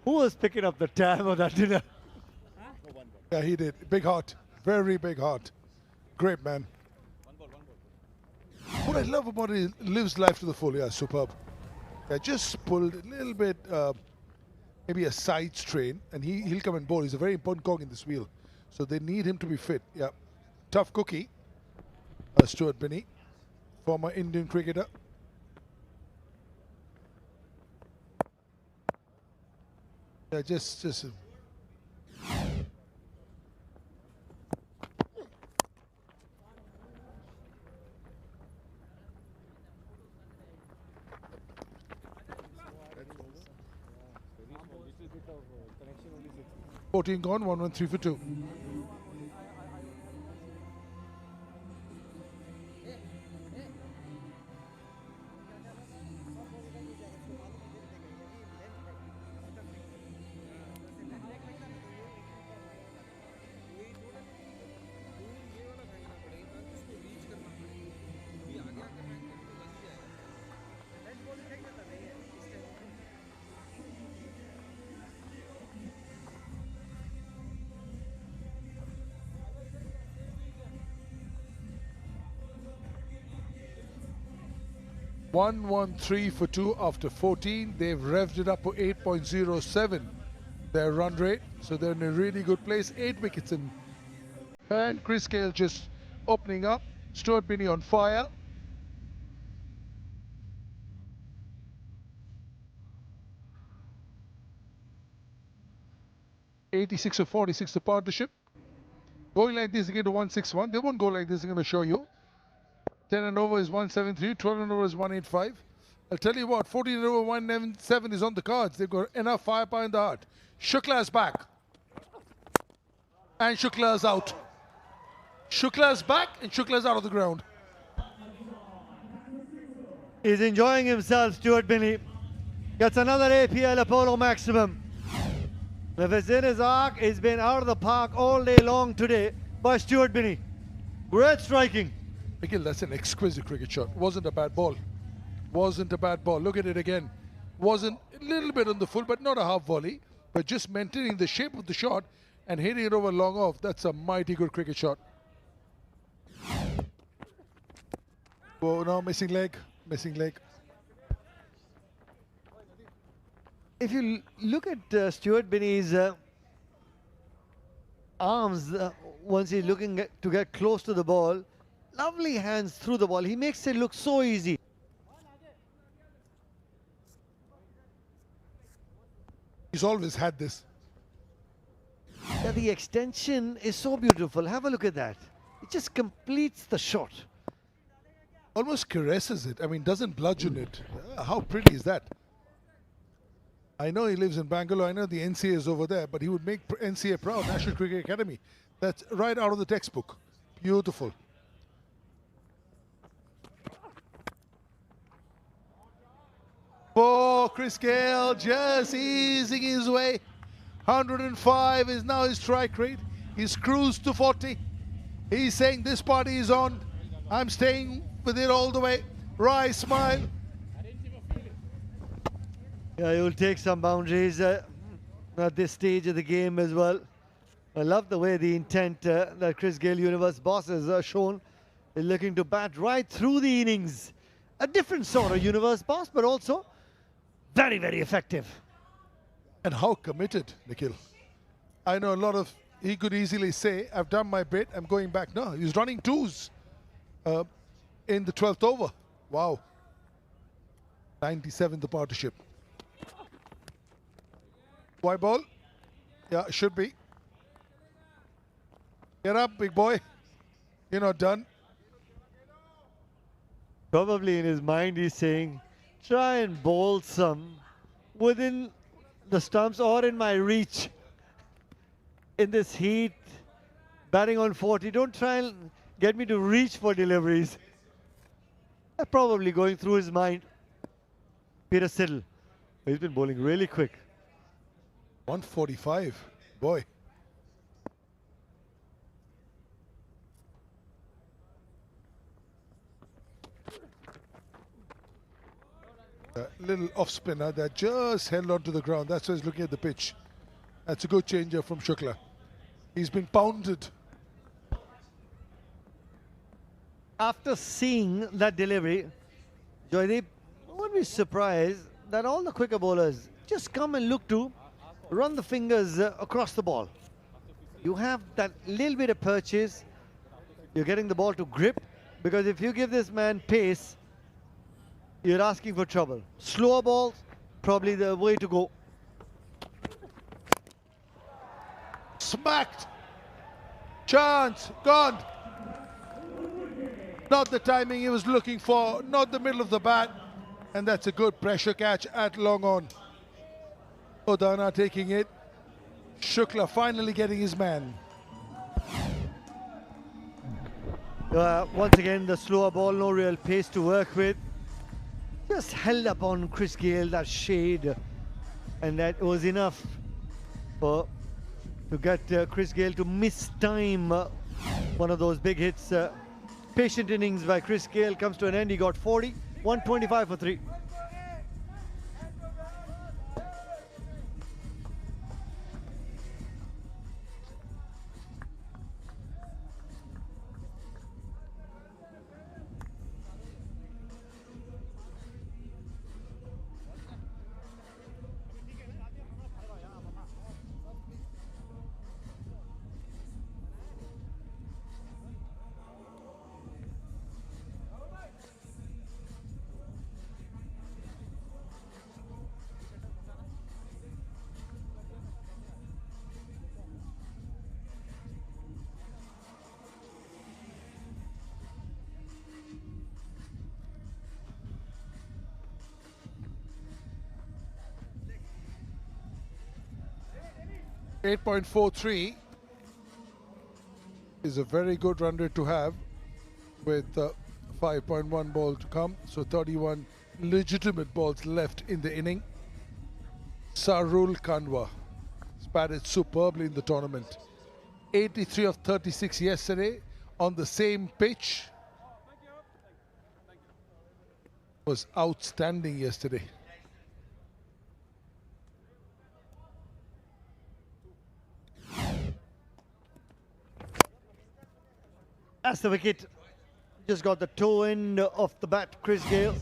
who was picking up the tab of that dinner.
Yeah, he did. Big heart. Very big heart. Great man. What I love about it, he lives life to the full. Yeah, superb. Yeah, just pulled a little bit, maybe a side strain, and he'll come and bowl. He's a very important cog in this wheel. So they need him to be fit. Yeah. Tough cookie. Stuart Binney, former Indian cricketer. Yeah, just 14 gone, 1-1-3 for 2. One, 1-3 for 2 after 14. They've revved it up to 8.07, their run rate. So they're in a really good place. 8 wickets in. And Chris Gayle just opening up. Stuart Binney on fire. $86 or 46 the partnership. Going like this again to 161. They won't go like this, I'm going to show you. 10 and over is 173, 12 and over is 185. I'll tell you what, 14 and over 197 is on the cards. They've got enough firepower in the heart. Shukla's back. And Shukla's out. Shukla's back and Shukla's out of the ground.
He's enjoying himself, Stuart Binney. Gets another APL Apollo maximum. If it's in his arc, he's been out of the park all day long today by Stuart Binney. Great striking.
Nikhil, that's an exquisite cricket shot. Wasn't a bad ball. Wasn't a bad ball. Look at it again. Wasn't a little bit on the full, but not a half volley. But just maintaining the shape of the shot and hitting it over long off. That's a mighty good cricket shot. Oh, no, missing leg. Missing leg.
If you look at Stuart Binney's arms, once he's looking to get close to the ball, lovely hands through the ball. He makes it look so easy.
He's always had this.
Yeah, the extension is so beautiful. Have a look at that. It just completes the shot.
almost caresses it. I mean, doesn't bludgeon it. How pretty is that? I know he lives in Bangalore. I know the NCA is over there, but he would make NCA proud, National Cricket Academy. That's right out of the textbook. Beautiful. Oh, Chris Gale just easing his way. 105 is now his strike rate. He's cruised to 40. He's saying this party is on. I'm staying with it all the way. Rai, smile.
Yeah, he will take some boundaries at this stage of the game as well. I love the way the intent that Chris Gale, Universe boss, has shown. He's looking to bat right through the innings. A different sort of Universe boss, but also very, very effective.
And how committed, Nikhil. I know a lot of, he could easily say, I've done my bit, I'm going back. No, he's running twos in the 12th over. Wow. 97 the partnership. Wide ball. Yeah, should be. Get up, big boy. You're not done.
Probably in his mind he's saying, try and bowl some within the stumps or in my reach. In this heat, batting on 40, don't try and get me to reach for deliveries. Probably going through his mind. Peter Siddle, he's been bowling really quick.
145, boy. A little off spinner that just held on to the ground. That's why he's looking at the pitch. That's a good changer from Shukla. He's been pounded.
After seeing that delivery, Joydeep, I won't be surprised that all the quicker bowlers just come and look to run the fingers across the ball. You have that little bit of purchase. You're getting the ball to grip, because if you give this man pace, you're asking for trouble. Slower balls, probably the way to go.
Smacked. Chance. Gone. Not the timing he was looking for. Not the middle of the bat. And that's a good pressure catch at long on. Odana taking it. Shukla finally getting his man.
Once again, the slower ball, no real pace to work with. Just held up on Chris Gale, that shade, and that was enough to get Chris Gale to miss time one of those big hits. Patient innings by Chris Gale comes to an end. He got 40, 125 for 3.
.43 is a very good run rate to have, with 5.1 ball to come, so 31 legitimate balls left in the inning. Sarul Kanwa has batted superbly in the tournament. 83 of 36 yesterday on the same pitch. Was outstanding yesterday.
That's the wicket. Just got the toe end of the bat. Chris Gale,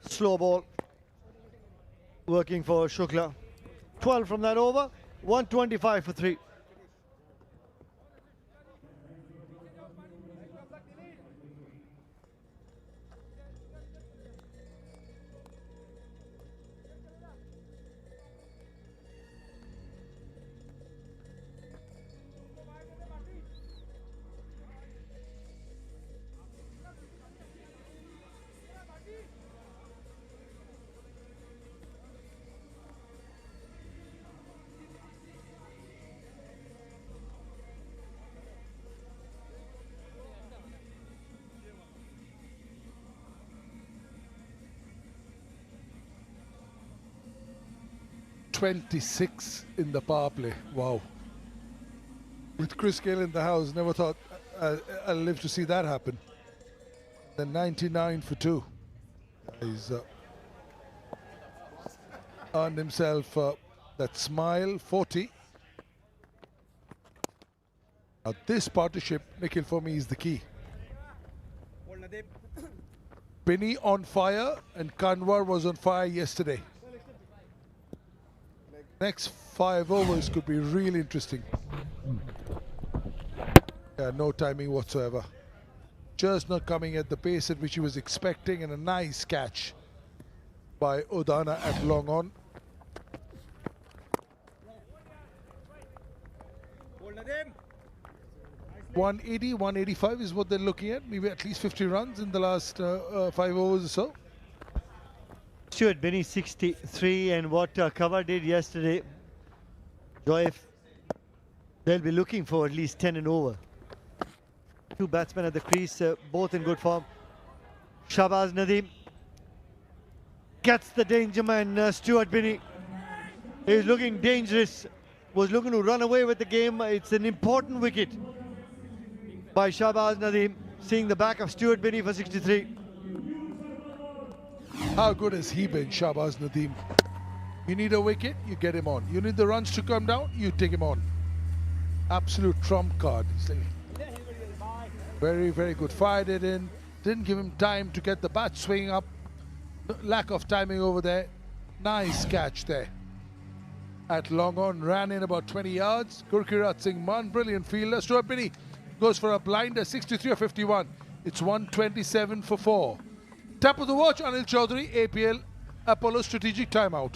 slow ball. Working for Shukla. 12 from that over, 125 for 3.
26 in the power play. Wow. With Chris Gayle in the house, never thought I'll live to see that happen. Then 99 for 2. He's earned himself that smile. 40. Now this partnership, Nikhil, for me is the key. Binney on fire and Kanwar was on fire yesterday. Next 5 overs could be really interesting. Yeah, no timing whatsoever. Just not coming at the pace at which he was expecting, and a nice catch by Udana at long on. .180, 185 is what they're looking at. Maybe at least 50 runs in the last 5 overs or so.
Stuart Binney 63, and what Cover did yesterday, Joy, they'll be looking for at least 10 and over. 2 batsmen at the crease, both in good form. Shahbaz Nadeem gets the danger man, Stuart Binney. He's looking dangerous, was looking to run away with the game. It's an important wicket by Shahbaz Nadeem, seeing the back of Stuart Binney for 63.
How good has he been, Shahbaz Nadeem? You need a wicket, you get him on. You need the runs to come down, you take him on. Absolute trump card. Very, very good. Fired it in. Didn't give him time to get the bat swinging up. Lack of timing over there. Nice catch there. At long on, ran in about 20 yards. Gurkirat Singh Mann, brilliant fielder. Stuart Binney goes for a blinder, 63 or 51. It's 127 for 4. Tap of the watch, Anil Chaudhary, APL Apollo strategic timeout.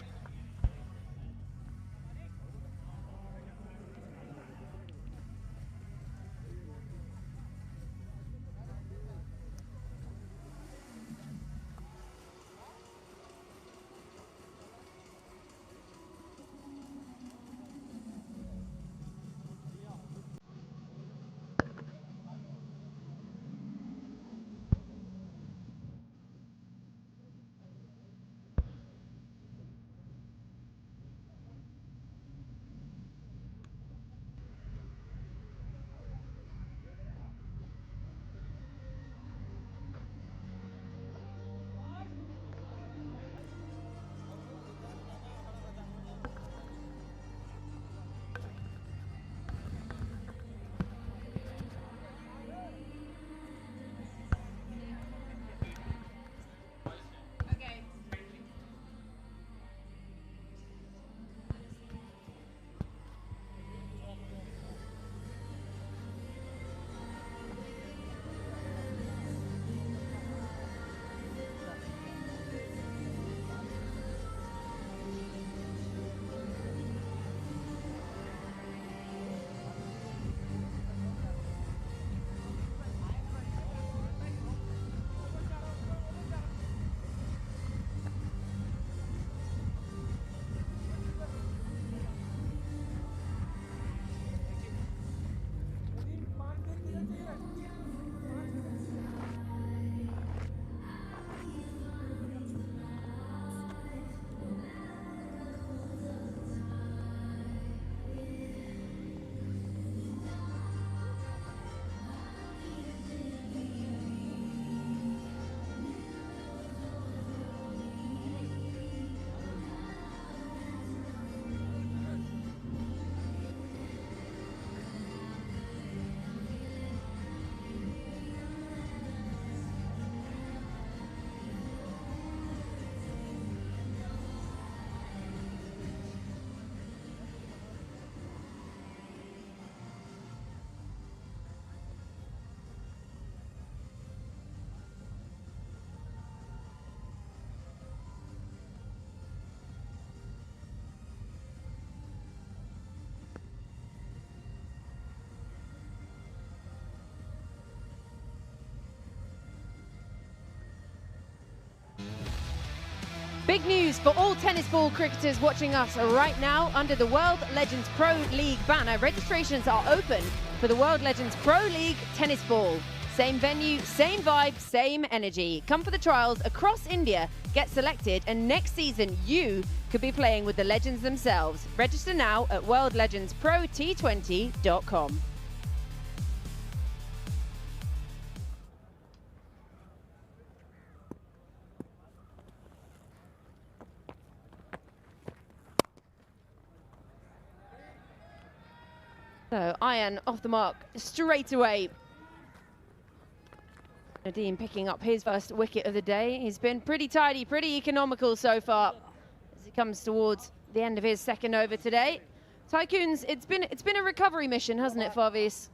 Big news for all tennis ball cricketers watching us right now. Under the World Legends Pro League banner, registrations are open for the World Legends Pro League Tennis Ball. Same venue, same vibe, same energy. Come for the trials across India, get selected, and next season you could be playing with the legends themselves. Register now at worldlegendsprot20.com. So, iron off the mark straight away. Nadeem picking up his first wicket of the day. He's been pretty tidy, pretty economical so far as he comes towards the end of his second over today. Tycoons, it's been a recovery mission, hasn't it, Favis?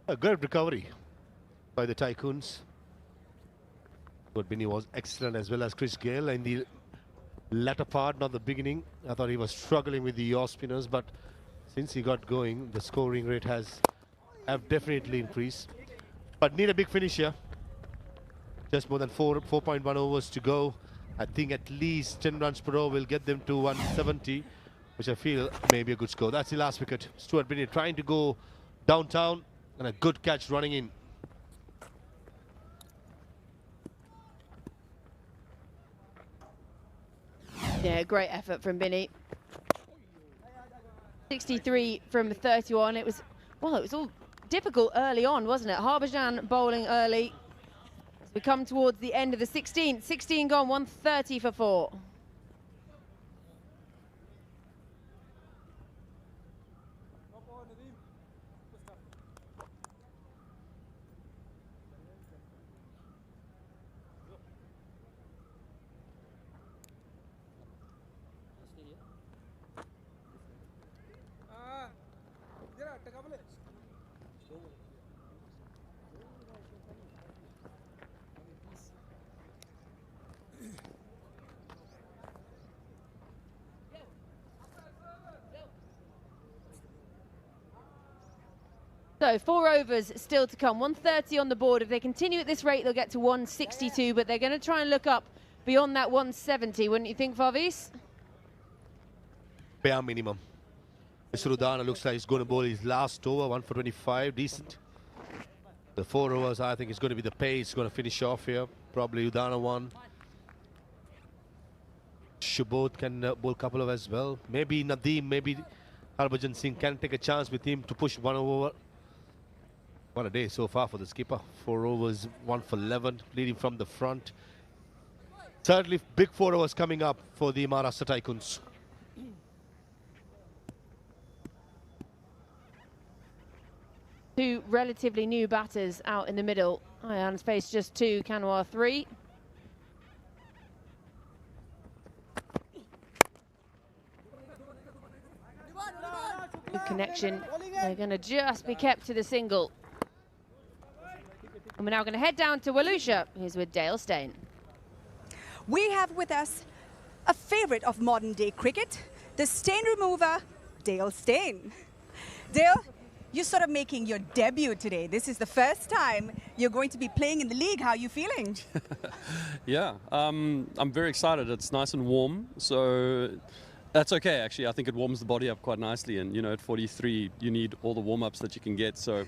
A good recovery by the Tycoons. But Binny was excellent, as well as Chris Gale in the latter part, not the beginning. I thought he was struggling with the off spinners, but since he got going, the scoring rate have definitely increased. But need a big finish here. Just more than 4.1 overs to go. I think at least 10 runs per over will get them to 170, which I feel may be a good score. That's the last wicket. Stuart Binny trying to go downtown, and a good catch running in.
Yeah, great effort from Binny. 63 from 31. It was all difficult early on, wasn't it? Harbhajan bowling early. As we come towards the end of the 16th. 16 gone, 130 for 4. So 4 overs still to come, 130 on the board. If they continue at this rate, they'll get to 162, but they're going to try and look up beyond that 170, wouldn't you think, Favis?
Bare minimum. Mr. Udana looks like he's going to bowl his last over, 1 for 25, decent. The 4 overs, I think, is going to be the pace. He's going to finish off here. Probably Udana 1. Shubodh can bowl a couple of as well. Maybe Nadeem, maybe Harbhajan Singh can take a chance with him to push 1 over. What a day so far for the skipper. 4 overs, 1 for 11, leading from the front. Certainly big 4 overs coming up for the Maharashtra Tycoons.
Two relatively new batters out in the middle. Ayan's faced just 2, Kanwar 3. Good connection. They're going to just be kept to the single. And we're now going to head down to Volusia. He's with Dale Steyn.
We have with us a favorite of modern day cricket, the stain remover, Dale Steyn. Dale, you're sort of making your debut today. This is the first time you're going to be playing in the league. How are you feeling?
Yeah, I'm very excited. It's nice and warm, so that's okay, actually. I think it warms the body up quite nicely, and you know, at 43 you need all the warm-ups that you can get, so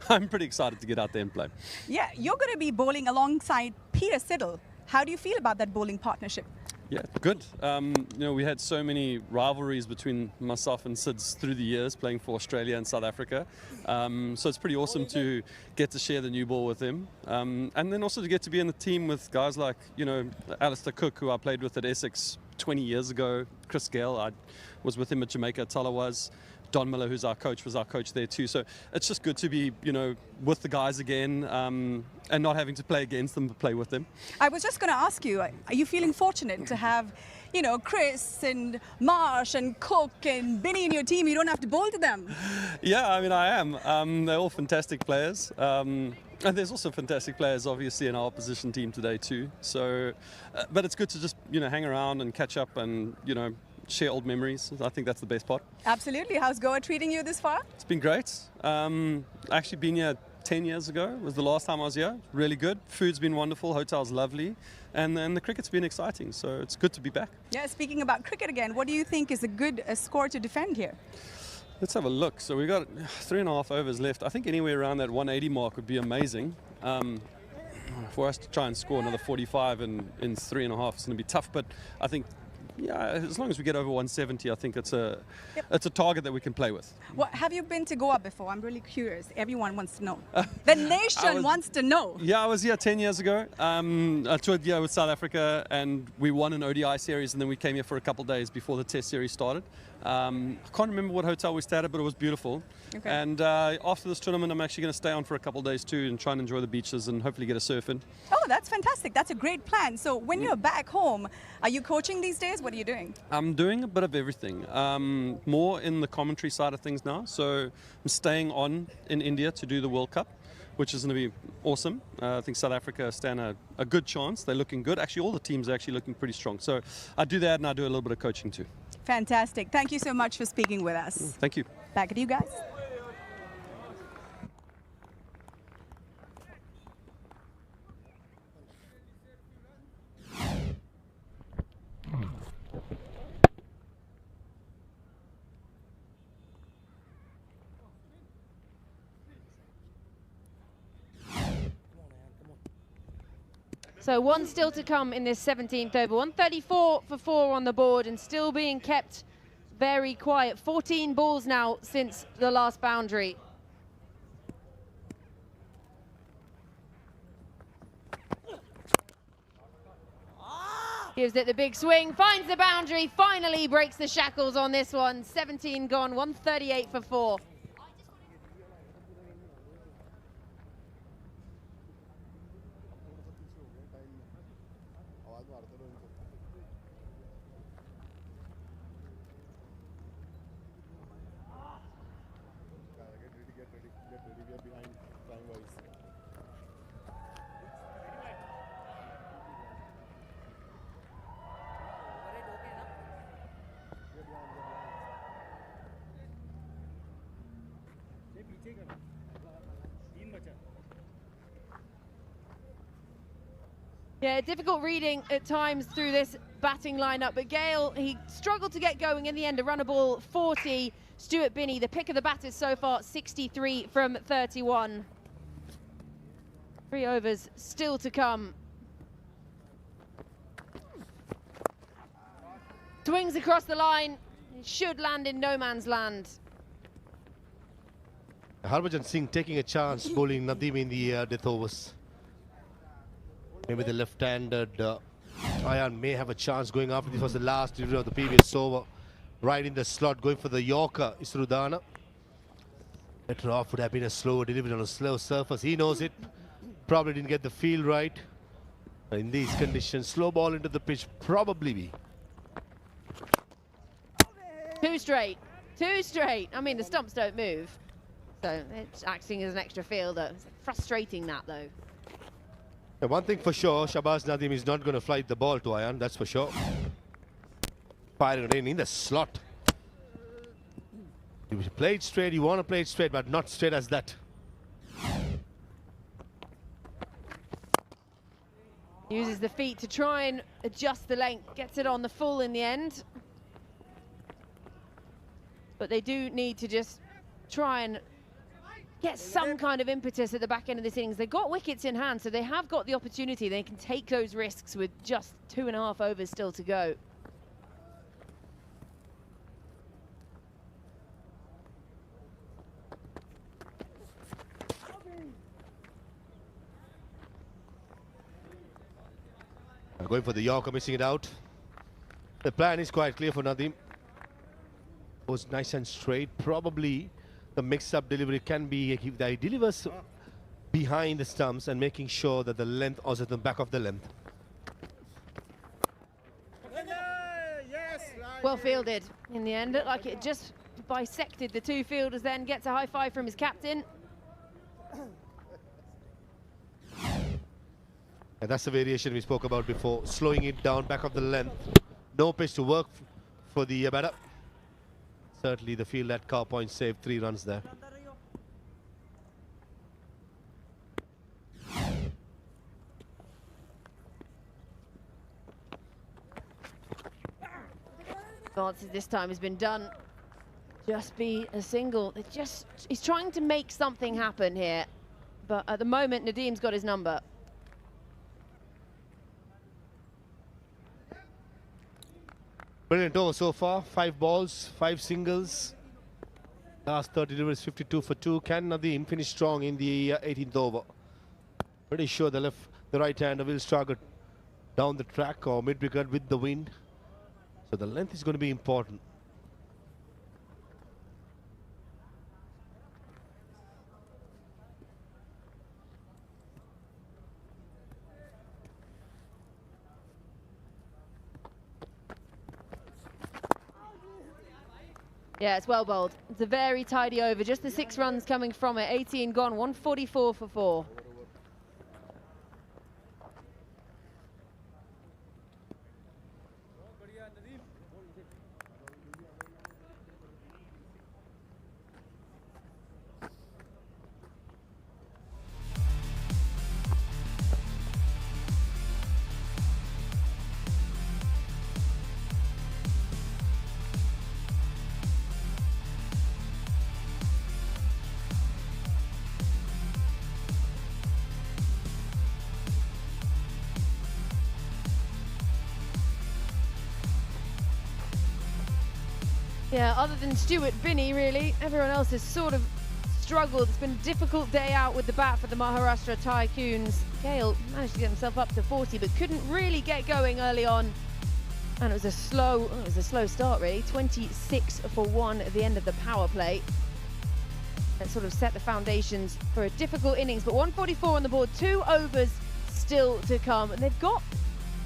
I'm pretty excited to get out there and play.
Yeah, you're going to be bowling alongside Peter Siddle. How do you feel about that bowling partnership?
Yeah, good. You know, we had so many rivalries between myself and Sids through the years, playing for Australia and South Africa. So it's pretty awesome to get to share the new ball with him. And then also to get to be in the team with guys like, you know, Alistair Cook, who I played with at Essex 20 years ago. Chris Gale, I was with him at Jamaica, Tala was. Don Miller, who's our coach, was our coach there too. So it's just good to be, you know, with the guys again, and not having to play against them, but play with them.
I was just going to ask you, are you feeling fortunate to have, you know, Chris and Marsh and Cook and Binny in your team? You don't have to bowl to them.
Yeah, I mean, I am. They're all fantastic players. And there's also fantastic players, obviously, in our opposition team today too. So, but it's good to just, you know, hang around and catch up and, you know, share old memories. I think that's the best part.
Absolutely. How's Goa treating you this far?
It's been great. Actually been here 10 years ago was the last time I was here. Really good. Food's been wonderful. Hotel's lovely. And then the cricket's been exciting. So it's good to be back.
Yeah, speaking about cricket again, what do you think is a good score to defend here?
Let's have a look. So we've got 3.5 overs left. I think anywhere around that 180 mark would be amazing. For us to try and score another 45 in 3.5, it's going to be tough. But I think, yeah, as long as we get over 170, I think it's a target that we can play with.
What, have you been to Goa before? I'm really curious. Everyone wants to know. The nation wants to know.
Yeah, I was here 10 years ago. I toured here with South Africa, and we won an ODI series, and then we came here for a couple of days before the Test series started. I can't remember what hotel we stayed at, but it was beautiful.
Okay.
And after this tournament, I'm actually going to stay on for a couple of days too and try and enjoy the beaches and hopefully get a surf in.
Oh, that's fantastic. That's a great plan. So when you're back home, are you coaching these days? What are you doing?
I'm doing a bit of everything. More in the commentary side of things now. So I'm staying on in India to do the World Cup, which is going to be awesome. I think South Africa stand a good chance. They're looking good. Actually, all the teams are actually looking pretty strong. So I do that, and I do a little bit of coaching too.
Fantastic. Thank you so much for speaking with us.
Thank you.
Back at you guys.
So one still to come in this 17th over. 134 for 4 on the board and still being kept very quiet. 14 balls now since the last boundary. Gives it the big swing, finds the boundary, finally breaks the shackles on this one. 17 gone, 138 for 4. Yeah, difficult reading at times through this batting lineup, but Gale, he struggled to get going in the end. A run of ball 40. Stuart Binney, the pick of the batters so far, 63 from 31. 3 overs still to come. Swings across the line, should land in no man's land.
Harbhajan Singh taking a chance bowling Nadeem in the death overs. Maybe the left-handed Ayan may have a chance going after. This was the last delivery of the previous over. Right in the slot, going for the Yorker, Isrudana. Better off would have been a slower delivery on a slow surface. He knows it. Probably didn't get the feel right. In these conditions, slow ball into the pitch, probably be.
2 straight. 2 straight. I mean, the stumps don't move. So it's acting as an extra fielder. It's frustrating that, though.
One thing for sure, Shahbaz Nadeem is not going to flight the ball to Ayan, that's for sure. Firing it in the slot. You play it straight, you want to play it straight, but not straight as that.
Uses the feet to try and adjust the length, gets it on the full in the end. But they do need to just try and get some kind of impetus at the back end of this innings. They've got wickets in hand, so they have got the opportunity. They can take those risks with just 2.5 overs still to go.
Going for the Yorker, missing it out. The plan is quite clear for Nadeem. Was nice and straight. Probably the mix-up delivery can be if they delivers behind the stumps and making sure that the length is at the back of the length.
Well fielded in the end. Looked like it just bisected the 2 fielders, then gets a high five from his captain.
And that's the variation we spoke about before, slowing it down back of the length. No pitch to work for the batter. Certainly the field at Cow Point saved 3 runs there.
Advances this time has been done just be a single. He's trying to make something happen here. But at the moment, Nadim's got his number.
Brilliant over so far. 5 balls, 5 singles. Last 30 deliveries, 52 for 2. Can Nadeem finish strong in the 18th over? Pretty sure the right-hander will struggle down the track or mid-wicket with the wind. So the length is going to be important.
Yeah, it's well bowled. It's a very tidy over. Just the 6 runs coming from it. 18 gone, 144 for 4. Yeah, other than Stuart Binney, really, everyone else has sort of struggled. It's been a difficult day out with the bat for the Maharashtra Tycoons. Gale managed to get himself up to 40, but couldn't really get going early on. And it was a slow start, really. 26 for 1 at the end of the power play. That sort of set the foundations for a difficult innings. But 144 on the board, 2 overs still to come. And they've got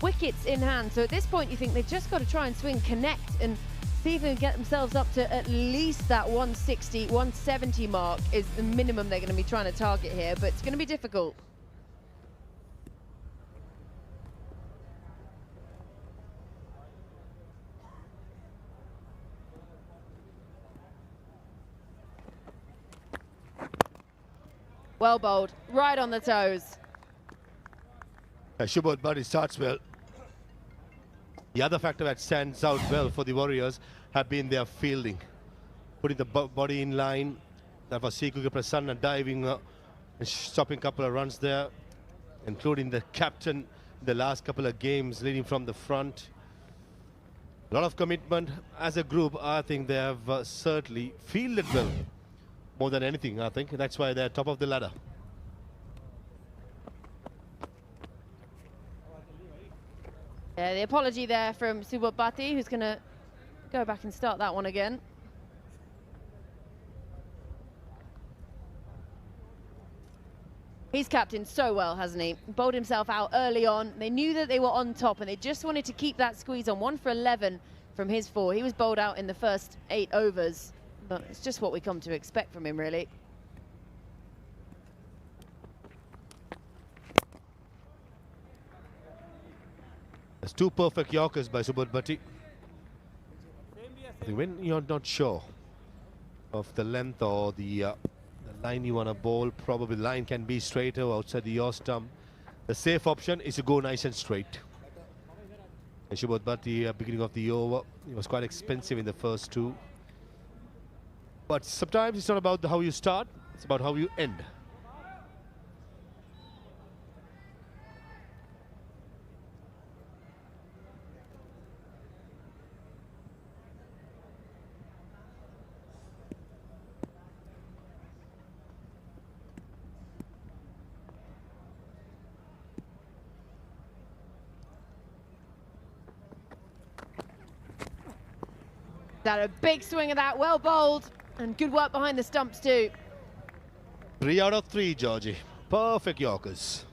wickets in hand. So at this point, you think they've just got to try and swing, connect, and see if they can get themselves up to at least that 160, 170 mark is the minimum they're going to be trying to target here, but it's going to be difficult. Well bowled, right on the toes.
Shubhat Bhatti starts well. The other factor that stands out well for the Warriors have been their fielding. Putting the body in line. That was Sikuka Prasanna diving and stopping a couple of runs there, including the captain the last couple of games leading from the front. A lot of commitment. As a group, I think they have certainly fielded well. More than anything, I think. That's why they're top of the ladder.
Yeah, the apology there from Shubhat Bhatti, who's going to go back and start that one again. He's captained so well, hasn't he? Bowled himself out early on. They knew that they were on top and they just wanted to keep that squeeze on. 1 for 11 from his 4. He was bowled out in the first 8 overs, but it's just what we come to expect from him, really.
There's 2 perfect Yorkers by Shubhat Bhatti. When you're not sure of the length or the line you want to bowl, probably the line can be straighter outside the yaw stump. The safe option is to go nice and straight. And Shubhat Bhatti, beginning of the over, it was quite expensive in the first 2. But sometimes it's not about how you start, it's about how you end.
That a big swing of that, well bowled, and good work behind the stumps too.
3 out of 3, Georgie. Perfect Yorkers.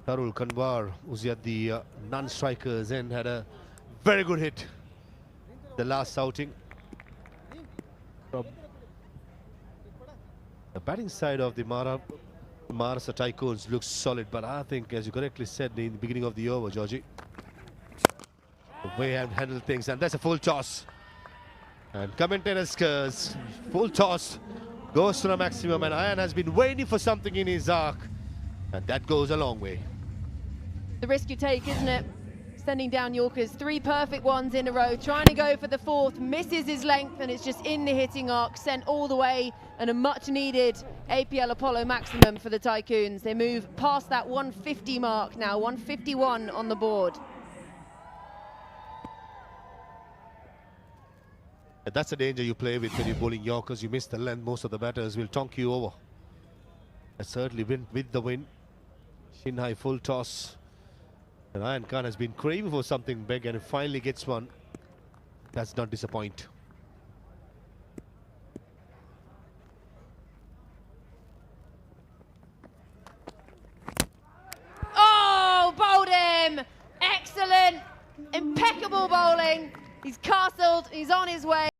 Tarul Kanwar, who's at the non-strikers end, had a very good hit the last outing. From the batting side of the Maharashtra Tycoons looks solid, but I think, as you correctly said in the beginning of the over, Georgie, the way I've handled things, and that's a full toss. And commentators curse, full toss, goes to the maximum, and Ayan has been waiting for something in his arc, and that goes a long way.
The risk you take, isn't it? sending down Yorkers. 3 perfect ones in a row, trying to go for the 4th, misses his length, and it's just in the hitting arc, sent all the way, and a much needed APL Apollo maximum for the Tycoons. They move past that 150 mark now, 151 on the board.
That's the danger you play with when you're bowling Yorkers. You miss the length, most of the batters will tonk you over. Certainly with the win. Shin high full toss. And Ayan Khan has been craving for something big, and he finally gets one. That's not disappoint.
Oh, bowled him! Excellent, impeccable bowling. He's castled, he's on his way.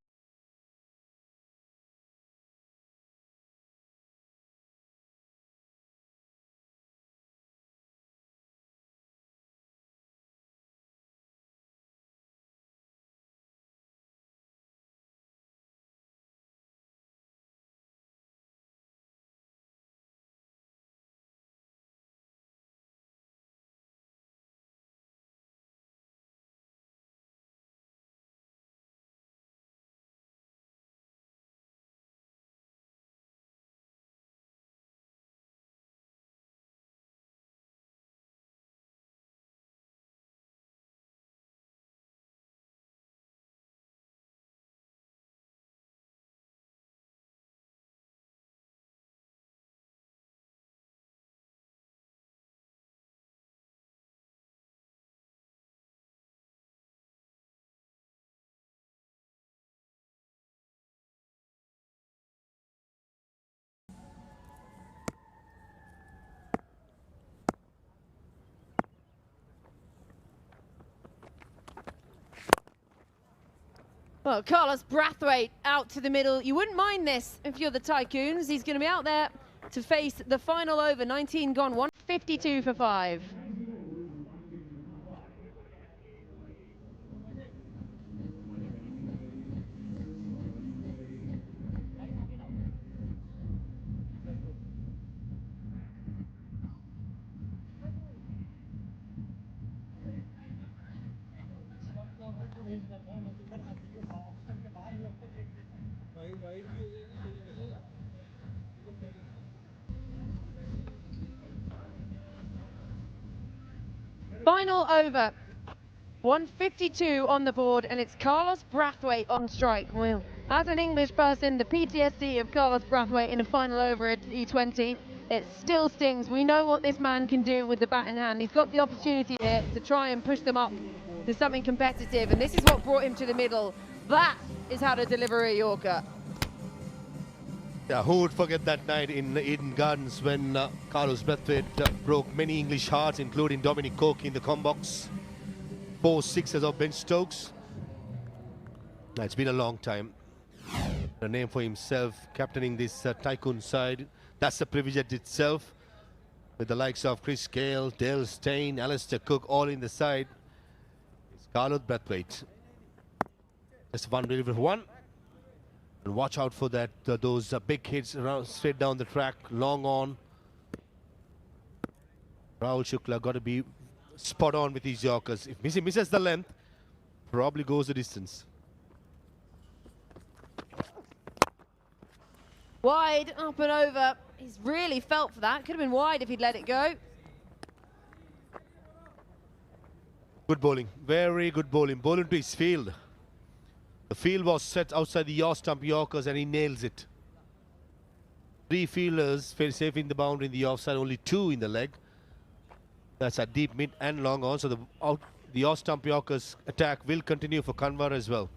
Well, Carlos Brathwaite out to the middle. You wouldn't mind this if you're the Tycoons. He's going to be out there to face the final over. 19 gone, 152 for 5. Final over, 152 on the board, and it's Carlos Brathwaite on strike. Well, as an English person, the PTSD of Carlos Brathwaite in a final over at T20, it still stings. We know what this man can do with the bat in hand. He's got the opportunity here to try and push them up to something competitive, and this is what brought him to the middle. That is how to deliver a Yorker.
Yeah, who would forget that night in Eden Gardens when Carlos Brathwaite broke many English hearts, including Dominic Cork in the combox. 4 sixes of Ben Stokes. It's been a long time. A name for himself, captaining this Tycoon side. That's a privilege itself. With the likes of Chris Gale, Dale Steyn, Alistair Cook all in the side. It's Carlos Brathwaite. Just one delivery for one. And watch out for that, those big hits around, straight down the track, long on. Rahul Shukla got to be spot on with these Yorkers. If he misses the length, probably goes the distance.
Wide, up and over. He's really felt for that. Could have been wide if he'd let it go.
Good bowling, very good bowling. Bowling to his field. The field was set outside the yaw stump Yorkers and he nails it. 3 fielders fell safe in the boundary in the offside, only 2 in the leg. That's a deep mid and long on, so the yaw stump Yorkers attack will continue for Kanwar as well.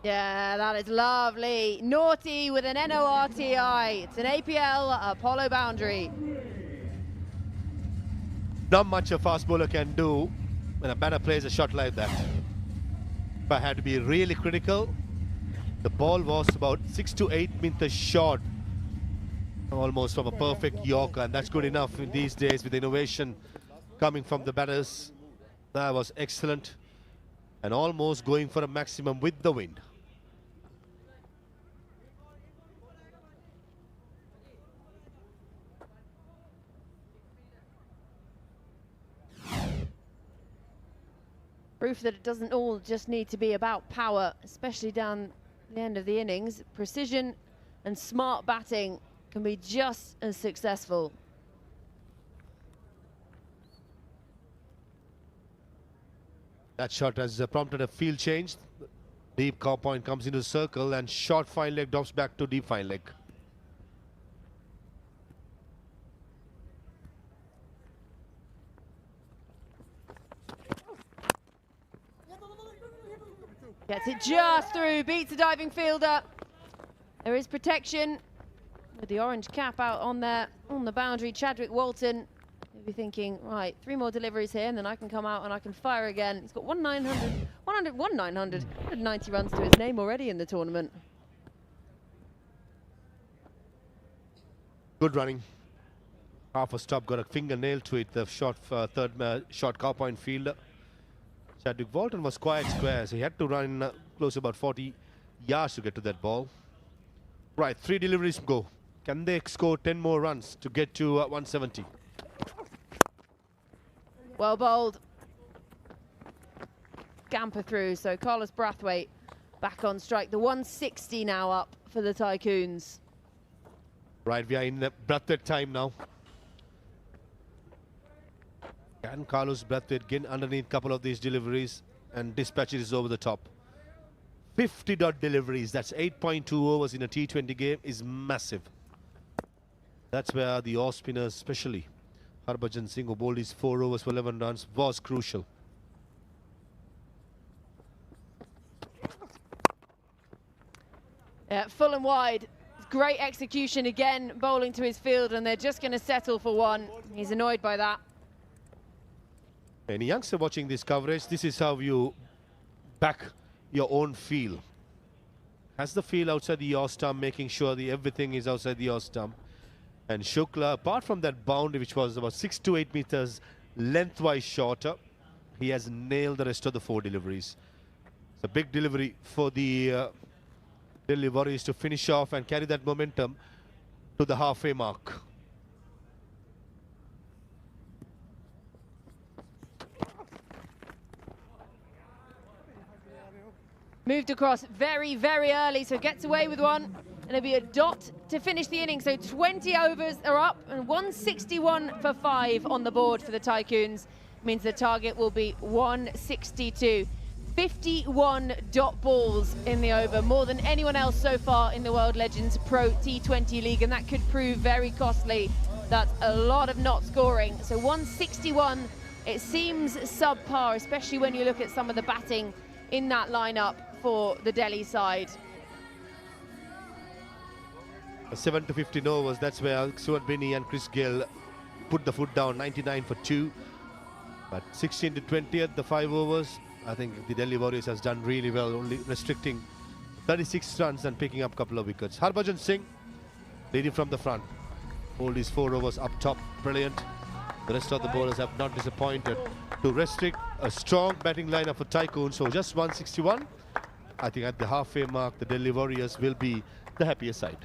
Yeah, that is lovely. Naughty with an NORTI. It's an APL Apollo boundary.
Not much a fast bowler can do when a batter plays a shot like that. If I had to be really critical, the ball was about 6 to 8 meters short, almost from a perfect Yorker, and that's good enough in these days with innovation coming from the batters. That was excellent. and almost going for a maximum with the wind.
Proof that it doesn't all just need to be about power, especially down the end of the innings. Precision and smart batting can be just as successful.
That shot has prompted a field change. Deep cow point comes into the circle and short fine leg drops back to deep fine leg.
Gets it just through, beats a diving fielder. There is protection with the orange cap out on there, on the boundary. Chadwick Walton, you'll be thinking, right, 3 more deliveries here and then I can come out and I can fire again. He's got 190 runs to his name already in the tournament.
Good running. Half a stop, got a fingernail to it, the short third short cow point fielder. Chadwick Walton was quite square, so he had to run close about 40 yards to get to that ball. Right, 3 deliveries go. Can they score 10 more runs to get to 170?
Well bowled. Scamper through, so Carlos Brathwaite back on strike. The 160 now up for the Tycoons.
Right, we are in Brathwaite time now. Can Carlos Brathwaite get underneath a couple of these deliveries and dispatch it over the top? 50 dot deliveries, that's 8.2 overs in a T20 game, is massive. That's where the off spinners, especially Harbhajan Singh, who bowled his 4 overs for 11 runs, was crucial.
Yeah, full and wide. Great execution again, bowling to his field, and they're just going to settle for 1. He's annoyed by that.
Any youngster watching this coverage, this is how you back your own feel. Has the feel outside the yaw stump, making sure everything is outside the yaw stump. And Shukla, apart from that boundary, which was about 6 to 8 meters lengthwise shorter, he has nailed the rest of the 4 deliveries. It's a big delivery for the Delhi Warriors to finish off and carry that momentum to the halfway mark.
Moved across very, very early, so gets away with 1. And it'll be a dot to finish the inning. So 20 overs are up and 161 for 5 on the board for the Tycoons. Means the target will be 162. 51 dot balls in the over, more than anyone else so far in the World Legends Pro T20 League, and that could prove very costly. That's a lot of not scoring. So 161, it seems subpar, especially when you look at some of the batting in that lineup for the Delhi side.
7 to 15 overs, that's where Stuart Binney and Chris Gale put the foot down, 99 for 2. But 16 to 20 at the 5 overs, I think the Delhi Warriors has done really well, only restricting 36 runs and picking up a couple of wickets. Harbhajan Singh leading from the front. Hold his 4 overs up top, brilliant. The rest of the bowlers have not disappointed to restrict a strong batting lineup for Tycoons. So just 161. I think at the halfway mark, the Delhi Warriors will be the happier side.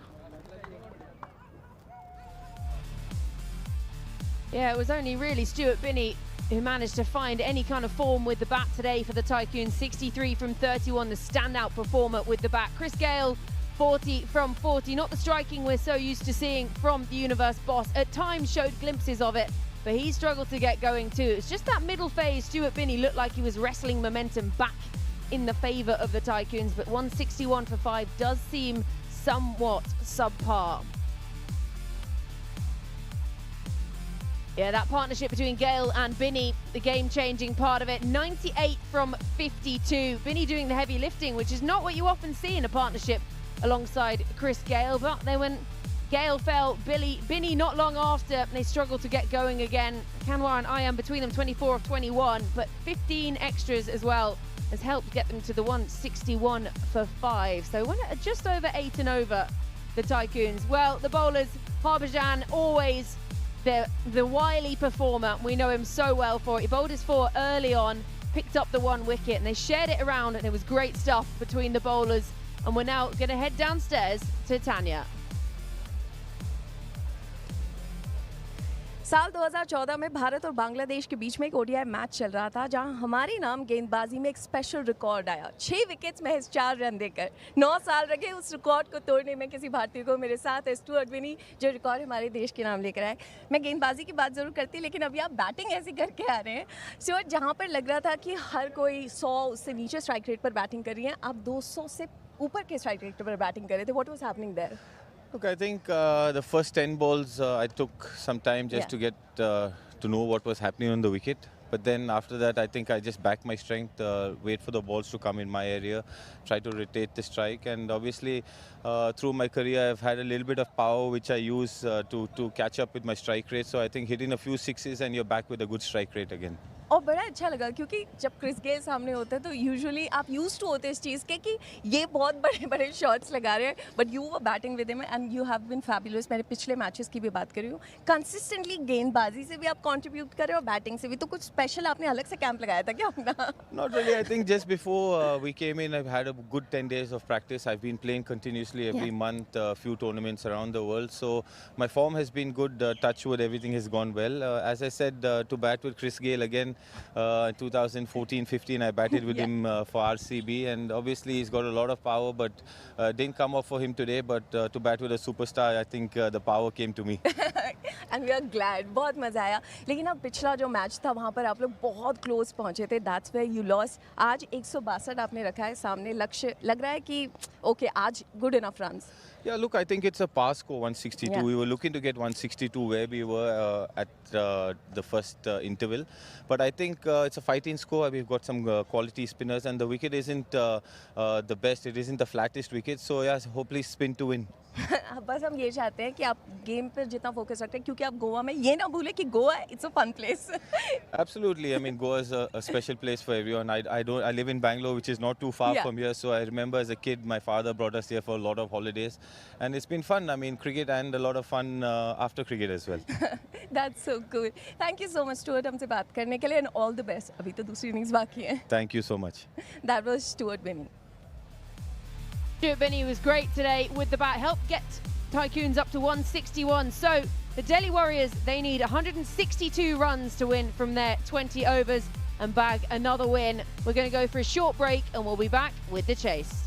Yeah, it was only really Stuart Binney who managed to find any kind of form with the bat today for the Tycoons. 63 from 31, the standout performer with the bat. Chris Gale, 40 from 40. Not the striking we're so used to seeing from the Universe boss. At times showed glimpses of it, but he struggled to get going too. It's just that middle phase, Stuart Binney looked like he was wrestling momentum back in the favour of the Tycoons, but 161 for 5 does seem somewhat subpar. Yeah, that partnership between Gale and Binney, the game-changing part of it. 98 from 52. Binney doing the heavy lifting, which is not what you often see in a partnership alongside Chris Gale. But then when Gale fell, Binney not long after, they struggled to get going again. Kanwar and Ayam between them, 24 of 21, but 15 extras as well has helped get them to the 161 for 5. So when just over 8 and over, the Tycoons. Well, the bowlers, Harbhajan, always the wily performer. We know him so well for it. He bowled his 4 early on. picked up the 1 wicket, and they shared it around, and it was great stuff between the bowlers. And we're now going to head downstairs to Tanya.
साल 2014 में भारत और बांग्लादेश के बीच में एक ODI match चल रहा था जहां हमारे नाम गेंदबाजी में एक स्पेशल रिकॉर्ड आया। 6 विकेट्स महज 4 रन देकर 9 साल लगे उस रिकॉर्ड को तोड़ने में किसी भारतीय को। मेरे साथ है स्टुअर्ट विनी जो रिकॉर्ड हमारे देश के नाम लेकर आए। मैं गेंदबाजी की बात ज़रूर करती, लेकिन अभी आप बैटिंग ऐसी करके आ रहे हैं स्टुअर्ट, जहाँ पर लग रहा था कि हर कोई 100 उससे नीचे स्ट्राइक रेट पर बैटिंग कर रही है, आप 200 से ऊपर के स्ट्राइक रेट पर बैटिंग कर रहे थे। What was happening there?
Look, I think the first 10 balls I took some time just to get to know what was happening on the wicket. But then after that, I think I just backed my strength, wait for the balls to come in my area, try to rotate the strike. And obviously, through my career, I've had a little bit of power which I use to catch up with my strike rate. So I think hitting a few sixes and you're back with a good strike rate again.
और बड़ा अच्छा लगा क्योंकि जब Chris Gayle सामने होते हैं तो यूजुअली आप यूज्ड टू होते हैं इस चीज़ के कि ये बहुत बड़े बड़े शॉट्स लगा रहे हैं, but you were batting with him and you have been fabulous. मैंने पिछले मैचेस की भी बात करी हूँ, कंसिस्टेंटली गेंदबाजी से भी आप कंट्रीब्यूट कर रहे हो, बैटिंग से भी। तो कुछ स्पेशल आपने अलग से कैंप लगाया था क्या अपना?
Not really. I think just before we came in, I've had a good 10 days of practice. I've been playing continuously every month, a few tournaments around the world. So my form has been good. Touch wood, everything has gone well. As I said, to bat with Chris Gayle again, 2014-15, I batted with him for RCB, and obviously he's got a lot of power, but didn't come off for him today. But to bat with a superstar, I think the power came to me.
And we are glad, बहुत मज़ा आया। लेकिन अब पिछला जो match था वहाँ पर आप लोग बहुत क्लोज पहुँचे थे, दैट्स वेयर यू लॉस्ट। आज 162 आपने रखा है सामने, लक्ष्य लग रहा है कि ओके आज good enough runs?
Yeah, look, I think it's a pass score, 162. Yeah. We were looking to get 162 where we were at the first interval. But I think it's a fighting score. We've got some quality spinners, and the wicket isn't the best. It isn't the flattest wicket. So, yeah, hopefully spin to win.
बस हम ये चाहते हैं कि आप game पर जितना focus रखते हैं, क्योंकि आप गोवा में ये ना भूलें कि Goa it's a fun place.
Absolutely. I mean, Goa is a special place for everyone. I live in Bangalore, which is not too far from here. So I remember as a kid, my father brought us here for a lot of holidays, and it's been fun. I mean, cricket and a lot of fun after cricket as well.
That's so cool. Thank you so much, Stuart, हमसे बात करने के लिए, and all the best. अभी तो दूसरी innings बाकी है।
Thank you so much.
That was Stuart Binney.
Stuart Binney was great today with the bat, helped get Tycoons up to 161. So the Delhi Warriors, they need 162 runs to win from their 20 overs and bag another win. We're going to go for a short break and we'll be back with the chase.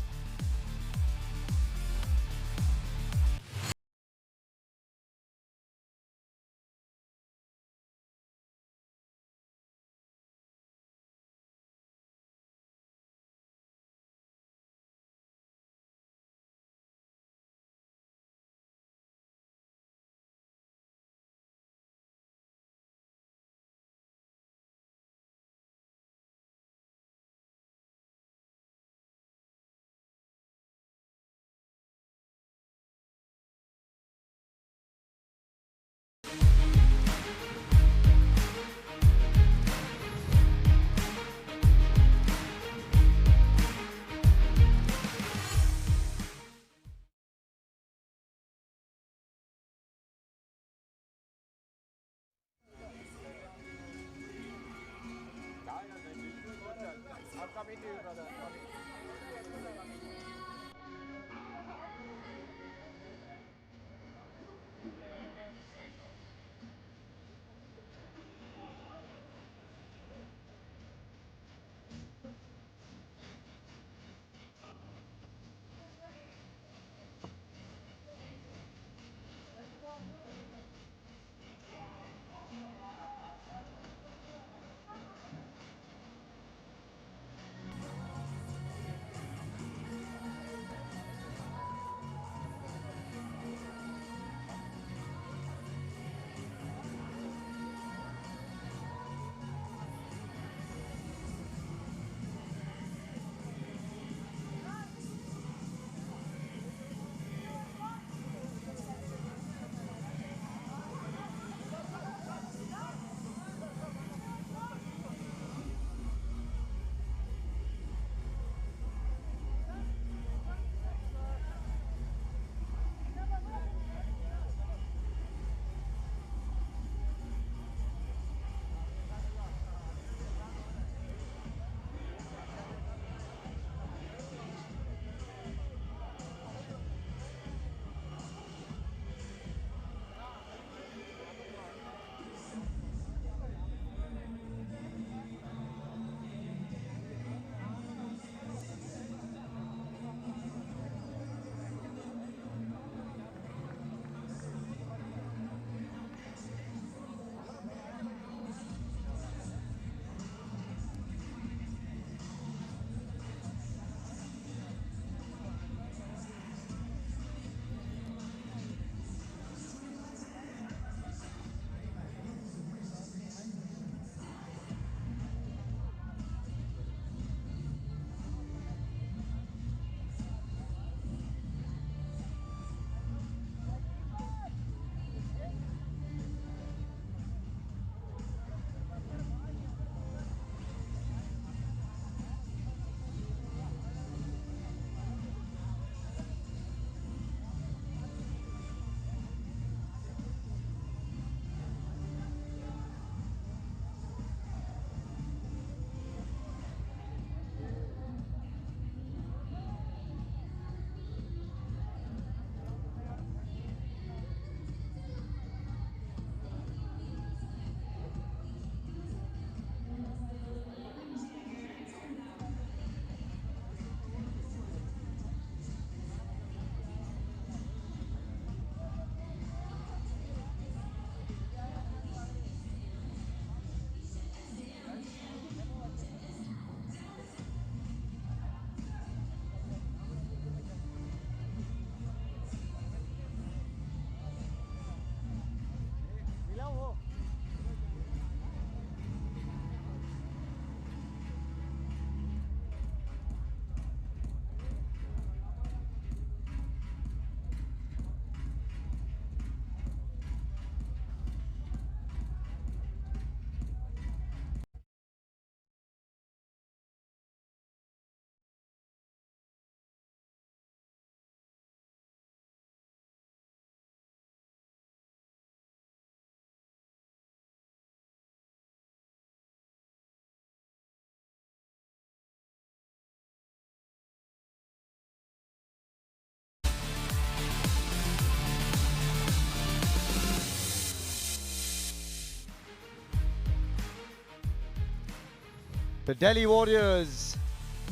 The Delhi Warriors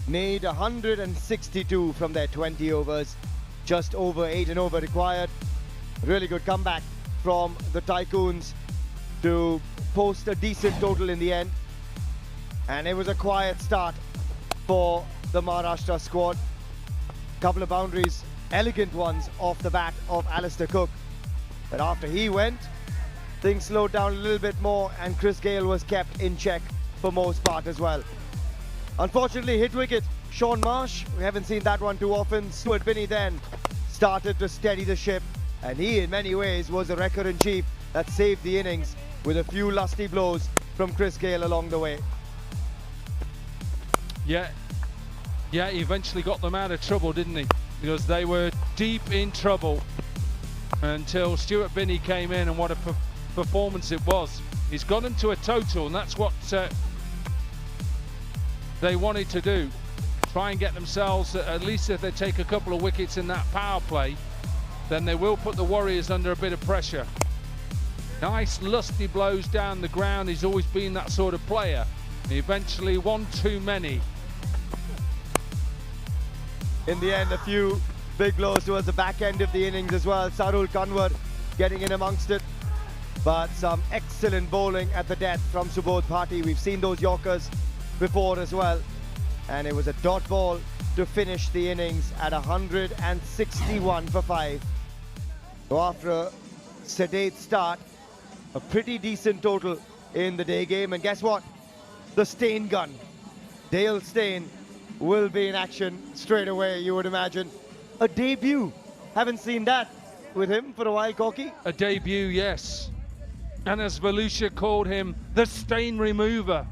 made 162 from their 20 overs, just over 8 and over required. Really good comeback from the Tycoons to post a decent total in the end. And it was a quiet start for the Maharashtra squad. Couple of boundaries, elegant ones off the bat of Alistair Cook. But after he went, things slowed down a little bit more and Chris Gayle was kept in check for most part as well. Unfortunately, hit wicket, Sean Marsh. We haven't seen that one too often. Stuart Binney then started to steady the ship, and he in many ways was the record-in-chief that saved the innings with a few lusty blows from Chris Gayle along the way.
Yeah, he eventually got them out of trouble, didn't he? Because they were deep in trouble until Stuart Binney came in, and what a performance it was. He's got them to a total, and that's what they wanted to do. Try and get themselves, at least if they take a couple of wickets in that power play, then they will put the Warriors under a bit of pressure. Nice lusty blows down the ground. He's always been that sort of player. And eventually one too many.
In the end, a few big blows towards the back end of the innings as well. Sarul Kanwar getting in amongst it. But some excellent bowling at the death from Subodh Bhati. We've seen those Yorkers before as well. And it was a dot ball to finish the innings at 161 for 5. So after a sedate start, a pretty decent total in the day game. And guess what? The Steyn gun, Dale Steyn, will be in action straight away, you would imagine. A debut. Haven't seen that with him for a while, Corky.
A debut, yes. And as Volusia called him, the Steyn remover.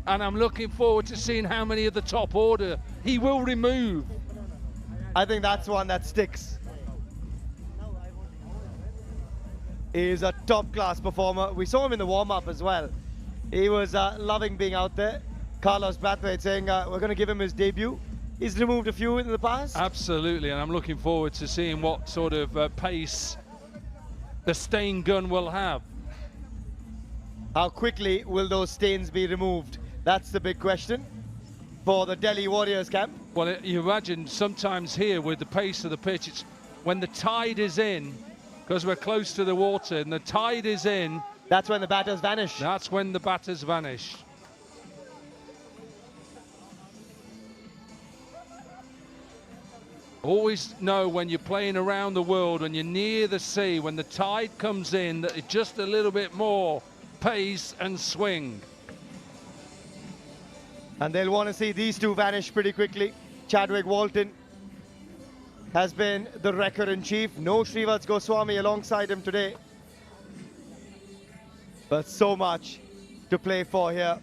And I'm looking forward to seeing how many of the top order he will remove.
I think that's one that sticks. He's a top-class performer. We saw him in the warm-up as well. He was loving being out there. Carlos Brathwaite saying we're going to give him his debut. He's removed a few in the past.
Absolutely, and I'm looking forward to seeing what sort of pace the Steyn gun will have.
How quickly will those stains be removed? That's the big question for the Delhi Warriors camp.
Well, you imagine sometimes here with the pace of the pitch, it's when the tide is in, because we're close to the water, and the tide is in.
That's when the batters vanish.
That's when the batters vanish. Always know when you're playing around the world, when you're near the sea, when the tide comes in, that it's just a little bit more pace and swing.
And they'll want to see these two vanish pretty quickly. Chadwick Walton has been the record-in-chief. No Shrivats Goswami alongside him today. But so much to play for here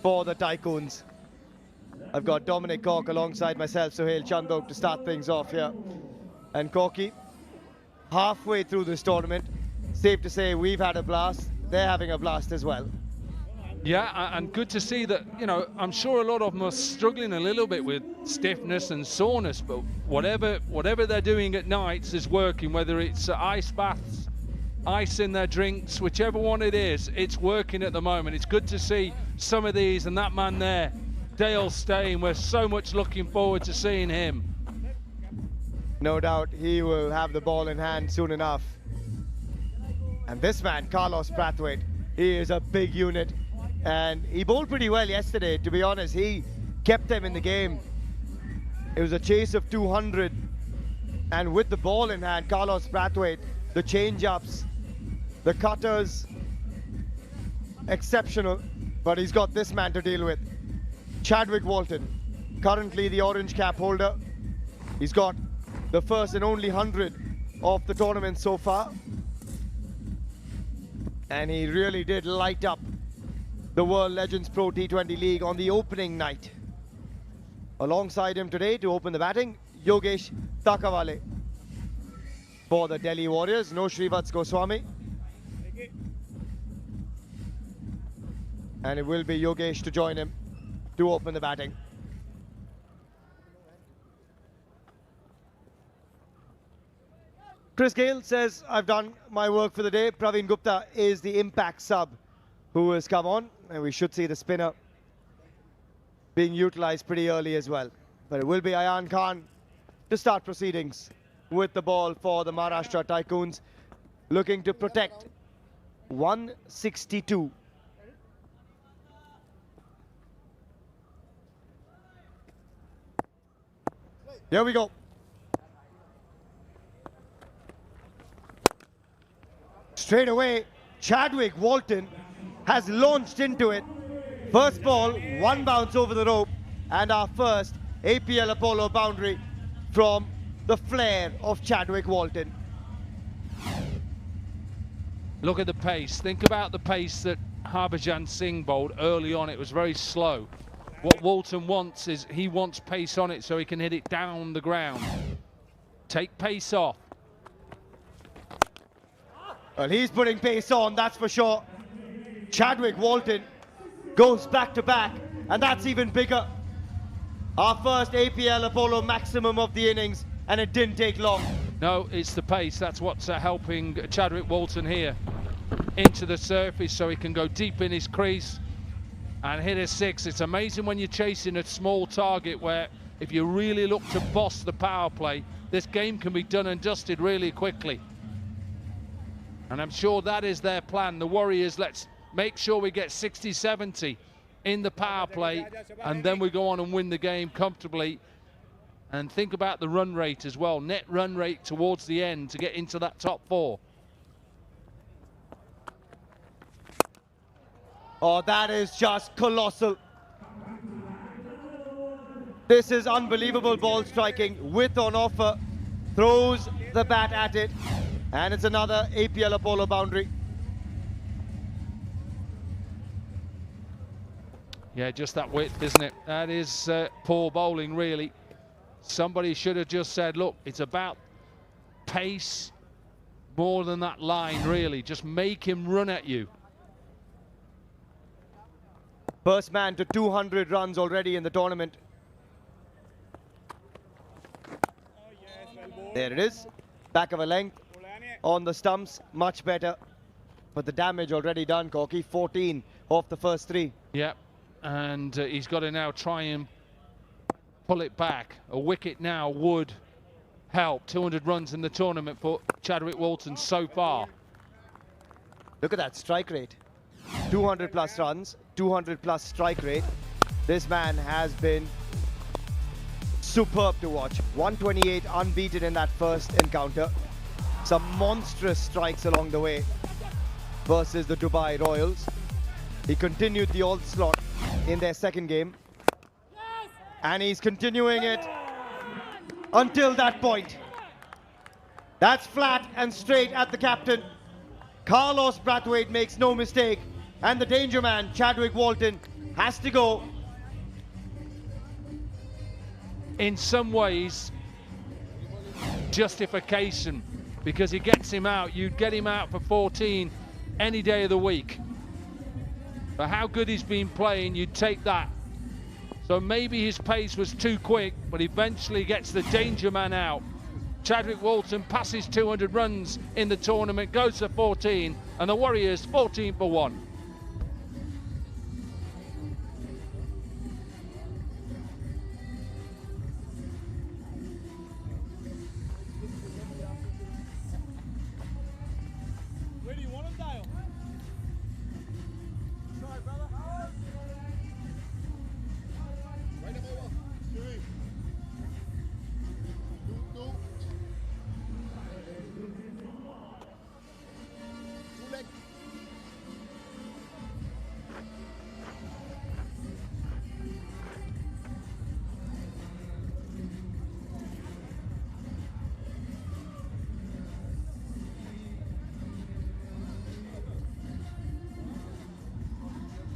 for the Tycoons. I've got Dominic Cork alongside myself, Sohail Chandok, to start things off here. And Corky, halfway through this tournament, safe to say we've had a blast. They're having a blast as well.
Yeah, and good to see that, you know, I'm sure a lot of them are struggling a little bit with stiffness and soreness, but whatever they're doing at nights is working, whether it's ice baths, ice in their drinks, whichever one it is, it's working at the moment. It's good to see some of these, and that man there, Dale Steyn, we're so much looking forward to seeing him.
No doubt he will have the ball in hand soon enough. And this man, Carlos Brathwaite, he is a big unit. And he bowled pretty well yesterday, to be honest. He kept them in the game. It was a chase of 200. And with the ball in hand, Carlos Brathwaite, the change-ups, the cutters, exceptional. But he's got this man to deal with. Chadwick Walton, currently the orange cap holder. He's got the first and only 100 of the tournament so far. And he really did light up the World Legends Pro T20 League on the opening night. Alongside him today to open the batting, Yogesh Takawale. For the Delhi Warriors, no Shrivats Goswami. And it will be Yogesh to join him to open the batting. Chris Gayle says, I've done my work for the day. Praveen Gupta is the impact sub who has come on, and we should see the spinner being utilized pretty early as well. But it will be Ayan Khan to start proceedings with the ball for the Maharashtra Tycoons, looking to protect 162. Here we go. Straight away, Chadwick Walton has launched into it. First ball, one bounce over the rope, and our first APL Apollo boundary from the flair of Chadwick Walton.
Look at the pace. Think about the pace that Harbhajan Singh bowled early on. It was very slow. What Walton wants is he wants pace on it so he can hit it down the ground. Take pace off.
Well, he's putting pace on, that's for sure. Chadwick Walton goes back to back, and that's even bigger. Our first APL Apollo maximum of the innings, and it didn't take long.
No, it's the pace. That's what's helping Chadwick Walton here into the surface so he can go deep in his crease and hit a six. It's amazing when you're chasing a small target where if you really look to boss the power play, this game can be done and dusted really quickly. And I'm sure that is their plan. The Warriors, let's make sure we get 60-70 in the power play, and then we go on and win the game comfortably. And think about the run rate as well, net run rate towards the end to get into that top four.
Oh, that is just colossal. This is unbelievable ball striking, width on offer, throws the bat at it, and it's another APL Apollo boundary.
Yeah, just that width, isn't it? That is poor bowling, really. Somebody should have just said, look, it's about pace more than that line, really. Just make him run at you.
First man to 200 runs already in the tournament. There it is. Back of a length on the stumps. Much better. But the damage already done, Corky. 14 off the first three.
Yep. And he's got to now try and pull it back. A wicket now would help. 200 runs in the tournament for Chadwick Walton so far.
Look at that strike rate. 200 plus runs, 200 plus strike rate. This man has been superb to watch. 128 unbeaten in that first encounter. Some monstrous strikes along the way versus the Dubai Royals. He continued the onslaught in their second game. And he's continuing it until that point. That's flat and straight at the captain. Carlos Brathwaite makes no mistake. And the danger man, Chadwick Walton, has to go.
In some ways, justification, because he gets him out. You'd get him out for 14 any day of the week. But how good he's been playing, you'd take that. So maybe his pace was too quick, but eventually gets the danger man out. Chadwick Walton passes 200 runs in the tournament, goes to 14, and the Warriors 14 for 1.
Where do you want him, Dale? Sorry, brother. Right up over. Stewie. Go. Two leg.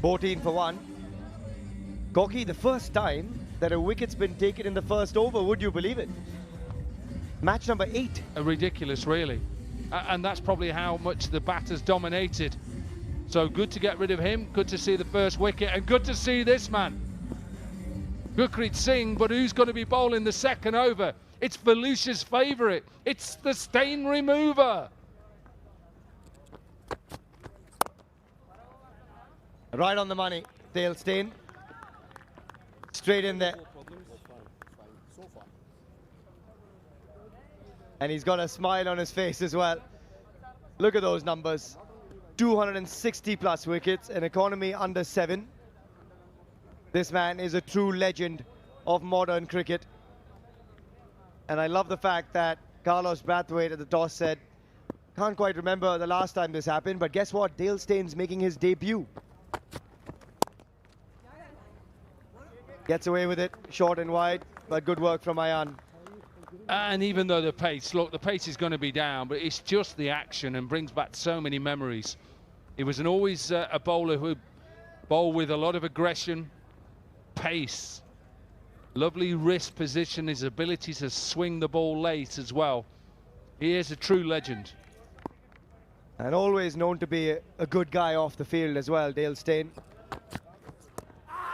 14 for 1. Corky, the first time that a wicket's been taken in the first over, would you believe it? Match number 8.
Ridiculous, really. And that's probably how much the batters dominated. So good to get rid of him, good to see the first wicket, and good to see this man. Gurpreet Singh, but who's going to be bowling the second over? It's Volusia's favourite. It's the stain remover.
Right on the money, Dale Steyn. Straight in there. And he's got a smile on his face as well. Look at those numbers. 260 plus wickets, an economy under 7. This man is a true legend of modern cricket. And I love the fact that Carlos Brathwaite at the toss said, can't quite remember the last time this happened, but guess what? Dale Steyn's making his debut. Gets away with it, short and wide, but good work from Ayan.
And even though the pace is going to be down, but it's just the action and brings back so many memories. He was always a bowler who bowled with a lot of aggression, pace, lovely wrist position, his ability to swing the ball late as well. He is a true legend.
And always known to be a good guy off the field as well, Dale Steyn.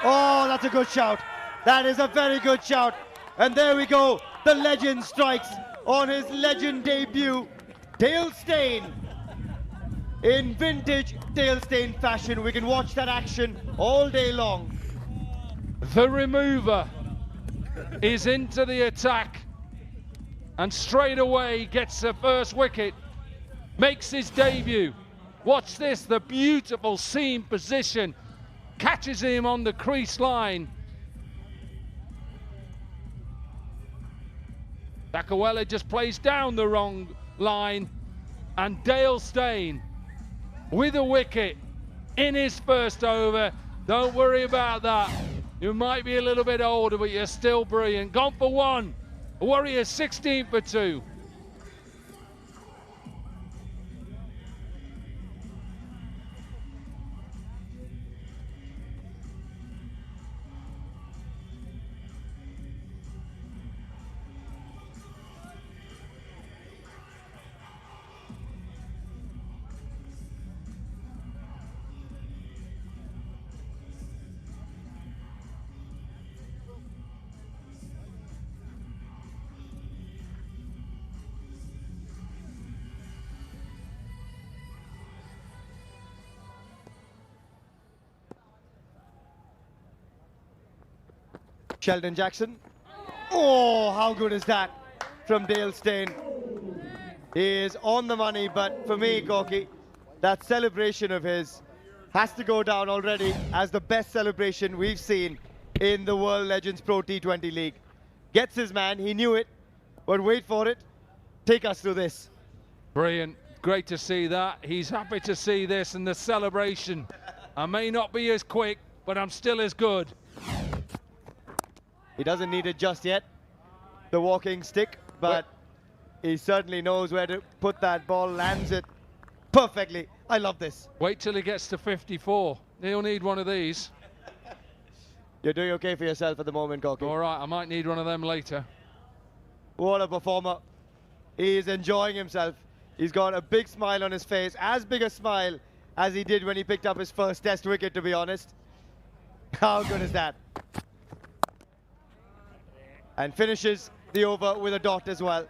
Oh, that's a good shout. That is a very good shout. And there we go. The legend strikes on his legend debut. Dale Steyn. In vintage Dale Steyn fashion. We can watch that action all day long.
The remover is into the attack and straight away gets the first wicket. Makes his debut. Watch this, the beautiful seam position. Catches him on the crease line. Takawela just plays down the wrong line. And Dale Steyn with a wicket in his first over. Don't worry about that. You might be a little bit older, but you're still brilliant. Gone for 1. Warriors 16 for 2.
Sheldon Jackson. Oh, how good is that from Dale Steyn? He is on the money, but for me, Corky, that celebration of his has to go down already as the best celebration we've seen in the World Legends Pro T20 League. Gets his man, he knew it, but wait for it. Take us through this.
Brilliant, great to see that. He's happy to see this and the celebration. I may not be as quick, but I'm still as good.
He doesn't need it just yet, the walking stick, but he certainly knows where to put that ball, lands it perfectly. I love this.
Wait till he gets to 54. He'll need one of these.
You're doing okay for yourself at the moment, Corky.
All right, I might need one of them later.
What a performer. He's enjoying himself. He's got a big smile on his face, as big a smile as he did when he picked up his first test wicket, to be honest. How good is that? And finishes the over with a dot as well.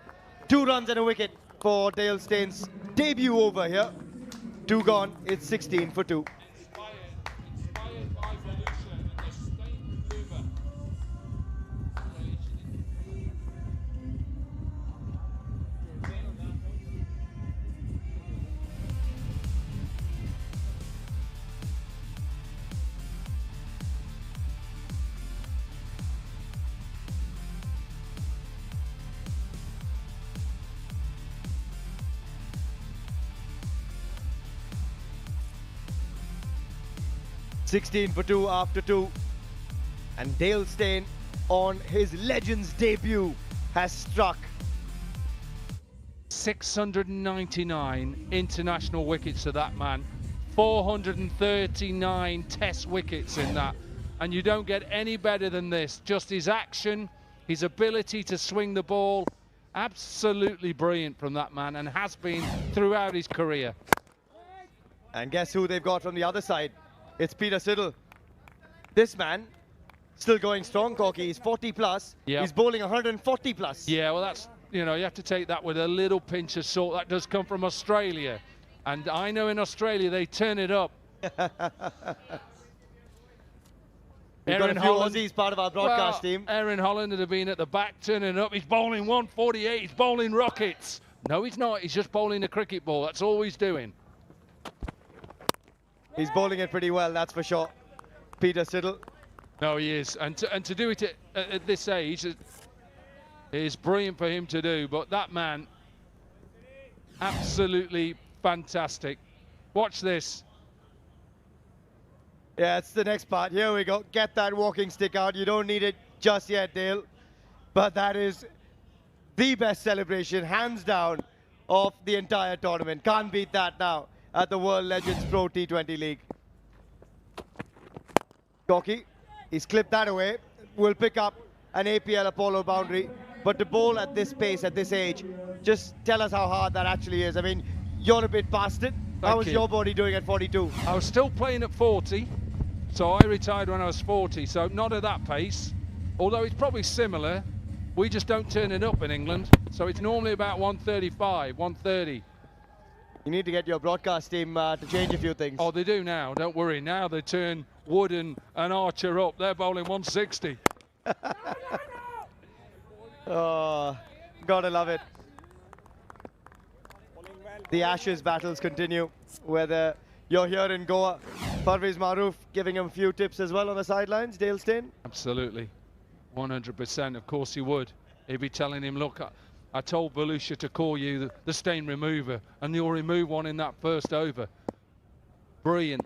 2 runs and a wicket for Dale Steyn's debut over here. 2 gone, it's 16 for 2. $16 for 2 after 2. And Dale Steyn on his Legends debut has struck
699 international wickets to that man. 439 test wickets in that. And you don't get any better than this. Just his action, his ability to swing the ball. Absolutely brilliant from that man, and has been throughout his career.
And guess who they've got from the other side? It's Peter Siddle. This man, still going strong, Corky. He's 40 plus.
Yep.
He's bowling 140 plus.
Yeah, well, that's, you know, you have to take that with a little pinch of salt. That does come from Australia. And I know in Australia they turn it up.
We've got a few Aussies part of our broadcast team.
Aaron Holland would have been at the back, turning up. He's bowling 148. He's bowling rockets. No, he's not. He's just bowling a cricket ball. That's all he's doing.
He's bowling it pretty well, that's for sure. Peter Siddle.
No, he is. And to do it at this age is brilliant for him to do. But that man, absolutely fantastic. Watch this.
Yeah, it's the next part. Here we go. Get that walking stick out. You don't need it just yet, Dale. But that is the best celebration, hands down, of the entire tournament. Can't beat that now at the World Legends Pro T20 League. Corky, he's clipped that away. Will pick up an APL Apollo boundary. But to bowl at this pace, at this age, just tell us how hard that actually is. I mean, you're a bit past it. How was your body doing at 42?
I was still playing at 40. So I retired when I was 40, so not at that pace. Although it's probably similar, we just don't turn it up in England. So it's normally about 135, 130.
You need to get your broadcast team to change a few things.
Oh, they do now, don't worry. Now they turn Wood and Archer up. They're bowling 160.
Oh, gotta love it. The Ashes battles continue, whether you're here in Goa. Parvez Maroof giving him a few tips as well on the sidelines. Dale Steyn?
Absolutely. 100%. Of course he would. He'd be telling him, look, I told Belusha to call you the stain remover, and you'll remove one in that first over. Brilliant.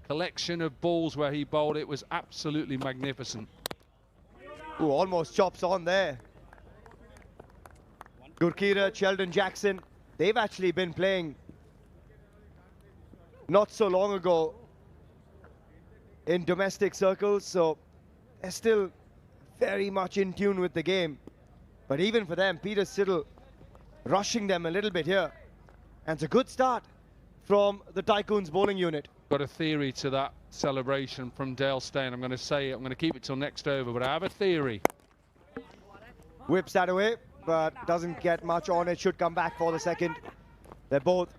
Collection of balls where he bowled. It was absolutely magnificent.
Ooh, almost chops on there. Gurkira, Sheldon Jackson, they've actually been playing not so long ago in domestic circles, so they're still very much in tune with the game. But even for them, Peter Siddle rushing them a little bit here. And it's a good start from the Tycoons bowling unit.
Got a theory to that celebration from Dale Steyn. I'm going to say it. I'm going to keep it till next over, but I have a theory.
Whips that away, but doesn't get much on it. Should come back for the second. They're both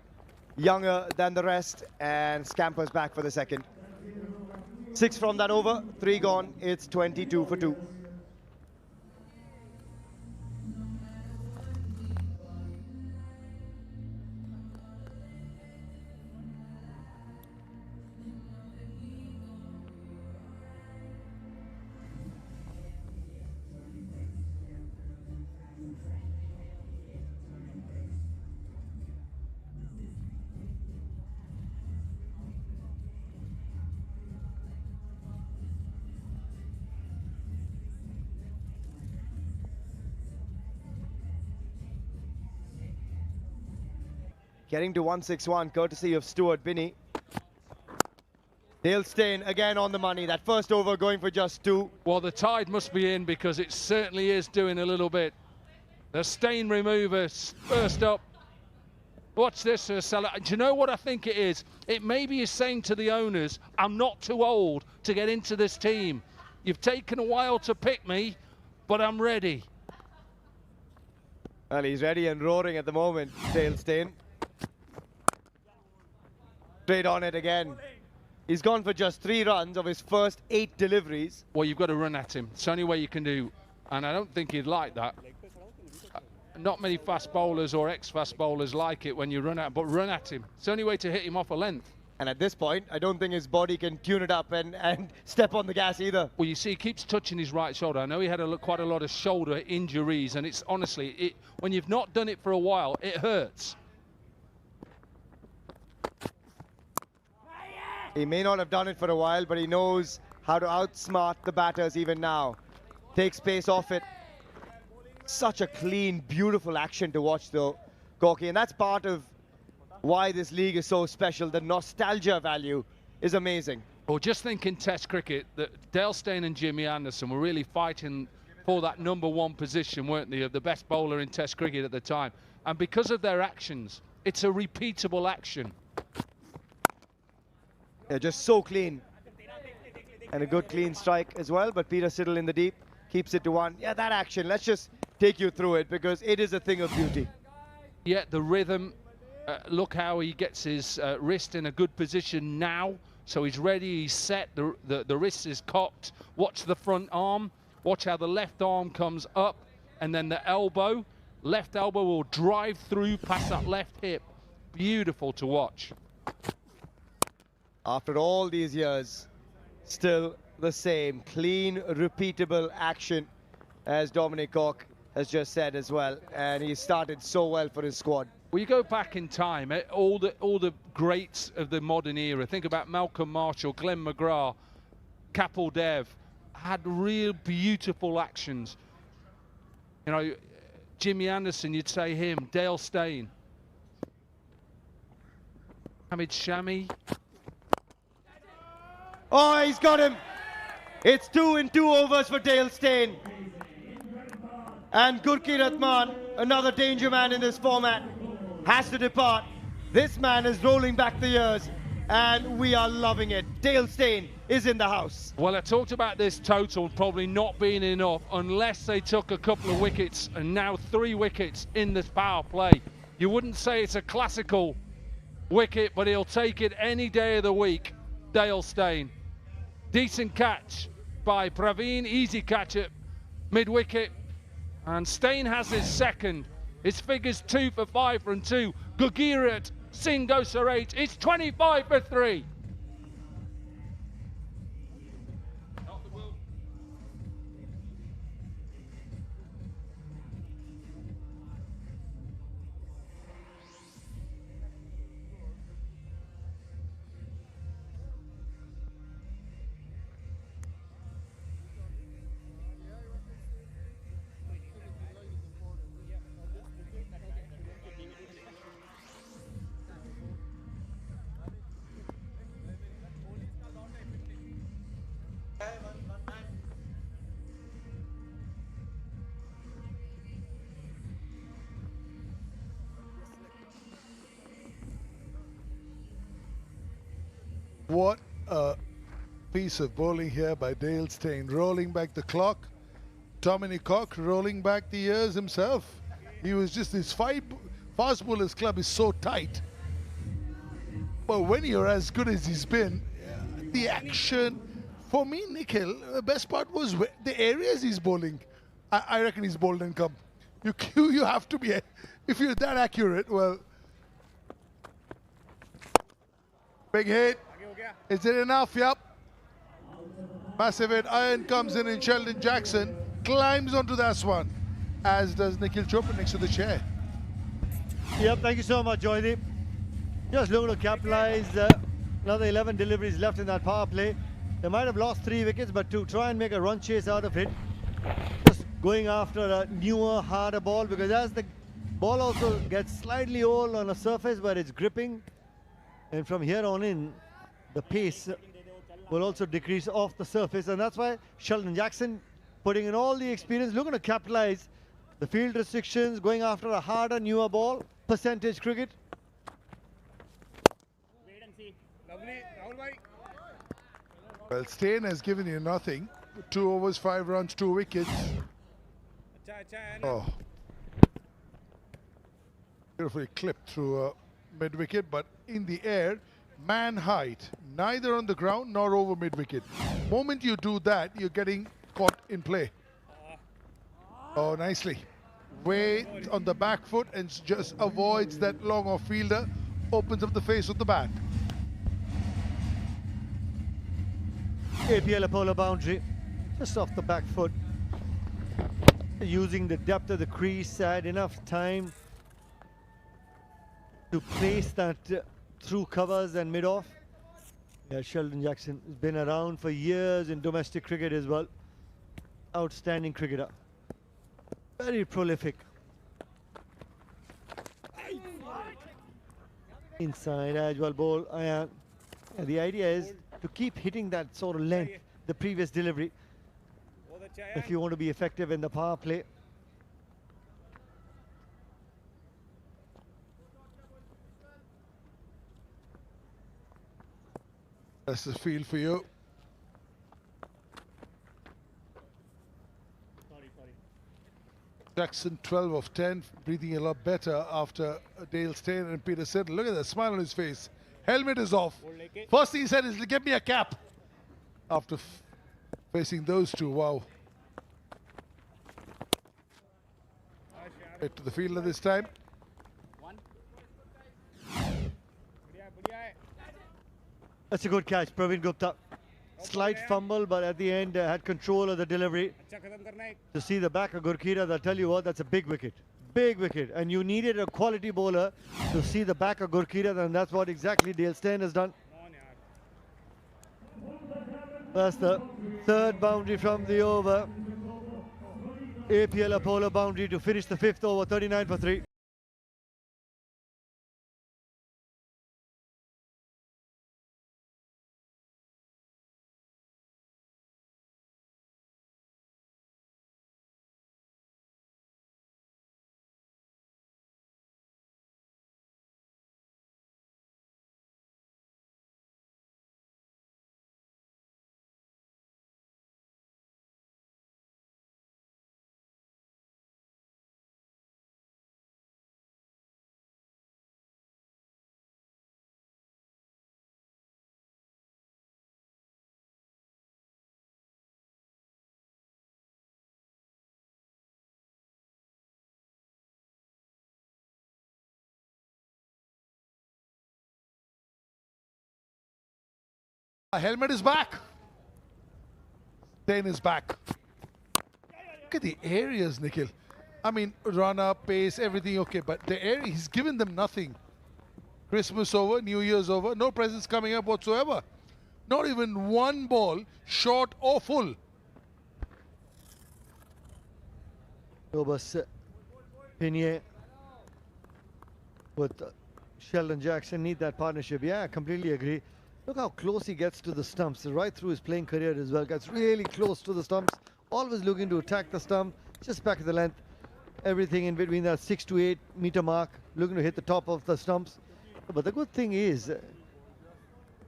younger than the rest, and scampers back for the second. 6 from that over, 3 gone. It's 22 for 2. Getting to 161, courtesy of Stuart Binney. Dale Steyn again on the money. That first over going for just 2.
Well, the tide must be in, because it certainly is doing a little bit. The stain remover first up. Watch this, Salah. Do you know what I think it is? It maybe is saying to the owners, I'm not too old to get into this team. You've taken a while to pick me, but I'm ready.
Well, he's ready and roaring at the moment, Dale Steyn. Straight on it again. He's gone for just 3 runs of his first 8 deliveries.
Well, you've got to run at him. It's the only way you can do, and I don't think he'd like that. Not many fast bowlers or ex-fast bowlers like it when you run at, but run at him. It's the only way to hit him off a length.
And at this point, I don't think his body can tune it up and step on the gas either.
Well, you see, he keeps touching his right shoulder. I know he had quite a lot of shoulder injuries, and it's honestly, when you've not done it for a while, it hurts.
He may not have done it for a while, but he knows how to outsmart the batters even now. Takes pace off it. Such a clean, beautiful action to watch, though, Corky. And that's part of why this league is so special. The nostalgia value is amazing.
Well, just think in Test cricket that Dale Steyn and Jimmy Anderson were really fighting for that #1 position, weren't they, of the best bowler in Test cricket at the time. And because of their actions, it's a repeatable action.
They're just so clean. And a good clean strike as well, but Peter Siddle in the deep keeps it to 1. Yeah, that action, let's just take you through it, because it is a thing of beauty.
Yeah, the rhythm, look how he gets his wrist in a good position now So he's ready, he's set, the wrist is cocked. Watch the front arm, watch how the left arm comes up, and then the elbow. Left elbow will drive through past that left hip. Beautiful to watch.
After all these years, still the same clean, repeatable action, as Dominic Cork has just said as well. And he started so well for his squad.
Well, you go back in time, all the greats of the modern era. Think about Malcolm Marshall, Glenn McGrath, Kapil Dev, had real beautiful actions. You know, Jimmy Anderson, you'd say him, Dale Steyn, Hamid Shami.
Oh, he's got him. It's 2 in 2 overs for Dale Steyn. And Gurkeerat, another danger man in this format, has to depart. This man is rolling back the years, and we are loving it. Dale Steyn is in the house.
Well, I talked about this total probably not being enough unless they took a couple of wickets, and now 3 wickets in this power play. You wouldn't say it's a classical wicket, but he'll take it any day of the week. Dale Steyn. Decent catch by Praveen, easy catch at mid-wicket, and Steyn has his second. His figures 2 for 5 from 2. Gurkeerat Singh goes for 8. It's 25 for 3.
What a piece of bowling here by Dale Steyn, rolling back the clock. Dominic Cork rolling back the years himself. He was just, his fast bowlers club is so tight. But when you're as good as he's been, the action, for me, Nikhil, the best part was the areas he's bowling. I reckon he's bowled and come. You have to be, if you're that accurate, well. Big hit. Is it enough? Yep. Massive hit. Iron comes in and Sheldon Jackson climbs onto that one, as does Nikhil Chopra next to the chair.
Yep, thank you so much, Joydeep. Just looking to capitalize. Another 11 deliveries left in that power play. They might have lost 3 wickets, but to try and make a run chase out of it, just going after a newer, harder ball, because as the ball also gets slightly old on a surface where it's gripping, and from here on in, the pace will also decrease off the surface, and that's why Sheldon Jackson putting in all the experience, looking to capitalize the field restrictions, going after a harder, newer ball, percentage cricket.
Well, Steyn has given you nothing. 2 overs, 5 runs, 2 wickets. Oh. Beautifully clipped through mid-wicket, but in the air, man height, neither on the ground nor over mid-wicket. Moment you do that, you're getting caught in play. Oh, nicely. Way on the back foot and just avoids that long off fielder, opens up the face of the bat.
APL Apollo boundary, just off the back foot. Using the depth of the crease, had enough time to place that through covers and mid-off. Yeah, Sheldon Jackson has been around for years in domestic cricket as well. Outstanding cricketer. Very prolific. Inside as well ball. The idea is to keep hitting that sort of length, the previous delivery, if you want to be effective in the power play.
That's the field for you. Jackson 12 of 10, breathing a lot better after Dale Steyn and Peter Siddle. Look at that smile on his face. Helmet is off. First thing he said is, get me a cap. After facing those two, wow. Hit to the fielder this time.
That's a good catch, Praveen Gupta. Slight fumble, but at the end had control of the delivery. To see the back of Gurkira, I'll tell you what, that's a big wicket. Big wicket. And you needed a quality bowler to see the back of Gurkira, and that's what exactly Dale Steyn has done. That's the third boundary from the over. APL Apollo boundary to finish the fifth over, 39 for 3.
Helmet is back. Steyn is back. Look at the areas, Nikhil. I mean, run up, pace, everything okay, but the area, he's given them nothing. Christmas over, New Year's over, no presents coming up whatsoever. Not even one ball, short or full.
Robus Pinier with Sheldon Jackson need that partnership. Yeah, I completely agree. Look how close he gets to the stumps, right through his playing career as well. Gets really close to the stumps, always looking to attack the stump, just back of the length. Everything in between that 6 to 8 meter mark, looking to hit the top of the stumps. But the good thing is,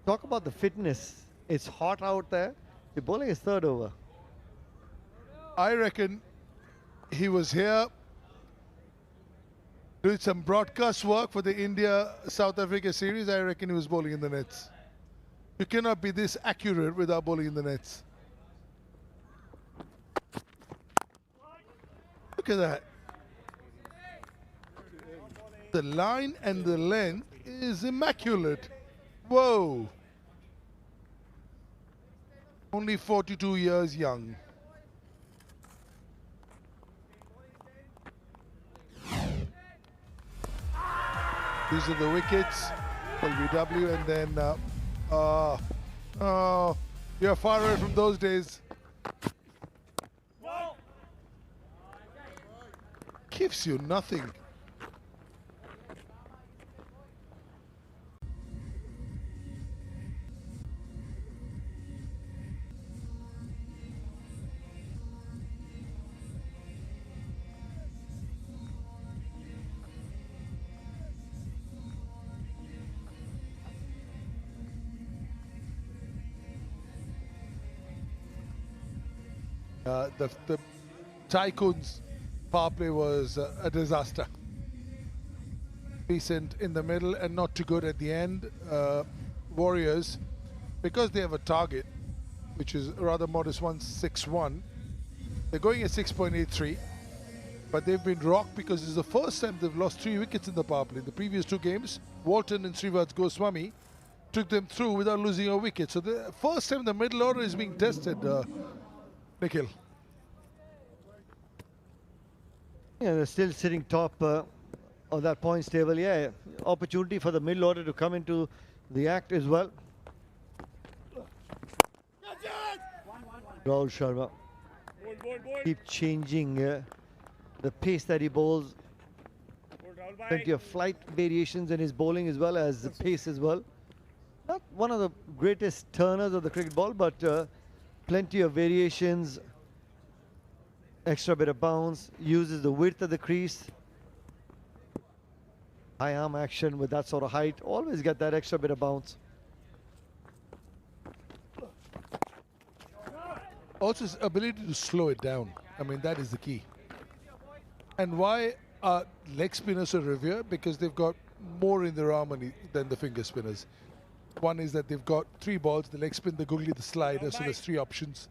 talk about the fitness. It's hot out there. The bowling is third over.
I reckon he was here doing some broadcast work for the India-South Africa series. I reckon he was bowling in the nets. You cannot be this accurate without bowling in the nets. Look at that. The line and the length is immaculate. Whoa. Only 42 years young. These are the wickets. LBW, and then oh, you're far away from those days. Gives you nothing. The Tycoons power play was a disaster. Decent in the middle and not too good at the end. Warriors, because they have a target, which is a rather modest 161, they're going at 6.83, but they've been rocked because this is the first time they've lost 3 wickets in the power play. The previous 2 games, Walton and Srivats Goswami took them through without losing a wicket. So the first time the middle order is being tested, Nikhil.
Yeah, they're still sitting top of that points table. Yeah, opportunity for the middle order to come into the act as well. Rahul Sharma keep changing the pace that he bowls. Plenty of flight variations in his bowling as well as the pace as well. Not one of the greatest turners of the cricket ball, but plenty of variations. Extra bit of bounce, uses the width of the crease. High arm action with that sort of height. Always get that extra bit of bounce.
Also his ability to slow it down. I mean, that is the key. And why are leg spinners so revered? Because they've got more in their harmony than the finger spinners. One is that they've got 3 balls, the leg spin, the googly, the slider, so there's 3 options.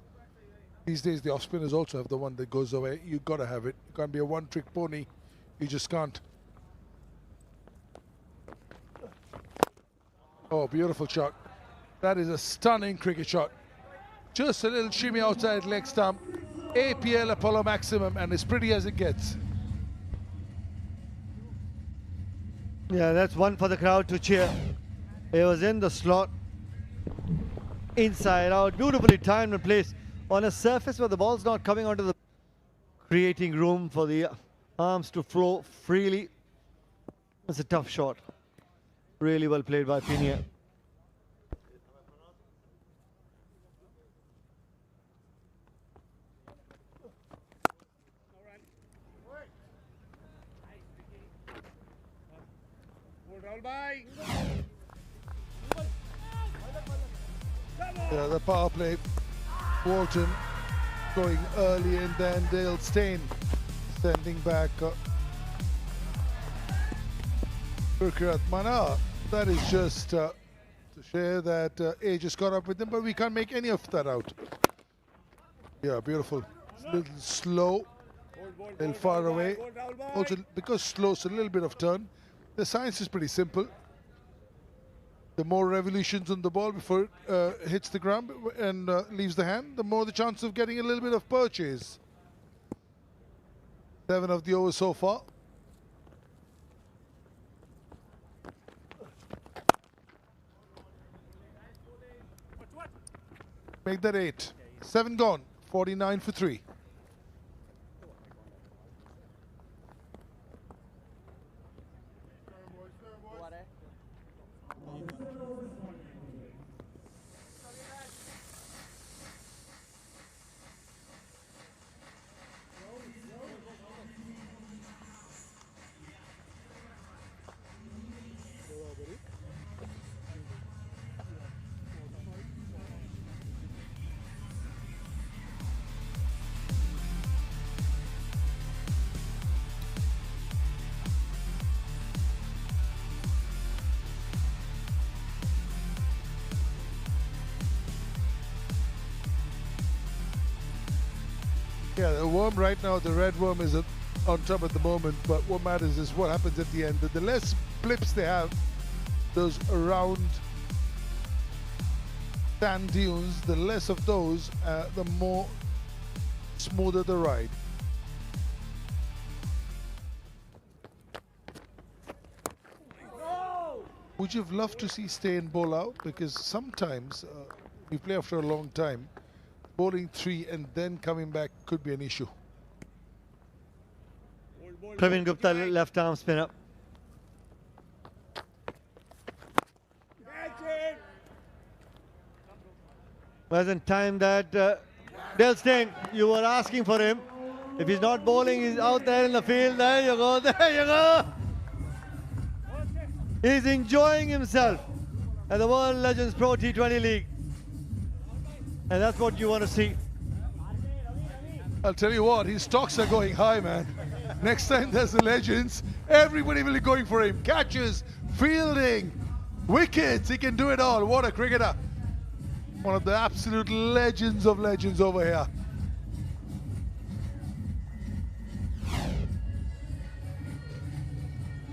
These days the off spinners also have the one that goes away. You've got to have it. You can't be a one-trick pony. You just can't. Oh, beautiful shot. That is a stunning cricket shot. Just a little shimmy outside leg stump. APL Apollo maximum, and as pretty as it gets.
Yeah, that's one for the crowd to cheer. It was in the slot, inside out, beautifully timed and placed on a surface where the ball's not coming onto the, creating room for the arms to flow freely. It's a tough shot. Really well played by Pinier.
Yeah, the power play. Walton going early, and then Dale Steyn sending back Gurkirat Mana. That is just to share that A just got up with them, but we can't make any of that out. Yeah, beautiful. It's a little slow, a little far away. Also, because slow, it's a little bit of turn. The science is pretty simple. The more revolutions on the ball before it hits the ground and leaves the hand, the more the chance of getting a little bit of purchase. 7 of the overs so far. Make that 8. 7 gone. 49 for 3. Yeah, the worm right now, the red worm is on top at the moment, but what matters is what happens at the end. The less blips they have, those around sand dunes, the less of those, the more smoother the ride. Would you have loved to see Steyn bowl out? Because sometimes we play after a long time. Bowling 3 and then coming back could be an issue.
Praveen Gupta, left arm spinner. Wasn't time that Dale Steyn, you were asking for him. If he's not bowling, he's out there in the field. There you go, there you go. He's enjoying himself at the World Legends Pro T20 League. And that's what you want to see.
I'll tell you what, his stocks are going high, man. Next time there's the Legends, everybody will be going for him. Catches, fielding, wickets, he can do it all. What a cricketer. One of the absolute legends of legends over here.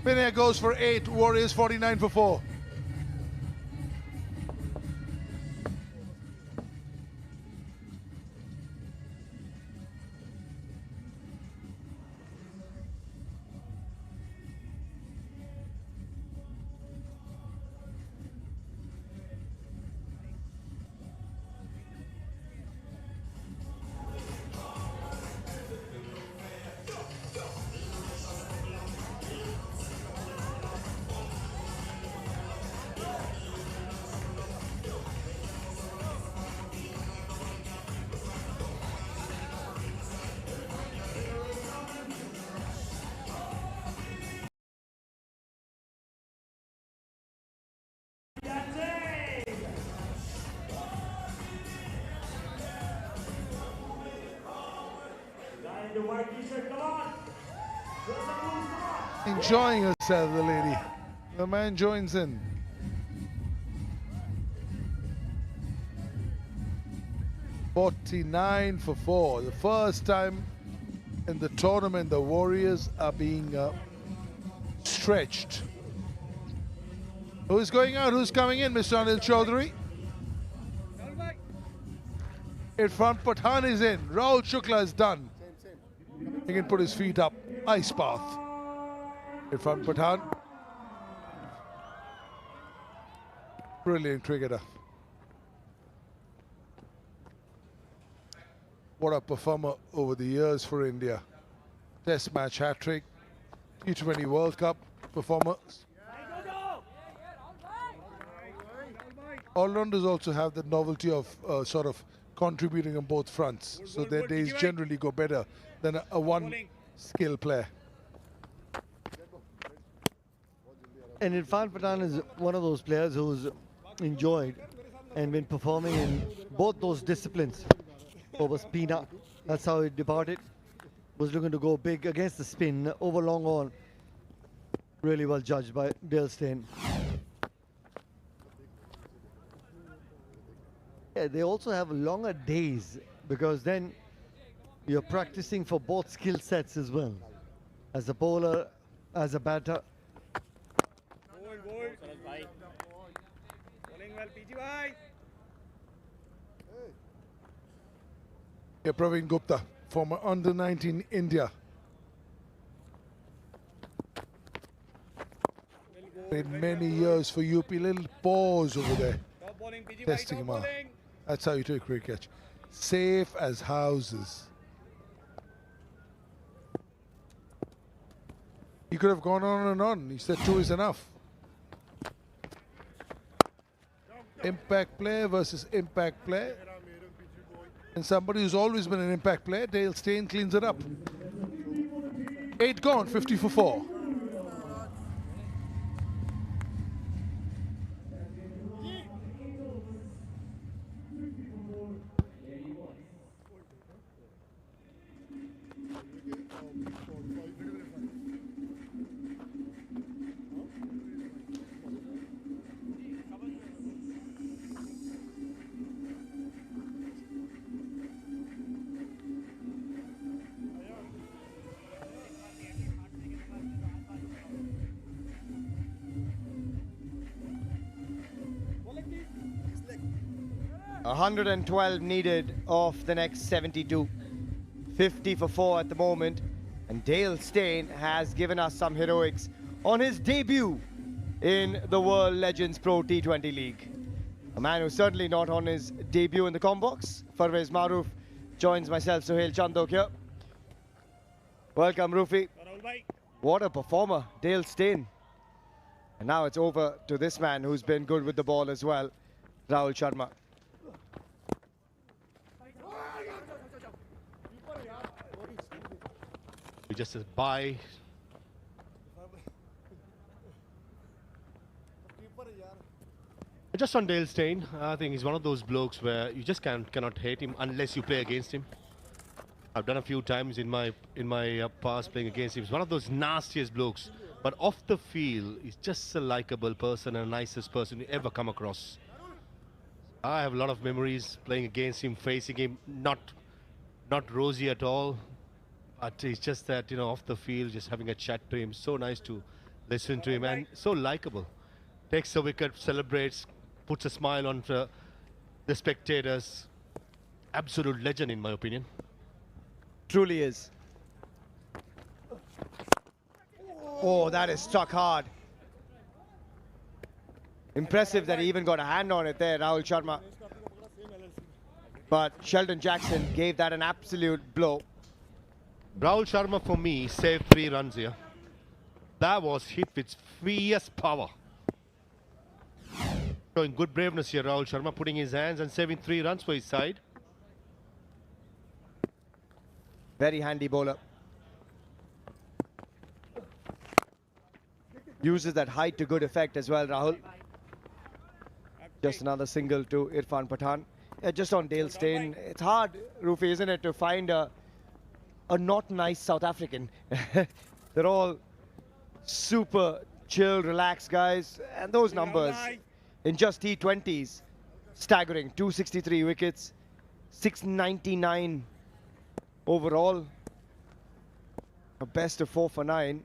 Pinier goes for 8, Warriors 49 for 4. Enjoying herself, the lady. The man joins in. "49 for 4. The first time in the tournament the Warriors are being stretched. Who's going out? Who's coming in, Mr. Anil Chaudhary? Irfan Pathan is in. Rahul Shukla is done. He can put his feet up. Ice bath. Irfan Pathan. Brilliant cricketer. What a performer over the years for India. Test match hat-trick, T20 World Cup performer. All-rounders also have the novelty of sort of contributing on both fronts, so their days generally go better than a one-skill player.
And Irfan Pathan is one of those players who's enjoyed and been performing in both those disciplines. Over spinner, that's how he departed. Was looking to go big against the spin, over long on. Really well judged by Dale Steyn. Yeah, they also have longer days because then you're practicing for both skill sets as well. As a bowler, as a batter.
Yeah, Praveen Gupta, former under-19 India. Played many years for UP. Little pause over there. Testing him out. That's how you take cricket. Safe as houses. He could have gone on and on. He said 2 is enough. Impact player versus impact player. And somebody who's always been an impact player, Dale Steyn cleans it up. 8 gone, 50 for 4.
A 112 needed off the next 72. 50 for 4 at the moment. And Dale Steyn has given us some heroics on his debut in the World Legends Pro T20 League. A man who's certainly not on his debut in the combox. Farvez Maroof joins myself, Suhail Chandok here. Welcome, Rufi. What a performer, Dale Steyn. And now it's over to this man who's been good with the ball as well, Rahul Sharma.
We just said bye. Just on Dale Steyn, I think he's one of those blokes where you just cannot hate him unless you play against him. I've done a few times in my past playing against him. He's one of those nastiest blokes, but off the field, he's just a likable person and nicest person you ever come across. I have a lot of memories playing against him, facing him, not rosy at all. But it's just that, you know, off the field, just having a chat to him, so nice to listen to him and so likable. Takes the wicket, celebrates, puts a smile on the spectators. Absolute legend, in my opinion.
Truly is. Oh, that is struck hard. Impressive that he even got a hand on it there, Rahul Sharma. But Sheldon Jackson gave that an absolute blow.
Rahul Sharma, for me, saved 3 runs here. That was hit with fierce power. Showing good braveness here, Rahul Sharma, putting his hands and saving 3 runs for his side.
Very handy bowler. Uses that height to good effect as well, Rahul. Just another single to Irfan Pathan. Yeah, just on Dale Steyn. It's hard, Rufi, isn't it, to find a not nice South African. They're all super chill, relax, guys. And those numbers in just T20s, staggering. 263 wickets, 699 overall. A best of 4 for 9.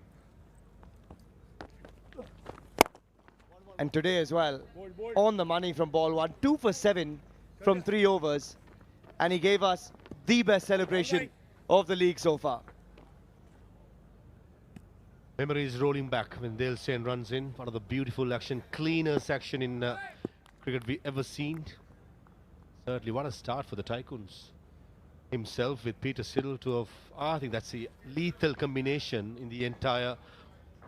And today as well, on the money from ball 1, 2 for 7 from 3 overs. And he gave us the best celebration of the league so far.
Memories rolling back when Dale Steyn runs in. One of the beautiful action, cleanest action in cricket we ever seen. Certainly, what a start for the Tycoons. Himself with Peter Siddle to have, I think that's the lethal combination in the entire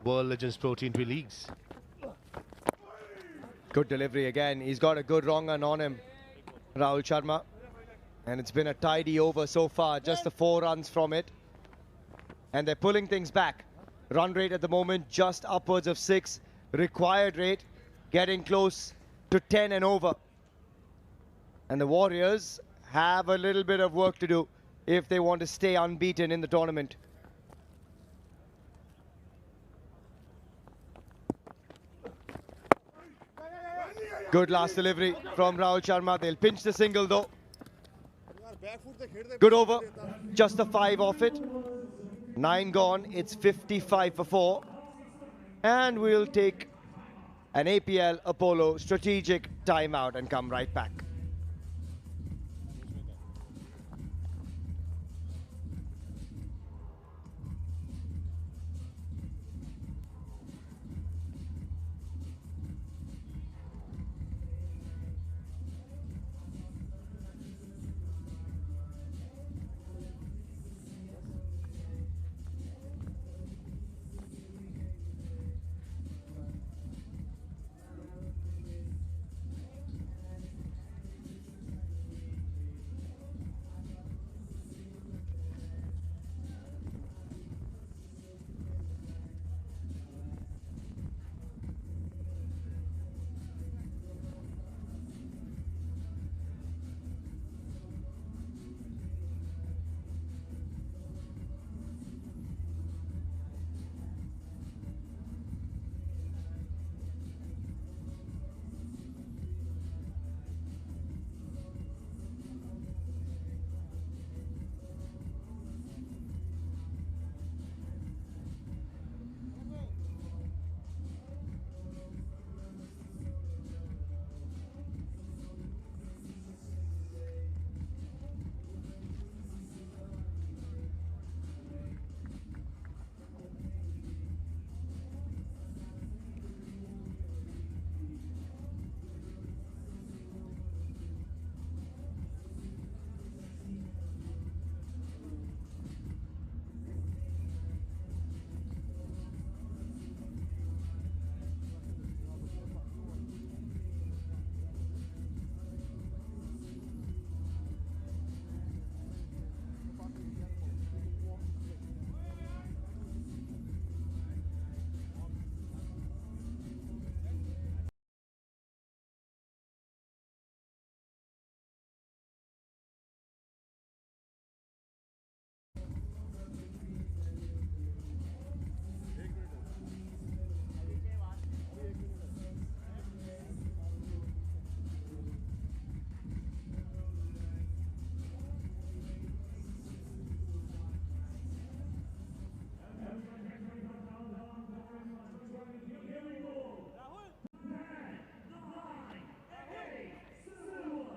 World Legends Pro T20 leagues.
Good delivery again. He's got a good wrong run on him, Rahul Sharma. And it's been a tidy over so far, just the 4 runs from it. And they're pulling things back. Run rate at the moment just upwards of 6. Required rate getting close to 10 and over. And the Warriors have a little bit of work to do if they want to stay unbeaten in the tournament. Good last delivery from Rahul Sharma. They'll pinch the single though. Good over. Just the 5 off it. 9 gone. It's 55 for 4. And we'll take an APL Apollo strategic timeout and come right back.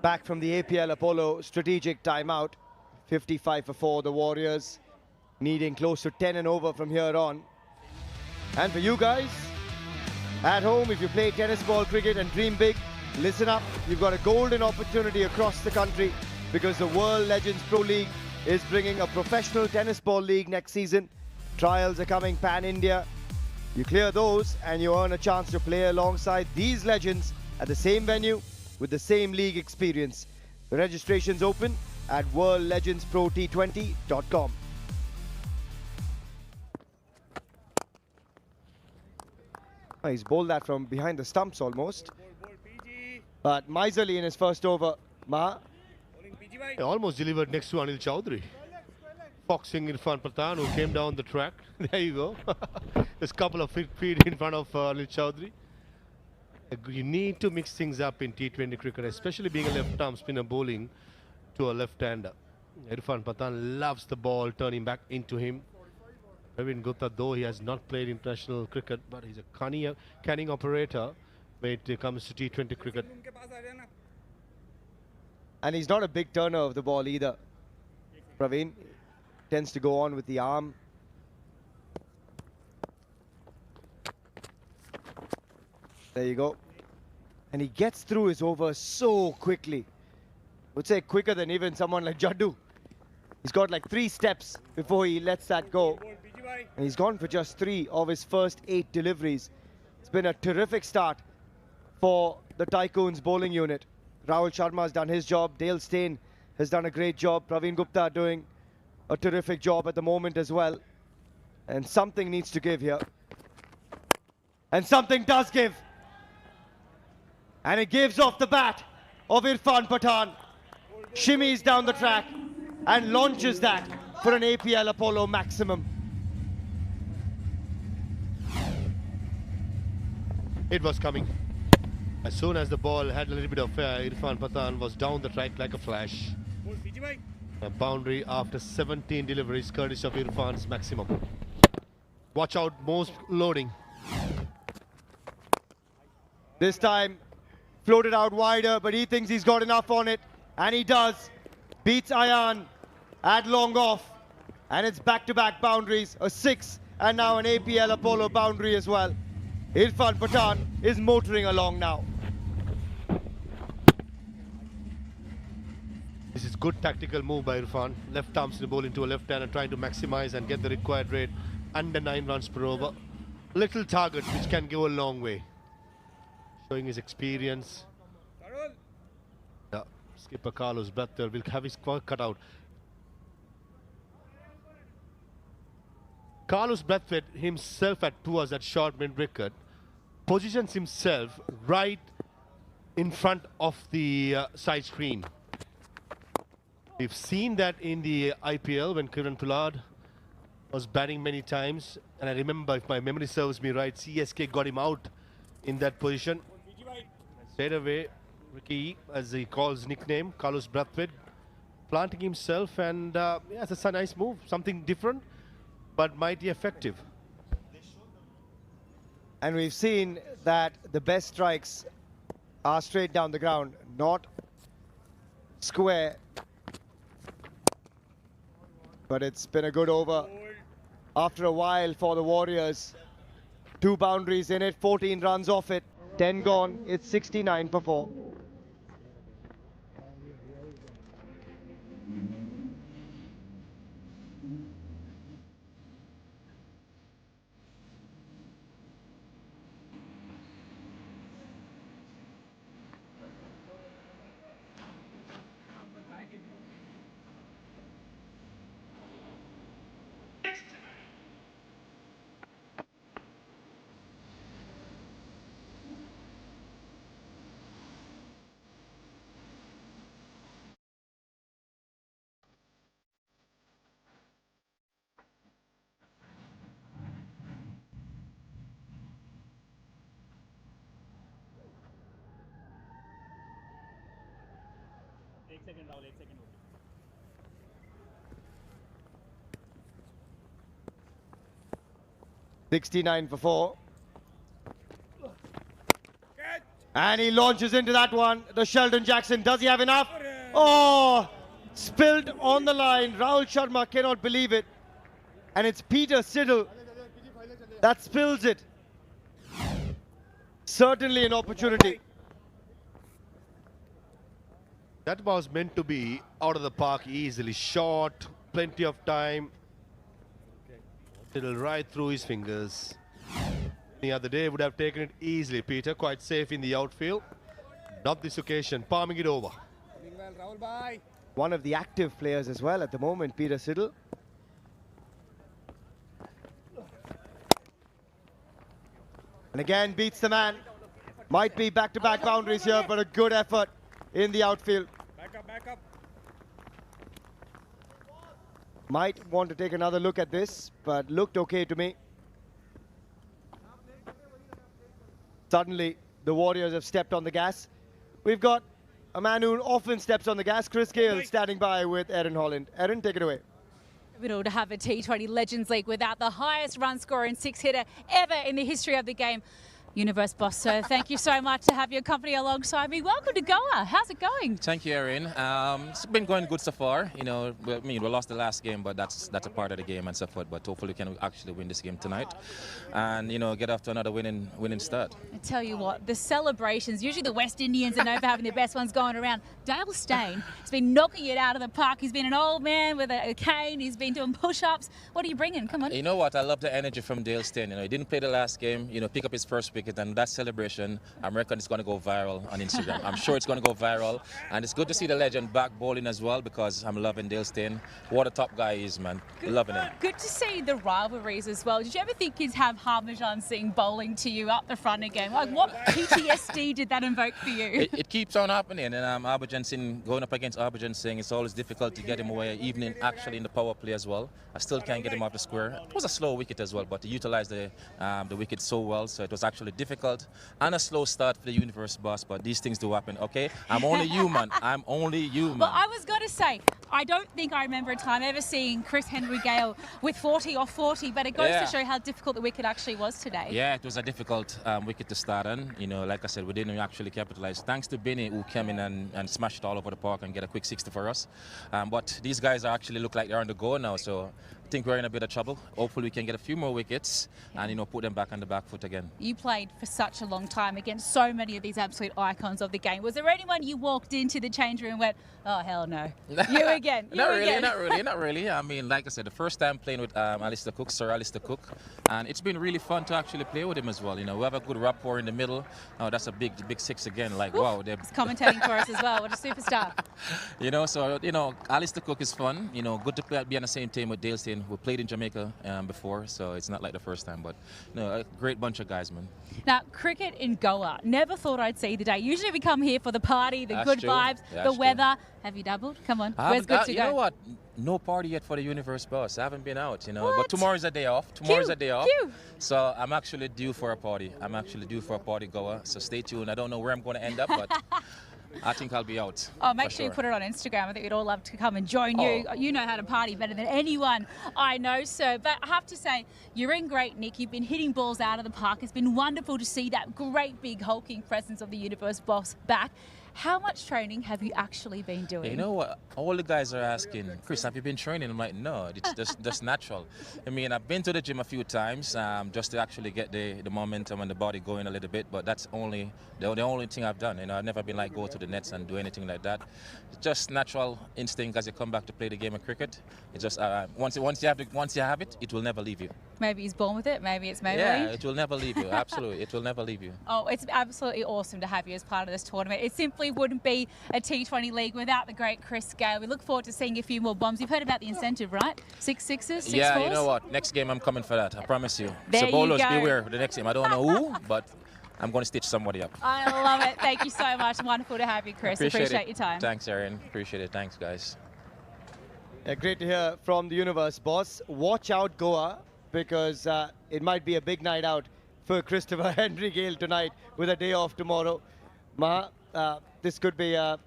Back from the APL Apollo strategic timeout. 55 for 4, the Warriors needing close to 10 and over from here on. And for you guys at home, if you play tennis ball cricket and dream big, listen up. You've got a golden opportunity across the country because the World Legends Pro League is bringing a professional tennis ball league next season. Trials are coming pan-India. You clear those and you earn a chance to play alongside these legends at the same venue with the same league experience. The registration's open at worldlegendsprot20.com. Oh, he's bowled that from behind the stumps almost. But miserly in his first over, Maha.
He almost delivered next to Anil Chowdhury. Foxing Irfan Pathan, who came down the track. There you go. There's a couple of feet in front of Anil Chaudhary. You need to mix things up in T20 cricket, especially being a left-arm spinner bowling to a left-hander. Irfan Pathan loves the ball turning back into him. Praveen Gupta, though he has not played international cricket, but he's a canning operator when it comes to T20 cricket.
And he's not a big turner of the ball either. Praveen tends to go on with the arm. There you go. And he gets through his over so quickly. Would say quicker than even someone like Jaddu. He's got like 3 steps before he lets that go. And he's gone for just 3 of his first 8 deliveries. It's been a terrific start for the Tycoons bowling unit. Rahul Sharma has done his job. Dale Steyn has done a great job. Praveen Gupta doing a terrific job at the moment as well. And something needs to give here. And something does give. And it gives off the bat of Irfan Pathan. Shimmies down the track and launches that for an APL Apollo maximum.
It was coming. As soon as the ball had a little bit of air, Irfan Pathan was down the track like a flash. A boundary after 17 deliveries, courtesy of Irfan's maximum. Watch out, most loading.
This time, floated out wider, but he thinks he's got enough on it. And he does. Beats Ayan at long off. And it's back-to-back boundaries, a 6 and now an APL Apollo boundary as well. Irfan Pathan is motoring along now.
This is good tactical move by Irfan. Left arm spin ball into a left hander, trying to maximize and get the required rate under 9 runs per over. Little target which can go a long way. Showing his experience. Skipper Carlos Brathwaite will have his work cut out. Carlos Brathwaite himself at tours at short mid-wicket positions himself right in front of the side screen. We've seen that in the IPL when Kiran Pollard was batting many times, and I remember, if my memory serves me right, CSK got him out in that position. Straight away, Ricky, as he calls nickname, Carlos Brathwaite, planting himself, and yeah, it's a nice move, something different, but mighty effective.
And we've seen that the best strikes are straight down the ground, not square. But it's been a good over after a while for the Warriors. 2 boundaries in it, 14 runs off it, 10 gone, it's 69 for 4.
second, Rahul, 8 second.
69 for 4. And he launches into that one. The Sheldon Jackson, does he have enough? Oh, spilled on the line. Rahul Sharma cannot believe it. And it's Peter Siddle that spills it. Certainly an opportunity.
That was meant to be out of the park easily. Short, plenty of time. It'll right through his fingers. The other day would have taken it easily, Peter. Quite safe in the outfield. Not this occasion, palming it over.
One of the active players as well at the moment, Peter Siddle. And again, beats the man. Might be back-to-back boundaries here, but a good effort in the outfield.
Back up.
Might want to take another look at this, but looked okay to me. Suddenly, the Warriors have stepped on the gas. We've got a man who often steps on the gas, Chris Gale, standing by with Erin Holland. Erin, take it away.
To have a T20 Legends League without the highest run scorer and six-hitter ever in the history of the game. Universe Boss, so thank you so much to have your company alongside me. Welcome to Goa. How's it going?
Thank you, Erin. It's been going good so far. You know, we lost the last game, but that's a part of the game and so forth. But hopefully, we can actually win this game tonight, and get off to another winning start.
I tell you what, the celebrations. Usually, the West Indians are known for having the best ones going around. Dale Steyn has been knocking it out of the park. He's been an old man with a cane. He's been doing push-ups. What are you bringing? Come on.
You know what? I love the energy from Dale Steyn. He didn't play the last game. Pick up his first wicket. And that celebration, I reckon it's going to go viral on Instagram. I'm sure it's going to go viral. And it's good to see the legend back bowling as well, because I'm loving Dale Steyn. What a top guy he is, man. Loving him.
Good to see the rivalries as well. Did you ever think you'd have Harbhajan Singh bowling to you up the front again? Like, what PTSD did that invoke for you?
It keeps on happening. And Harbhajan Singh, going up against Harbhajan Singh, it's always difficult to get him away, even actually in the power play as well. I still can't get him off the square. It was a slow wicket as well, but he utilized the wicket so well, so it was actually difficult. And a slow start for the Universe Boss, but these things do happen, okay? I'm only human. I'm only human.
Well, I was going to say, I don't think I remember a time ever seeing Chris Henry Gale with 40 off 40, but it goes to show how difficult the wicket actually was today.
Yeah, it was a difficult wicket to start on. Like I said, we didn't actually capitalize. Thanks to Benny, who came in and smashed it all over the park and get a quick 60 for us. But these guys actually look like they're on the go now, so I think we're in a bit of trouble. Hopefully we can get a few more wickets and put them back on the back foot again.
You played for such a long time against so many of these absolute icons of the game. Was there anyone you walked into the change room and went, oh hell no, you again?
Not really. I mean, like I said, the first time playing with Sir Alistair Cook, and it's been really fun to actually play with him as well. We have a good rapport in the middle. Oh, that's a big six again. Like, wow, they're
He's commentating for us as well. What a superstar.
Alistair Cook is fun. Good to be on the same team with Dale Steyn. We played in Jamaica before, so it's not like the first time, but a great bunch of guys, man.
Now, cricket in Goa. Never thought I'd see the day. Usually we come here for the party, the good vibes, the weather. Have you doubled? Come on, where's good to go?
You know what? No party yet for the Universe Boss. I haven't been out, But tomorrow's a day off. So I'm actually due for a party. Goa. So stay tuned. I don't know where I'm going to end up, but I think I'll be out.
Oh, make sure you put it on Instagram. I think we'd all love to come and join you. You know how to party better than anyone I know, sir. But I have to say, you're in great nick. You've been hitting balls out of the park. It's been wonderful to see that great big hulking presence of the Universe Boss back. How much training have you actually been doing?
You know what? All the guys are asking, Chris, have you been training? I'm like, no, it's just natural. I mean, I've been to the gym a few times just to actually get the momentum and the body going a little bit, but that's the only thing I've done. I've never been like go to the nets and do anything like that. It's just natural instinct as you come back to play the game of cricket. It's just once you have it, it will never leave you.
Maybe he's born with it. Maybe it's Maybelline.
Yeah, it will never leave you. Absolutely, it will never leave you.
Oh, it's absolutely awesome to have you as part of this tournament. It simply wouldn't be a T20 league without the great Chris Gale. We look forward to seeing a few more bombs. You've heard about the incentive, right? 6 sixes, 6
yeah,
fours?
You know what? Next game I'm coming for that. I promise you.
There
so bowlers,
you go.
beware for the next game. I don't know who, but I'm going to stitch somebody up.
I love it. Thank you so much. Wonderful to have you, Chris. Appreciate your time.
Thanks, Erin. Appreciate it. Thanks, guys.
Yeah, great to hear from the Universe Boss. Watch out, Goa, because it might be a big night out for Christopher Henry Gale tonight with a day off tomorrow. Maha, this could be an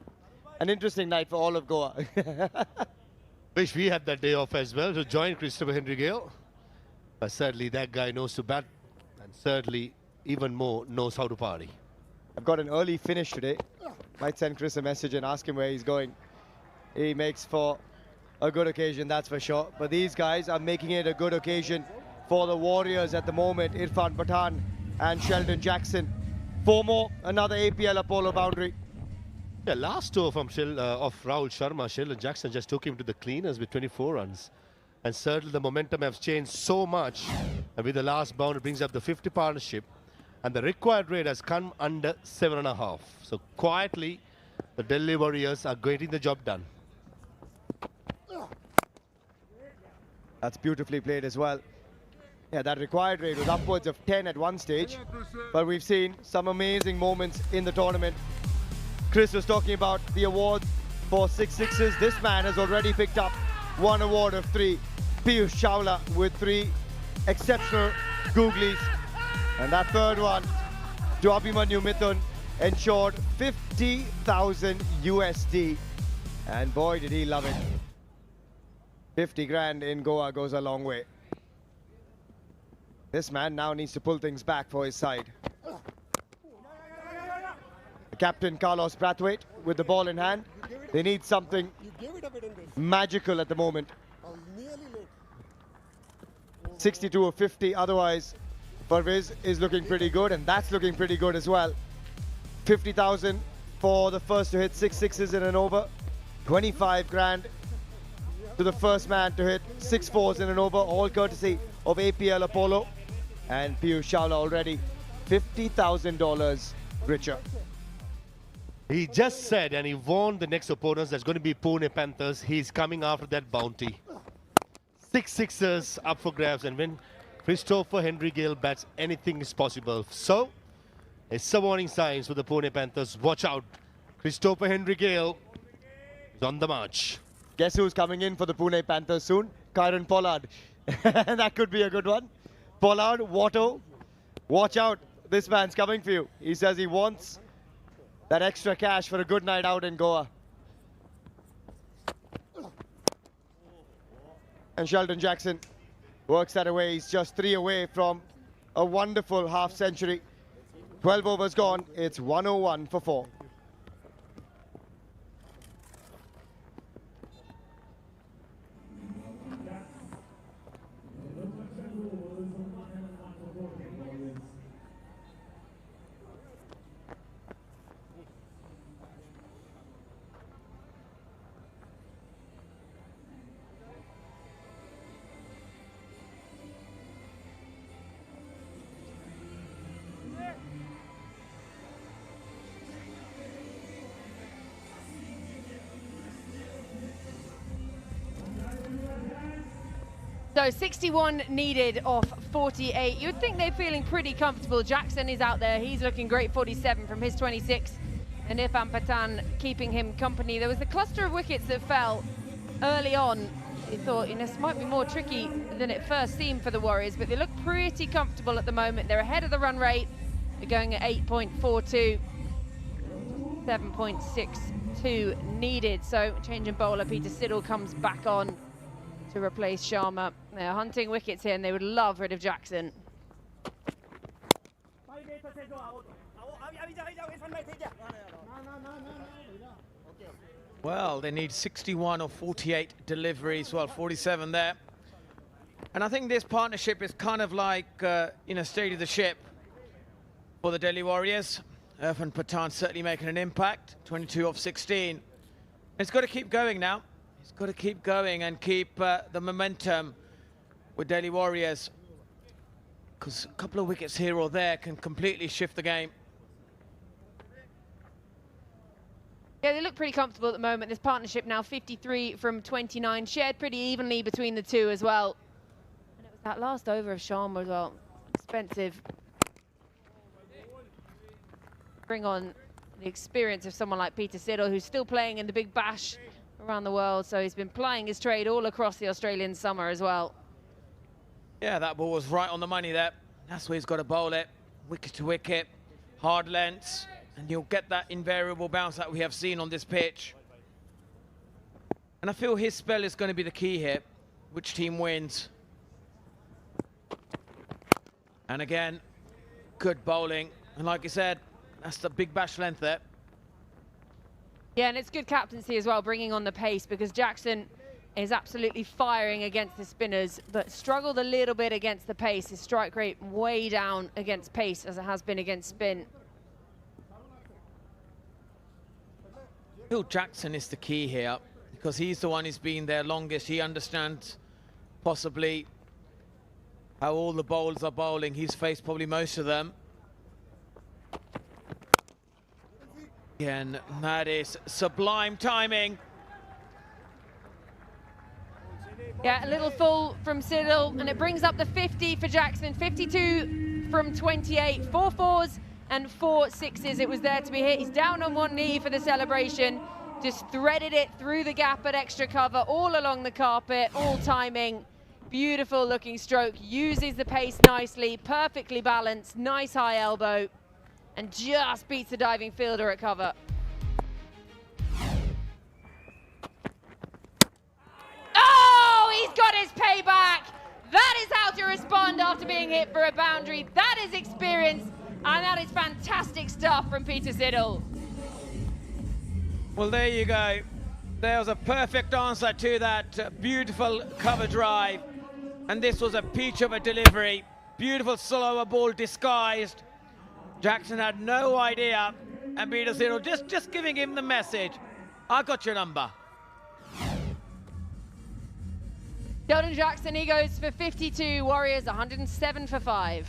interesting night for all of Goa.
Wish we had that day off as well to join Christopher Henry Gale. But certainly that guy knows to bat, and certainly even more knows how to party.
I've got an early finish today. Might send Chris a message and ask him where he's going. He makes for a good occasion, that's for sure. But these guys are making it a good occasion for the Warriors at the moment. Irfan Pathan and Sheldon Jackson. 4 more, another APL Apollo boundary.
Yeah, last over from of Rahul Sharma, Sheldon Jackson just took him to the cleaners with 24 runs. And certainly the momentum has changed so much. And with the last boundary, brings up the 50 partnership. And the required rate has come under 7.5. So quietly, the Delhi Warriors are getting the job done.
That's beautifully played as well. Yeah, that required rate was upwards of 10 at one stage. But we've seen some amazing moments in the tournament. Chris was talking about the award for 6 sixes. This man has already picked up 1 award of 3. Piyush Chawla with 3 exceptional googlies. And that third one to Abhimanyu Mithun ensured 50,000 USD. And boy, did he love it. 50 grand in Goa goes a long way. This man now needs to pull things back for his side. Captain Carlos Brathwaite with the ball in hand. They need something magical at the moment. 62 of 50, otherwise Parvez is looking pretty good, and that's looking pretty good as well. 50,000 for the first to hit 6 sixes in an over. 25 grand to the first man to hit 6 fours in an over, all courtesy of APL Apollo. And Piyush Chawla already $50,000 richer.
He just said, and he warned the next opponents that's going to be Pune Panthers. He's coming after that bounty. 6 sixers up for grabs, and when Christopher Henry Gale bats, anything is possible. So, it's a warning signs for the Pune Panthers. Watch out. Christopher Henry Gale is on the march.
Guess who's coming in for the Pune Panthers soon? Kyron Pollard. That could be a good one. Pollard, Watto, watch out. This man's coming for you. He says he wants that extra cash for a good night out in Goa. And Sheldon Jackson works that away. He's just 3 away from a wonderful half century. 12 overs gone. It's 101 for 4.
So 61 needed off 48. You'd think they're feeling pretty comfortable. Jackson is out there. He's looking great, 47 from his 26. And Irfan Pathan keeping him company. There was a cluster of wickets that fell early on. You thought, this might be more tricky than it first seemed for the Warriors, but they look pretty comfortable at the moment. They're ahead of the run rate. They're going at 8.42. 7.62 needed. So change in bowler, Peter Siddle comes back on to replace Sharma. They're hunting wickets here, and they would love rid of Jackson.
Well, they need 61 or 48 deliveries. Well, 47 there. And I think this partnership is kind of like, steady the ship for the Delhi Warriors. Irfan Pathan certainly making an impact. 22 off 16. It's got to keep going now. It's got to keep going and keep the momentum with Delhi Warriors, because a couple of wickets here or there can completely shift the game.
Yeah, they look pretty comfortable at the moment. This partnership now 53 from 29, shared pretty evenly between the two as well. And it was that last over of Sharma as well. Expensive. Bring on the experience of someone like Peter Siddle, who's still playing in the Big Bash around the world, so he's been plying his trade all across the Australian summer as well.
Yeah, that ball was right on the money there. That's where he's got to bowl it. Wicket to wicket, hard lengths, and you'll get that invariable bounce that we have seen on this pitch. And I feel his spell is going to be the key here. Which team wins? And again, good bowling. And like you said, that's the Big Bash length there.
Yeah, and it's good captaincy as well, bringing on the pace, because Jackson is absolutely firing against the spinners, but struggled a little bit against the pace. His strike rate way down against pace, as it has been against spin.
Phil Jackson is the key here, because he's the one who's been there longest. He understands possibly how all the bowlers are bowling. He's faced probably most of them. Again, that is sublime timing.
Yeah, a little full from Siddle, and it brings up the 50 for Jackson. 52 from 28, 4 fours and 4 sixes. It was there to be hit. He's down on one knee for the celebration. Just threaded it through the gap at extra cover, all along the carpet, all timing. Beautiful looking stroke, uses the pace nicely, perfectly balanced, nice high elbow. and just beats the diving fielder at cover. Oh, he's got his payback. That is how to respond after being hit for a boundary. That is experience, and that is fantastic stuff from Peter Siddle.
Well, there you go. There was a perfect answer to that beautiful cover drive. And this was a peach of a delivery. Beautiful slower ball disguised. Jackson had no idea. And Peter Siddle just giving him the message. I got your number.
Sheldon Jackson, he goes for 52. Warriors 107 for 5.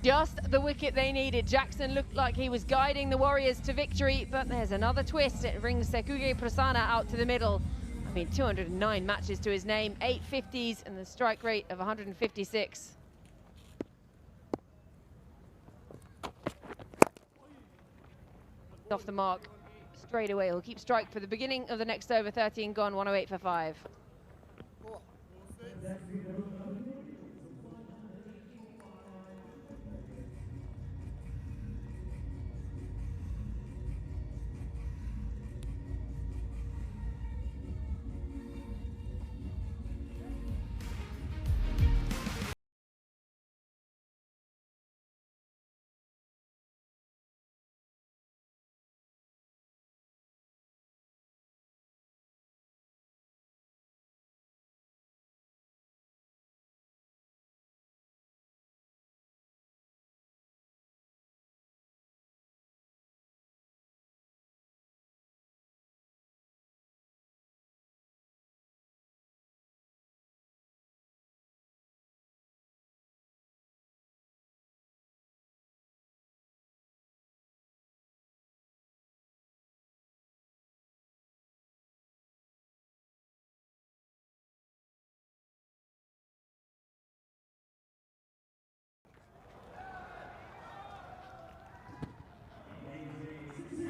Just the wicket they needed. Jackson looked like he was guiding the Warriors to victory, but there's another twist. It brings Sekuge Prasanna out to the middle. I mean, 209 matches to his name, 8 50s, and the strike rate of 156. Off the mark straight away. He'll keep strike for the beginning of the next over. 13 gone, 108 for 5.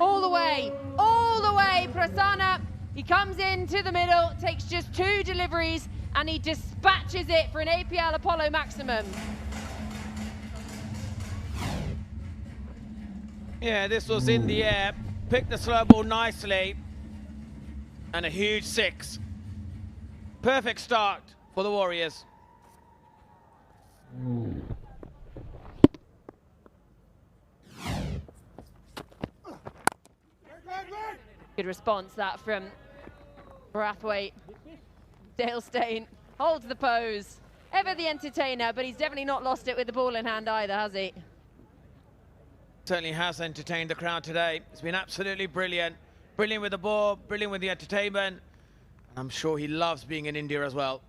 All the way, Prasanna. He comes into the middle, takes just 2 deliveries, and he dispatches it for an APL Apollo maximum.
Yeah, this was in the air. Picked the slow ball nicely. And a huge 6. Perfect start for the Warriors.
Good response that from Brathwaite. Dale Steyn holds the pose. Ever the entertainer, but he's definitely not lost it with the ball in hand either, has he?
Certainly has entertained the crowd today. It's been absolutely brilliant. Brilliant with the ball, brilliant with the entertainment. And I'm sure he loves being in India as well.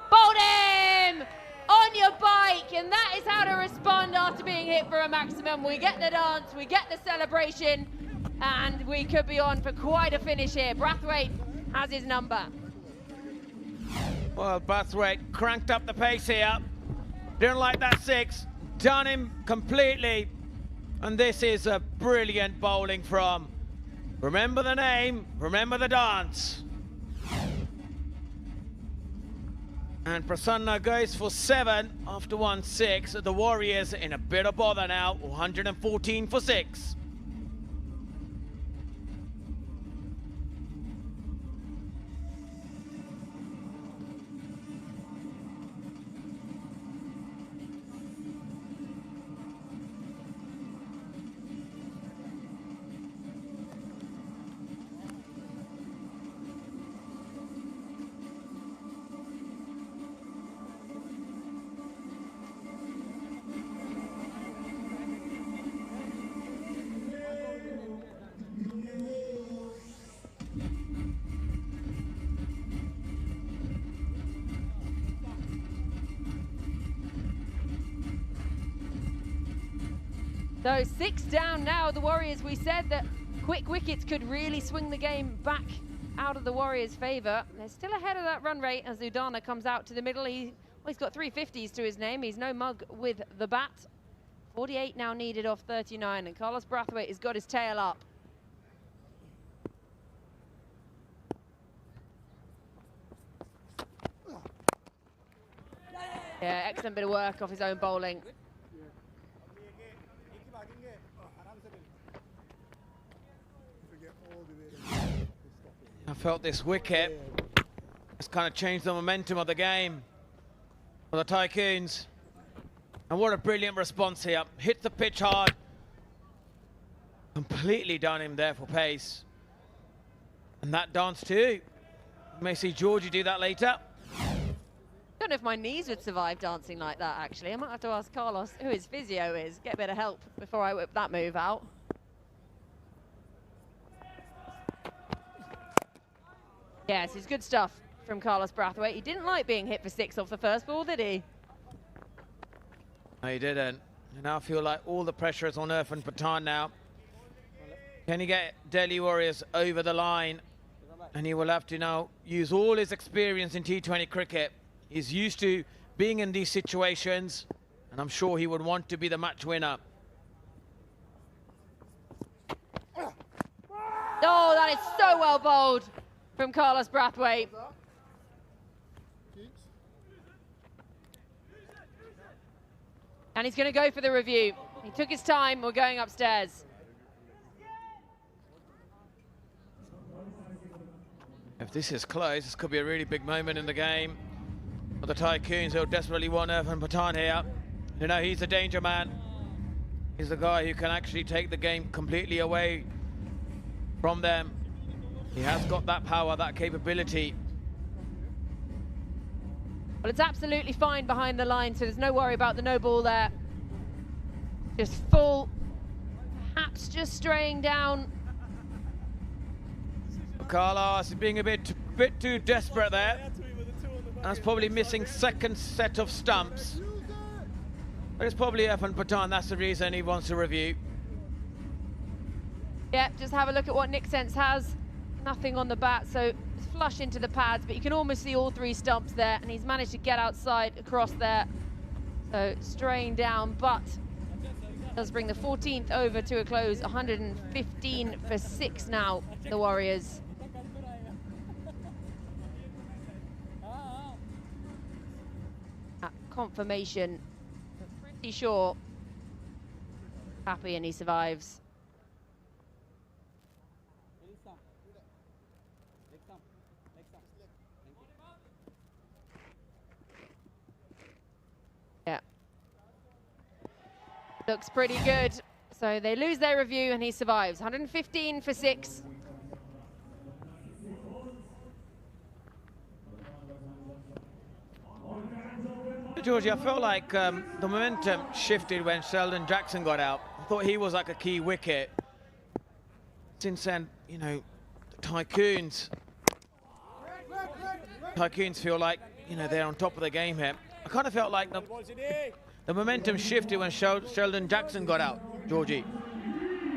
Bowled him! On your bike, and that is how to respond after being hit for a maximum. We get the dance, we get the celebration, and we could be on for quite a finish here. Brathwaite has his number.
Well, Brathwaite cranked up the pace here. Didn't like that 6. Done him completely. And this is a brilliant bowling from, remember the name, remember the dance. And Prasanna goes for 7 after 1-6. The Warriors in a bit of bother now, 114 for 6.
So 6 down now, the Warriors. We said that quick wickets could really swing the game back out of the Warriors' favour. They're still ahead of that run rate as Udana comes out to the middle. He's got 3 50s to his name. He's no mug with the bat. 48 now needed off 39, and Carlos Brathwaite has got his tail up. Yeah, excellent bit of work off his own bowling.
I felt this wicket has kind of changed the momentum of the game for the Tycoons. And what a brilliant response here. Hit the pitch hard. Completely done him there for pace. And that dance too. You may see Georgie do that later.
Don't know if my knees would survive dancing like that, actually. I might have to ask Carlos who his physio is, get a bit of help before I whip that move out. Yes, it's good stuff from Carlos Brathwaite. He didn't like being hit for 6 off the first ball, did he?
No, he didn't. And now I feel like all the pressure is on Irfan Pathan now. Can he get Delhi Warriors over the line? And he will have to now use all his experience in T20 cricket. He's used to being in these situations, and I'm sure he would want to be the match winner.
Oh, that is so well bowled from Carlos Brathwaite. And he's going to go for the review. He took his time. We're going upstairs.
If this is close, this could be a really big moment in the game. For the Tycoons, who desperately want Irfan Pathan here. You know, he's the danger man. He's the guy who can actually take the game completely away from them. He has got that power, that capability.
Well, it's absolutely fine behind the line, so there's no worry about the no ball there. Just full, perhaps just straying down.
Carlos is being a bit too desperate there. That's probably missing second set of stumps. But it's probably Irfan Pathan, that's the reason he wants to review.
Yeah, just have a look at what Nick Sense has. Nothing on the bat, so it's flush into the pads, but you can almost see all 3 stumps there, and he's managed to get outside across there. So straying down, but does bring the 14th over to a close. 115 for 6 now, the Warriors. Confirmation, pretty sure. Happy, and he survives. Yeah. Looks pretty good. So they lose their review and he survives. 115 for 6.
Georgie, I felt like the momentum shifted when Sheldon Jackson got out. I thought he was like a key wicket. Since then, you know, the Tycoons feel like, you know, they're on top of the game here. I kind of felt like the momentum shifted when Sheldon Jackson got out, Georgie.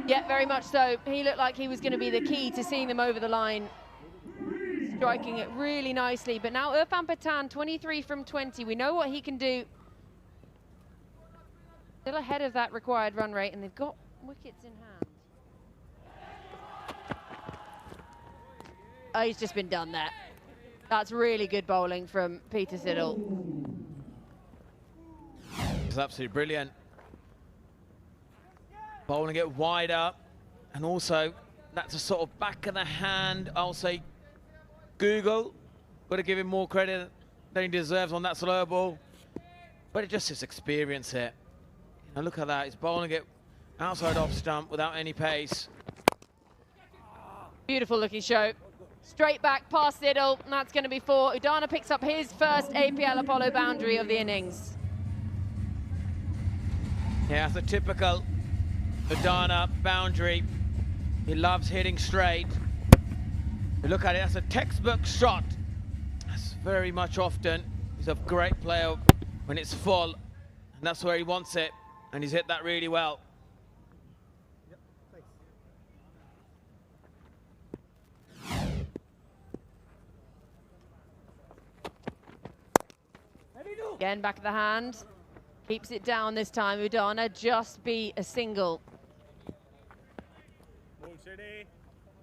Yeah, very much so. He looked like he was going to be the key to seeing them over the line. Striking it really nicely, but now Irfan Pathan, 23 from 20. We know what he can do. Still ahead of that required run rate, and they've got wickets in hand. Oh, he's just been done there. That's really good bowling from Peter Siddle.
It's absolutely brilliant. Bowling it wider, and also that's a sort of back of the hand, I'll say, Google. Got to give him more credit than he deserves on that slow ball. But it's just his experience here. You know, look at that. He's bowling it outside off stump without any pace.
Beautiful looking show. Straight back past Siddle, and that's going to be 4. Udana picks up his first APL Apollo boundary of the innings.
Yeah, it's a typical Udana boundary. He loves hitting straight. Look at it, that's a textbook shot. That's very much often. He's a great player when it's full, and that's where he wants it, and he's hit that really well.
Again, back of the hand. Keeps it down this time. Udana just beat a single.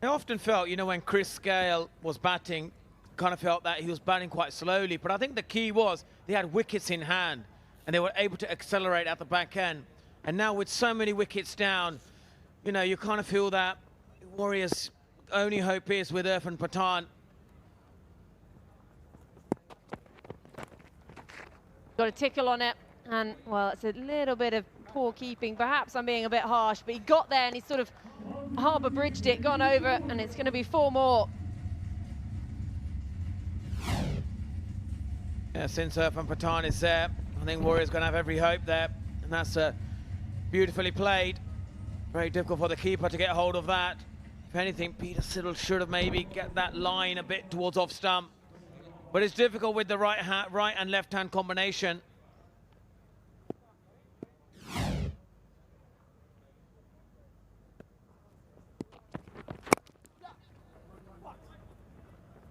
I often felt, you know, when Chris Gayle was batting, kind of felt that he was batting quite slowly. But I think the key was they had wickets in hand and they were able to accelerate at the back end. And now with so many wickets down, you know, you kind of feel that Warriors' only hope is with Irfan Pathan.
Got a tickle on it. And, well, it's a little bit of poor keeping. Perhaps I'm being a bit harsh, but he got there and he sort of harbour bridged it, gone over, and it's going to be 4 more.
Yeah, since Irfan Pathan is there, I think Warriors going to have every hope there. And that's beautifully played. Very difficult for the keeper to get hold of that. If anything, Peter Siddle should have maybe get that line a bit towards off stump. But it's difficult with the right and left hand combination.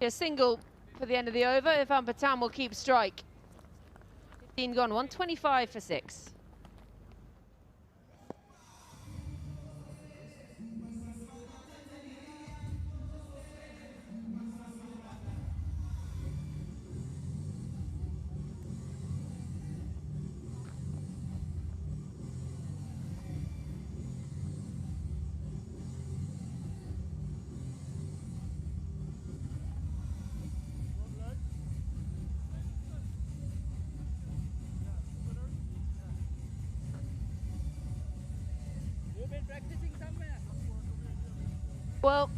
A single for the end of the over. Irfan Pathan will keep strike. 15 gone, 125 for 6. Well,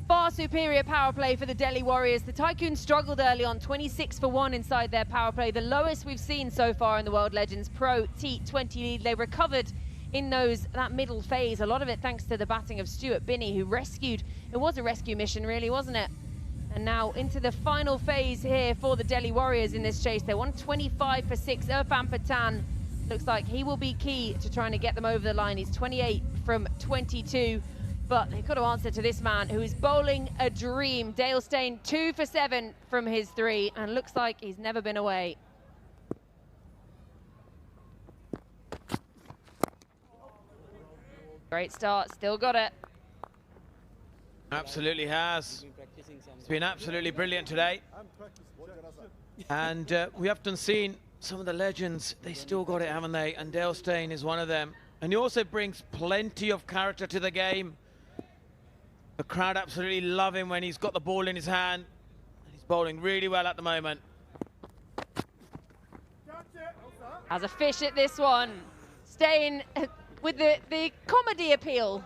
far superior power play for the Delhi Warriors. The Tycoons struggled early on, 26 for 1 inside their power play, the lowest we've seen so far in the World Legends Pro T20 lead. They recovered in that middle phase, a lot of it thanks to the batting of Stuart Binney, who rescued. It was a rescue mission, really, wasn't it? And now into the final phase here for the Delhi Warriors in this chase. They're 125 for 6. Irfan Pathan looks like he will be key to trying to get them over the line. He's 28 from 22. But they've got to answer to this man who is bowling a dream. Dale Steyn, 2 for 7 from his 3, and looks like he's never been away. Great start, still got it.
Absolutely has. It's been absolutely brilliant today. And we often seen some of the legends, they still got it, haven't they? And Dale Steyn is one of them. And he also brings plenty of character to the game. The crowd absolutely love him when he's got the ball in his hand. He's bowling really well at the moment.
Has a fish at this one. Steyn with the comedy appeal.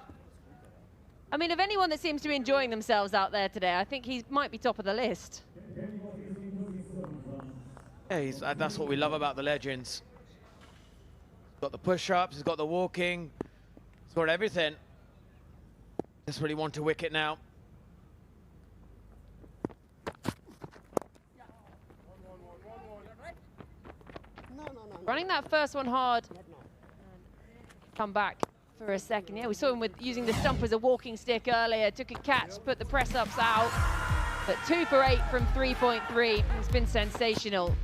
I mean, of anyone that seems to be enjoying themselves out there today, I think he might be top of the list.
Yeah, that's what we love about the legends. He's got the push-ups, he's got the walking, he's got everything. Just really want to wicket now.
Running that first one hard. Come back for a second. Yeah, we saw him with using the stump as a walking stick earlier. Took a catch, put the press-ups out. But 2 for 8 from 3.3. It's been sensational.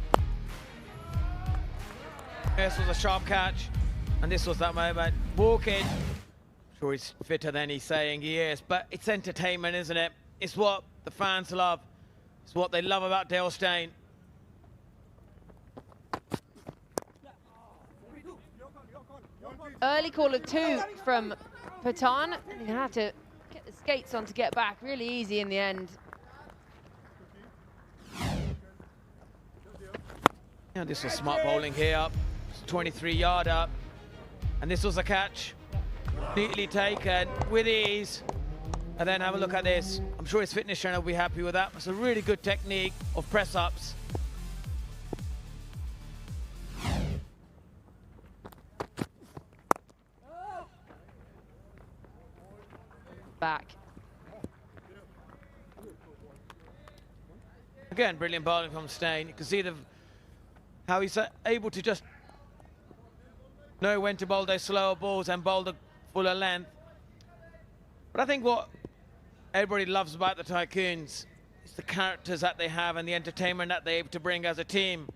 This was a sharp catch, and this was that moment. Walking. Sure, he's fitter than he's saying he is, but it's entertainment, isn't it? It's what the fans love. It's what they love about Dale Steyn.
Early call of 2 from Pathan. You're going to have to get the skates on to get back. Really easy in the end.
Yeah, this was smart bowling here. 23-yard up, and this was a catch. Neatly taken, with ease. And then have a look at this. I'm sure his fitness trainer will be happy with that. It's a really good technique of press-ups.
Back.
Again, brilliant bowling from Steyn. You can see how he's able to just know when to bowl those slower balls and bowl the fuller length. But I think what everybody loves about the Tycoons is the characters that they have and the entertainment that they're able to bring as a team.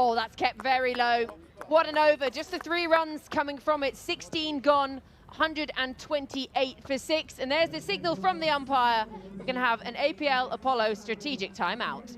Oh, that's kept very low. What an over. Just the 3 runs coming from it. 16 gone, 128 for 6. And there's the signal from the umpire. We're going to have an APL Apollo strategic timeout.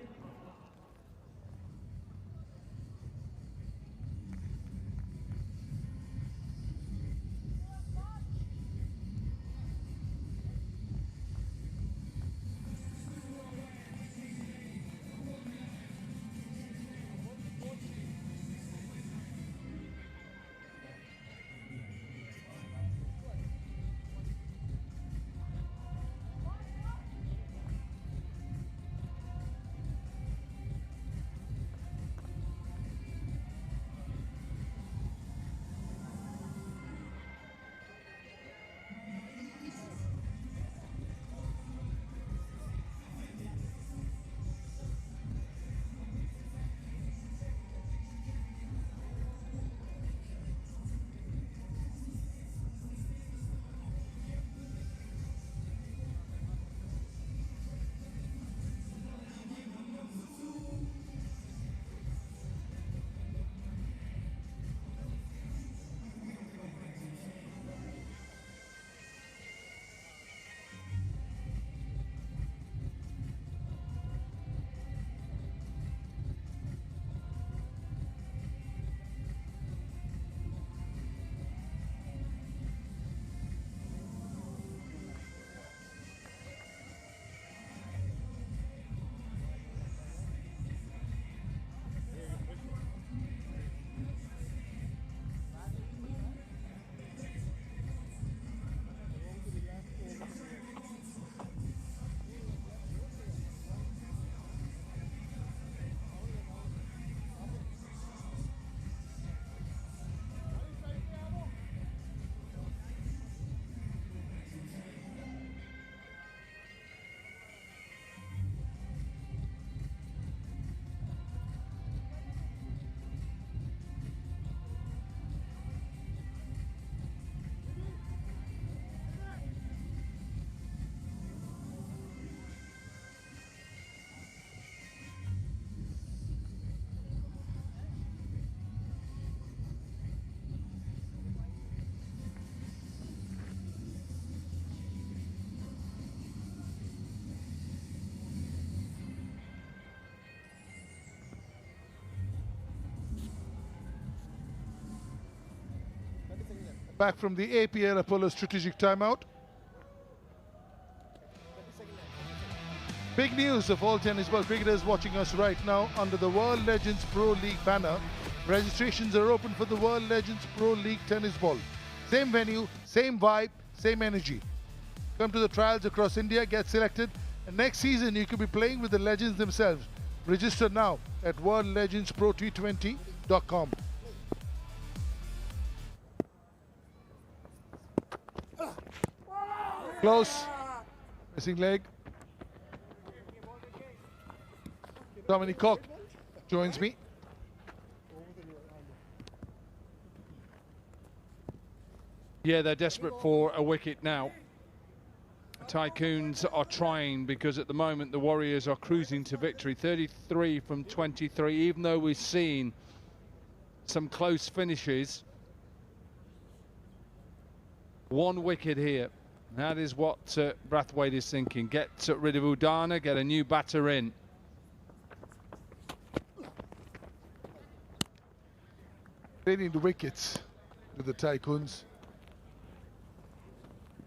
Back from the APL Apollo strategic timeout. Big news of all tennis ball cricketers watching us right now under the World Legends Pro League banner. Registrations are open for the World Legends Pro League tennis ball. Same venue, same vibe, same energy. Come to the trials across India, get selected, and next season you could be playing with the legends themselves. Register now at worldlegendsprot20.com. Close, missing leg. Dominic Koch joins me.
Yeah, they're desperate for a wicket now. Tycoons are trying because at the moment the Warriors are cruising to victory. 33 from 23, even though we've seen some close finishes. 1 wicket here. That is what Brathwaite is thinking. Get rid of Udana, get a new batter in.
Training the wickets to the Tycoons.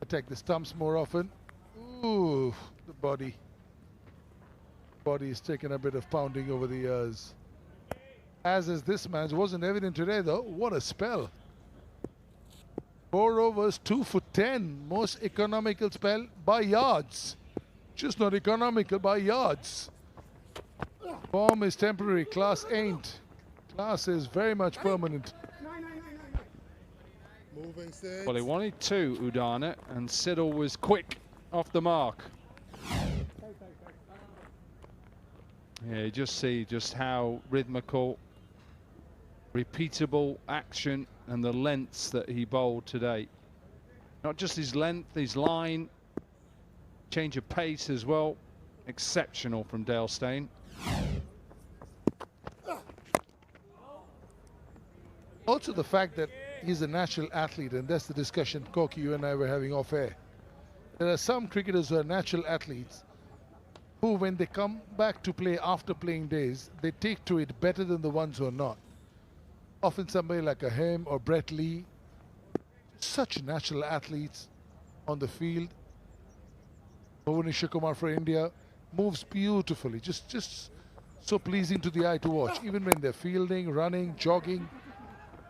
Attack the stumps more often. Ooh, the body. Body is taking a bit of pounding over the years. As is this man's. Wasn't evident today though. What a spell. 4 overs, 2 for 10. Most economical spell by yards. Just not economical, by yards. Form is temporary, class ain't. Class is very much permanent.
Well, he wanted 2, Udana, and Siddle was quick off the mark. Yeah, you just see just how rhythmical, repeatable action and the lengths that he bowled today. Not just his length, his line, change of pace as well. Exceptional from Dale Steyn.
Also the fact that he's a natural athlete, and that's the discussion, Corky, you and I were having off air. There are some cricketers who are natural athletes who, when they come back to play after playing days, they take to it better than the ones who are not. Often somebody like a Hem or Brett Lee, such natural athletes on the field. Bhuvaneswar Kumar for India moves beautifully, just so pleasing to the eye to watch, even when they're fielding, running, jogging.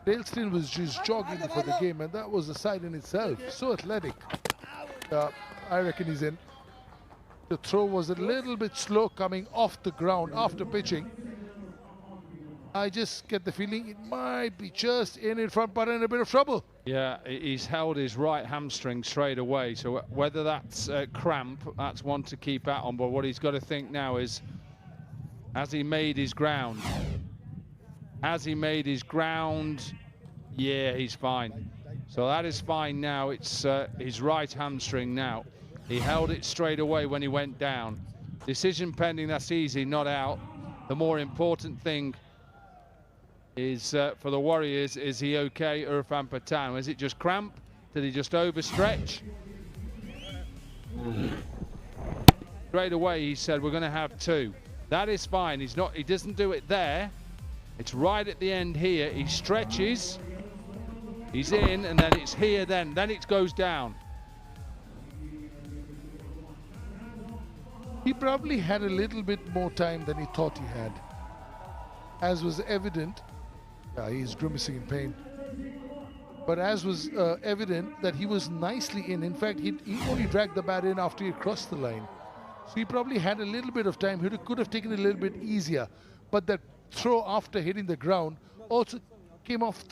Dale Steyn was just jogging for the game, and that was a sight in itself. So athletic. I reckon he's in. The throw was a little bit slow coming off the ground after pitching. I just get the feeling it might be just in front, but in a bit of trouble.
Yeah, he's held his right hamstring straight away. So whether that's cramp, that's one to keep out on. But what he's got to think now is, has he made his ground? Has he made his ground? Yeah, he's fine. So that is fine now. It's his right hamstring now. He held it straight away when he went down. Decision pending, that's easy, not out. The more important thing is for the Warriors, is he okay, Irfan Pathan? Is it just cramp? Did he just overstretch? Straight away he said, we're going to have two. That is fine. He doesn't do it there. It's right at the end here. He stretches. He's in, and then it's here then it goes down.
He probably had a little bit more time than he thought he had. As was evident, he's grimacing in pain. But as was evident that he was nicely in. In fact, he only dragged the bat in after he crossed the line. So he probably had a little bit of time. He could have taken it a little bit easier. But that throw after hitting the ground also came off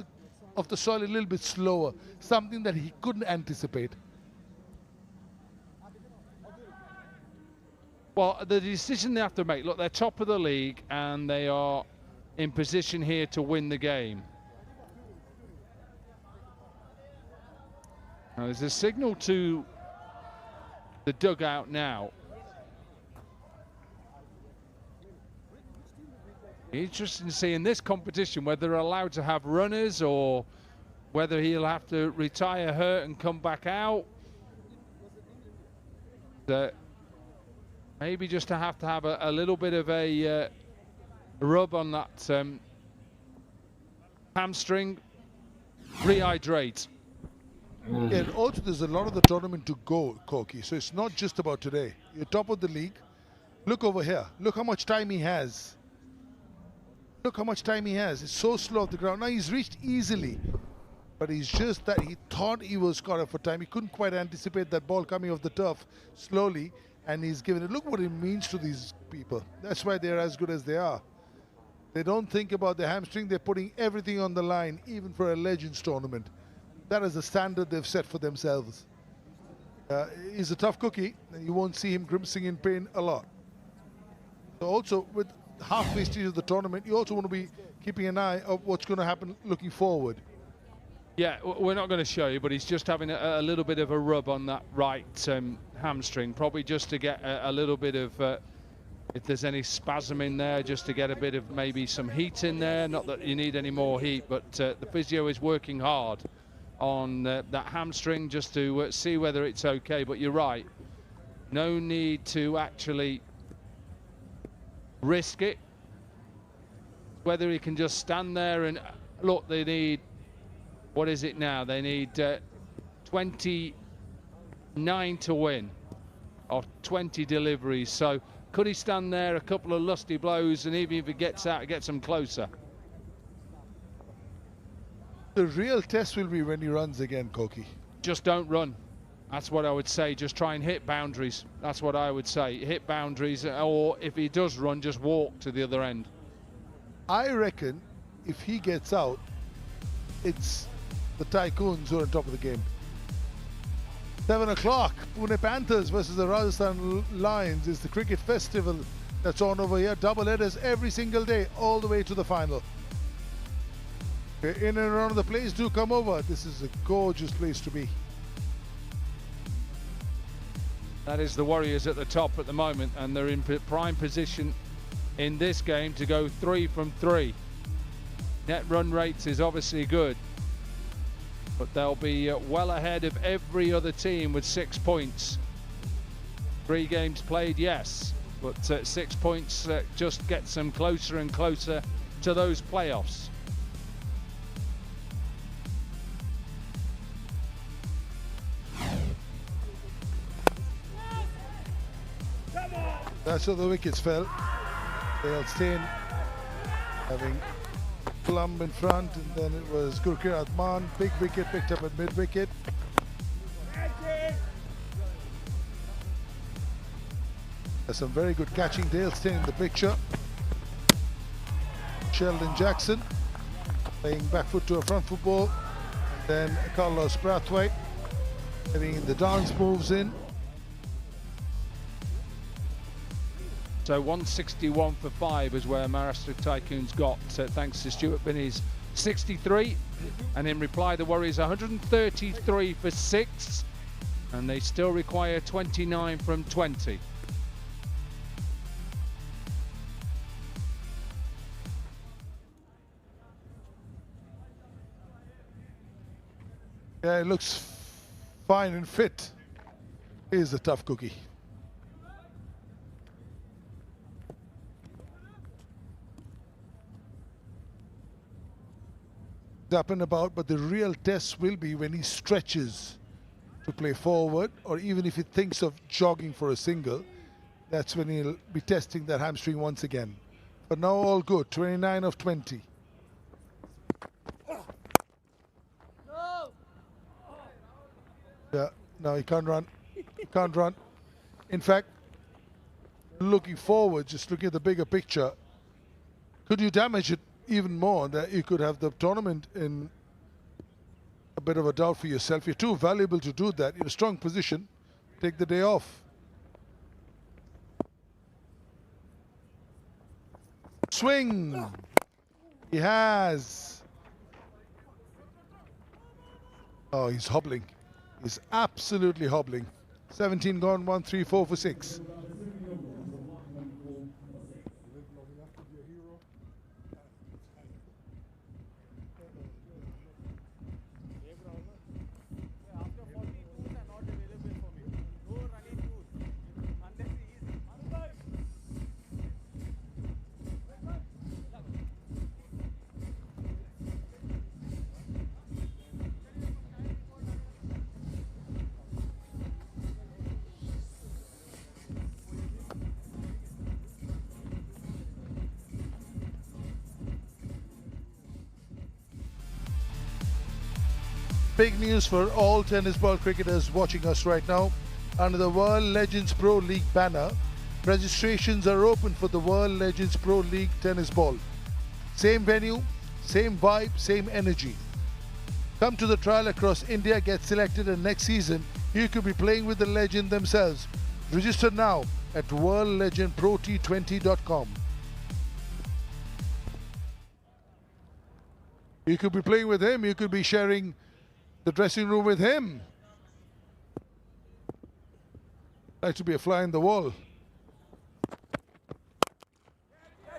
the soil a little bit slower. Something that he couldn't anticipate.
Well, the decision they have to make, look, they're top of the league and they are in position here to win the game. Now, there's a signal to the dugout now. Interesting to see in this competition whether they're allowed to have runners or whether he'll have to retire hurt and come back out. Maybe just to have a little bit of a rub on that hamstring, rehydrate.
And also there's a lot of the tournament to go, Corky, so it's not just about today. You're top of the league. Look over here. Look how much time he has. Look how much time he has. It's so slow off the ground. Now he's reached easily, but he's just that he thought he was caught up for time. He couldn't quite anticipate that ball coming off the turf slowly, and he's given it. Look what it means to these people. That's why they're as good as they are. They don't think about the hamstring. They're putting everything on the line, even for a Legends tournament. That is the standard they've set for themselves. He's a tough cookie, and you won't see him grimacing in pain a lot. So also, with halfway stage of the tournament, you also want to be keeping an eye on what's going to happen looking forward.
Yeah, we're not going to show you, but he's just having a little bit of a rub on that right hamstring, probably just to get a little bit of, if there's any spasm in there, just to get a bit of maybe some heat in there. Not that you need any more heat, but the physio is working hard on that hamstring just to see whether it's okay. But you're right, no need to actually risk it. Whether he can just stand there and look, they need, what is it now? They need 29 to win, or 20 deliveries. So could he stand there, a couple of lusty blows, and even if he gets out, it gets him closer?
The real test will be when he runs again, Corky.
Just don't run. That's what I would say. Just try and hit boundaries. That's what I would say. Hit boundaries, or if he does run, just walk to the other end.
I reckon if he gets out, it's the Tycoons who are on top of the game. 7 o'clock, Pune Panthers versus the Rajasthan Lions is the cricket festival that's on over here. Double headers every single day, all the way to the final. In and around the place, do come over. This is a gorgeous place to be.
That is the Warriors at the top at the moment, and they're in prime position in this game to go 3 from 3. Net run rate is obviously good, but they'll be well ahead of every other team with 6 points. 3 games played, yes, but 6 points just gets them closer and closer to those playoffs.
That's how the wickets fell. They'll stay in, having Plum in front, and then it was Gurkir Atman, big wicket picked up at mid wicket. There's some very good catching. Dale Steyn in the picture. Sheldon Jackson playing back foot to a front foot ball. Then Carlos Brathwaite getting the dance moves in.
So 161 for 5 is where Maharashtra Tycoons got, thanks to Stuart Binney's 63. And in reply, the Warriors 133 for 6. And they still require 29 from 20.
Yeah, it looks fine and fit. He's a tough cookie. Up and about, but the real test will be when he stretches to play forward, or even if he thinks of jogging for a single. That's when he'll be testing that hamstring once again. But now all good, 29 of 20. Yeah, no, he can't run. Can't run. In fact, looking forward, just looking at the bigger picture, could you damage it even more, that you could have the tournament in a bit of a doubt for yourself? You're too valuable to do that. In a strong position, take the day off. Swing. He has. Oh, he's hobbling. He's absolutely hobbling. 17 gone, 1, 3, 4 for 6. Big news for all tennis ball cricketers watching us right now. Under the World Legends Pro League banner, registrations are open for the World Legends Pro League tennis ball. Same venue, same vibe, same energy. Come to the trial across India, get selected, and next season you could be playing with the legend themselves. Register now at worldlegendprot20.com. You could be playing with him, you could be sharing the dressing room with him. Like to be a fly in the wall.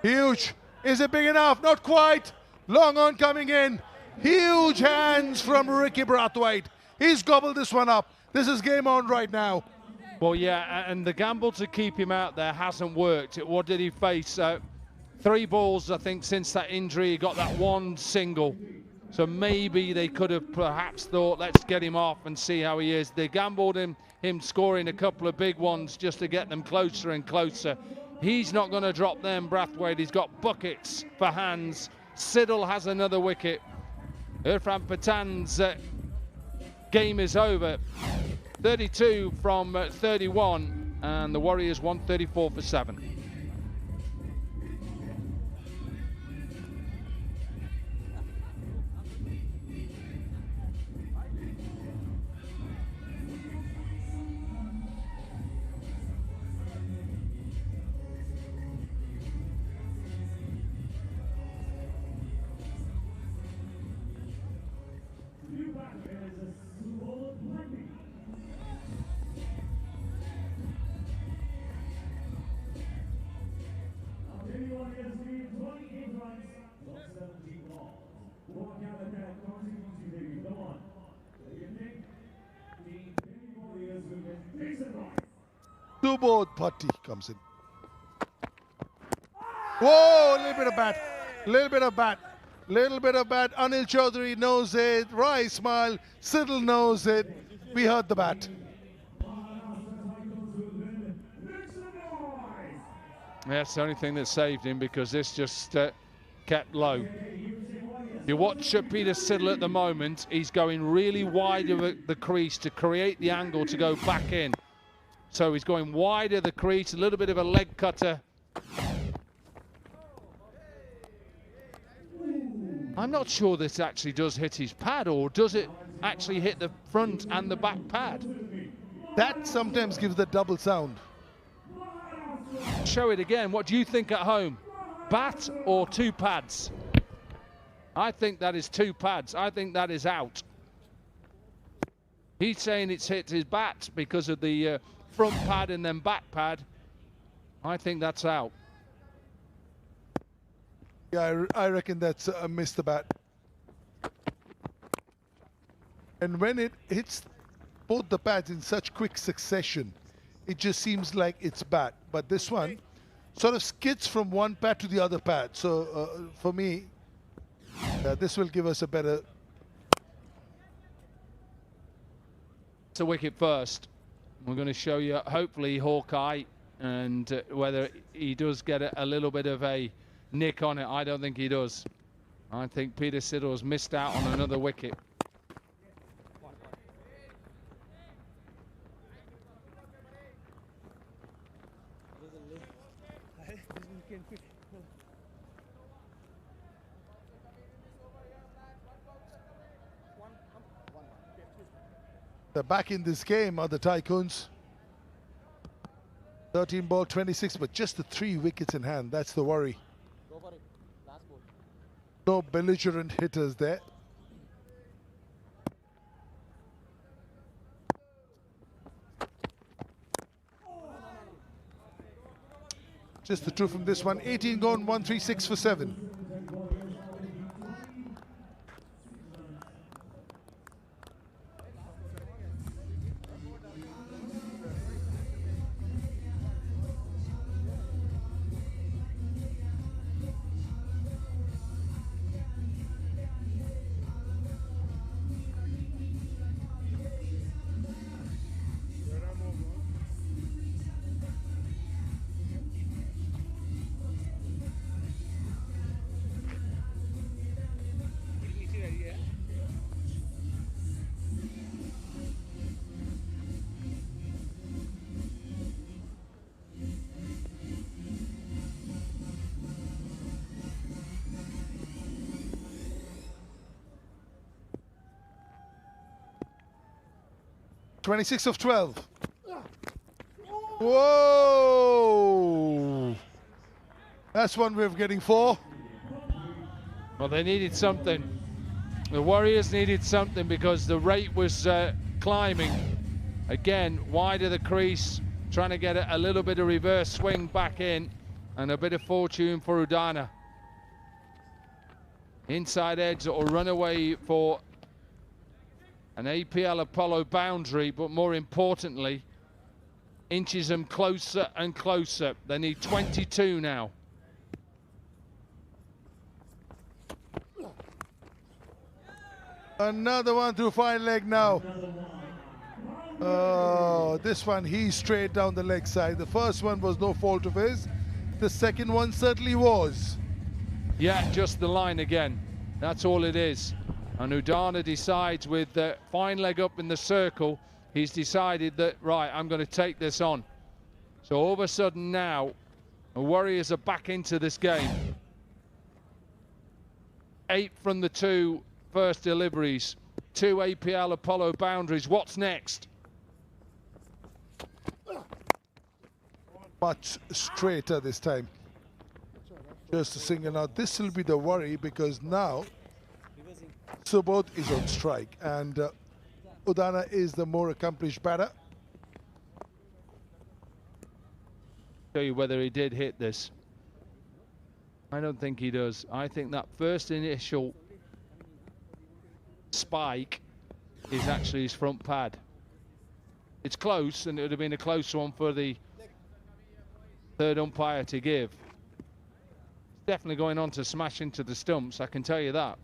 Huge. Is it big enough? Not quite. Long on coming in. Huge hands from Ricky Brathwaite. He's gobbled this one up. This is game on right now.
Well, yeah, and the gamble to keep him out there hasn't worked. What did he face? 3 balls, I think, since that injury. He got that 1 single. So maybe they could have perhaps thought, let's get him off and see how he is. They gambled him scoring a couple of big ones just to get them closer and closer. He's not going to drop them, Brathwaite. He's got buckets for hands. Siddle has another wicket. Irfan Pathan's game is over. 32 from 31, and the Warriors 134 for 7.
Subodh Bhatti comes in. Whoa, a little bit of bat. Little bit of bat. Little bit of bat. Anil Chaudhary knows it. Rai Ismail. Sidal knows it. We heard the bat.
That's the only thing that saved him, because this just kept low. You watch Peter Sidal at the moment, he's going really wide of the crease to create the angle to go back in. So he's going wide of the crease, a little bit of a leg cutter. I'm not sure this actually does hit his pad, or does it actually hit the front and the back pad?
That sometimes gives the double sound.
Show it again. What do you think at home? Bat or two pads? I think that is two pads. I think that is out. He's saying it's hit his bat because of the front pad and then back pad. I think that's out.
Yeah, I reckon that's missed the bat. And when it hits both the pads in such quick succession, it just seems like it's bat. But this one sort of skids from one pad to the other pad. So for me, this will give us a better...
It's a wicket first. We're going to show you, hopefully, Hawkeye, and whether he does get a little bit of a nick on it. I don't think he does. I think Peter Sidal's missed out on another wicket.
They're back in this game are the Tycoons. 13 ball, 26, but just the 3 wickets in hand. That's the worry. No belligerent hitters there. Just the two from this one. 18 gone, 136 for 7. (26 of 12). Whoa! That's one way of getting 4.
Well, they needed something. The Warriors needed something because the rate was climbing. Again, wide of the crease, trying to get a little bit of reverse swing back in, and a bit of fortune for Udana. Inside edge or run away for an APL Apollo boundary, but more importantly, inches them closer and closer. They need 22 now.
Another one through fine leg now. Oh, this one, he's straight down the leg side. The first one was no fault of his. The second one certainly was.
Yeah, just the line again. That's all it is. And Udana decides with the fine leg up in the circle, he's decided that, right, I'm going to take this on. So all of a sudden now, the Warriors are back into this game. 8 from the 2 first deliveries, 2 APL Apollo boundaries. What's next?
Much straighter this time. Just to single out. This will be the worry because now Subodh is on strike and Udana is the more accomplished batter.
Show you whether he did hit this. I don't think he does. I think that first initial spike is actually his front pad. It's close, and it would have been a close one for the third umpire to give. Definitely going on to smash into the stumps, I can tell you that.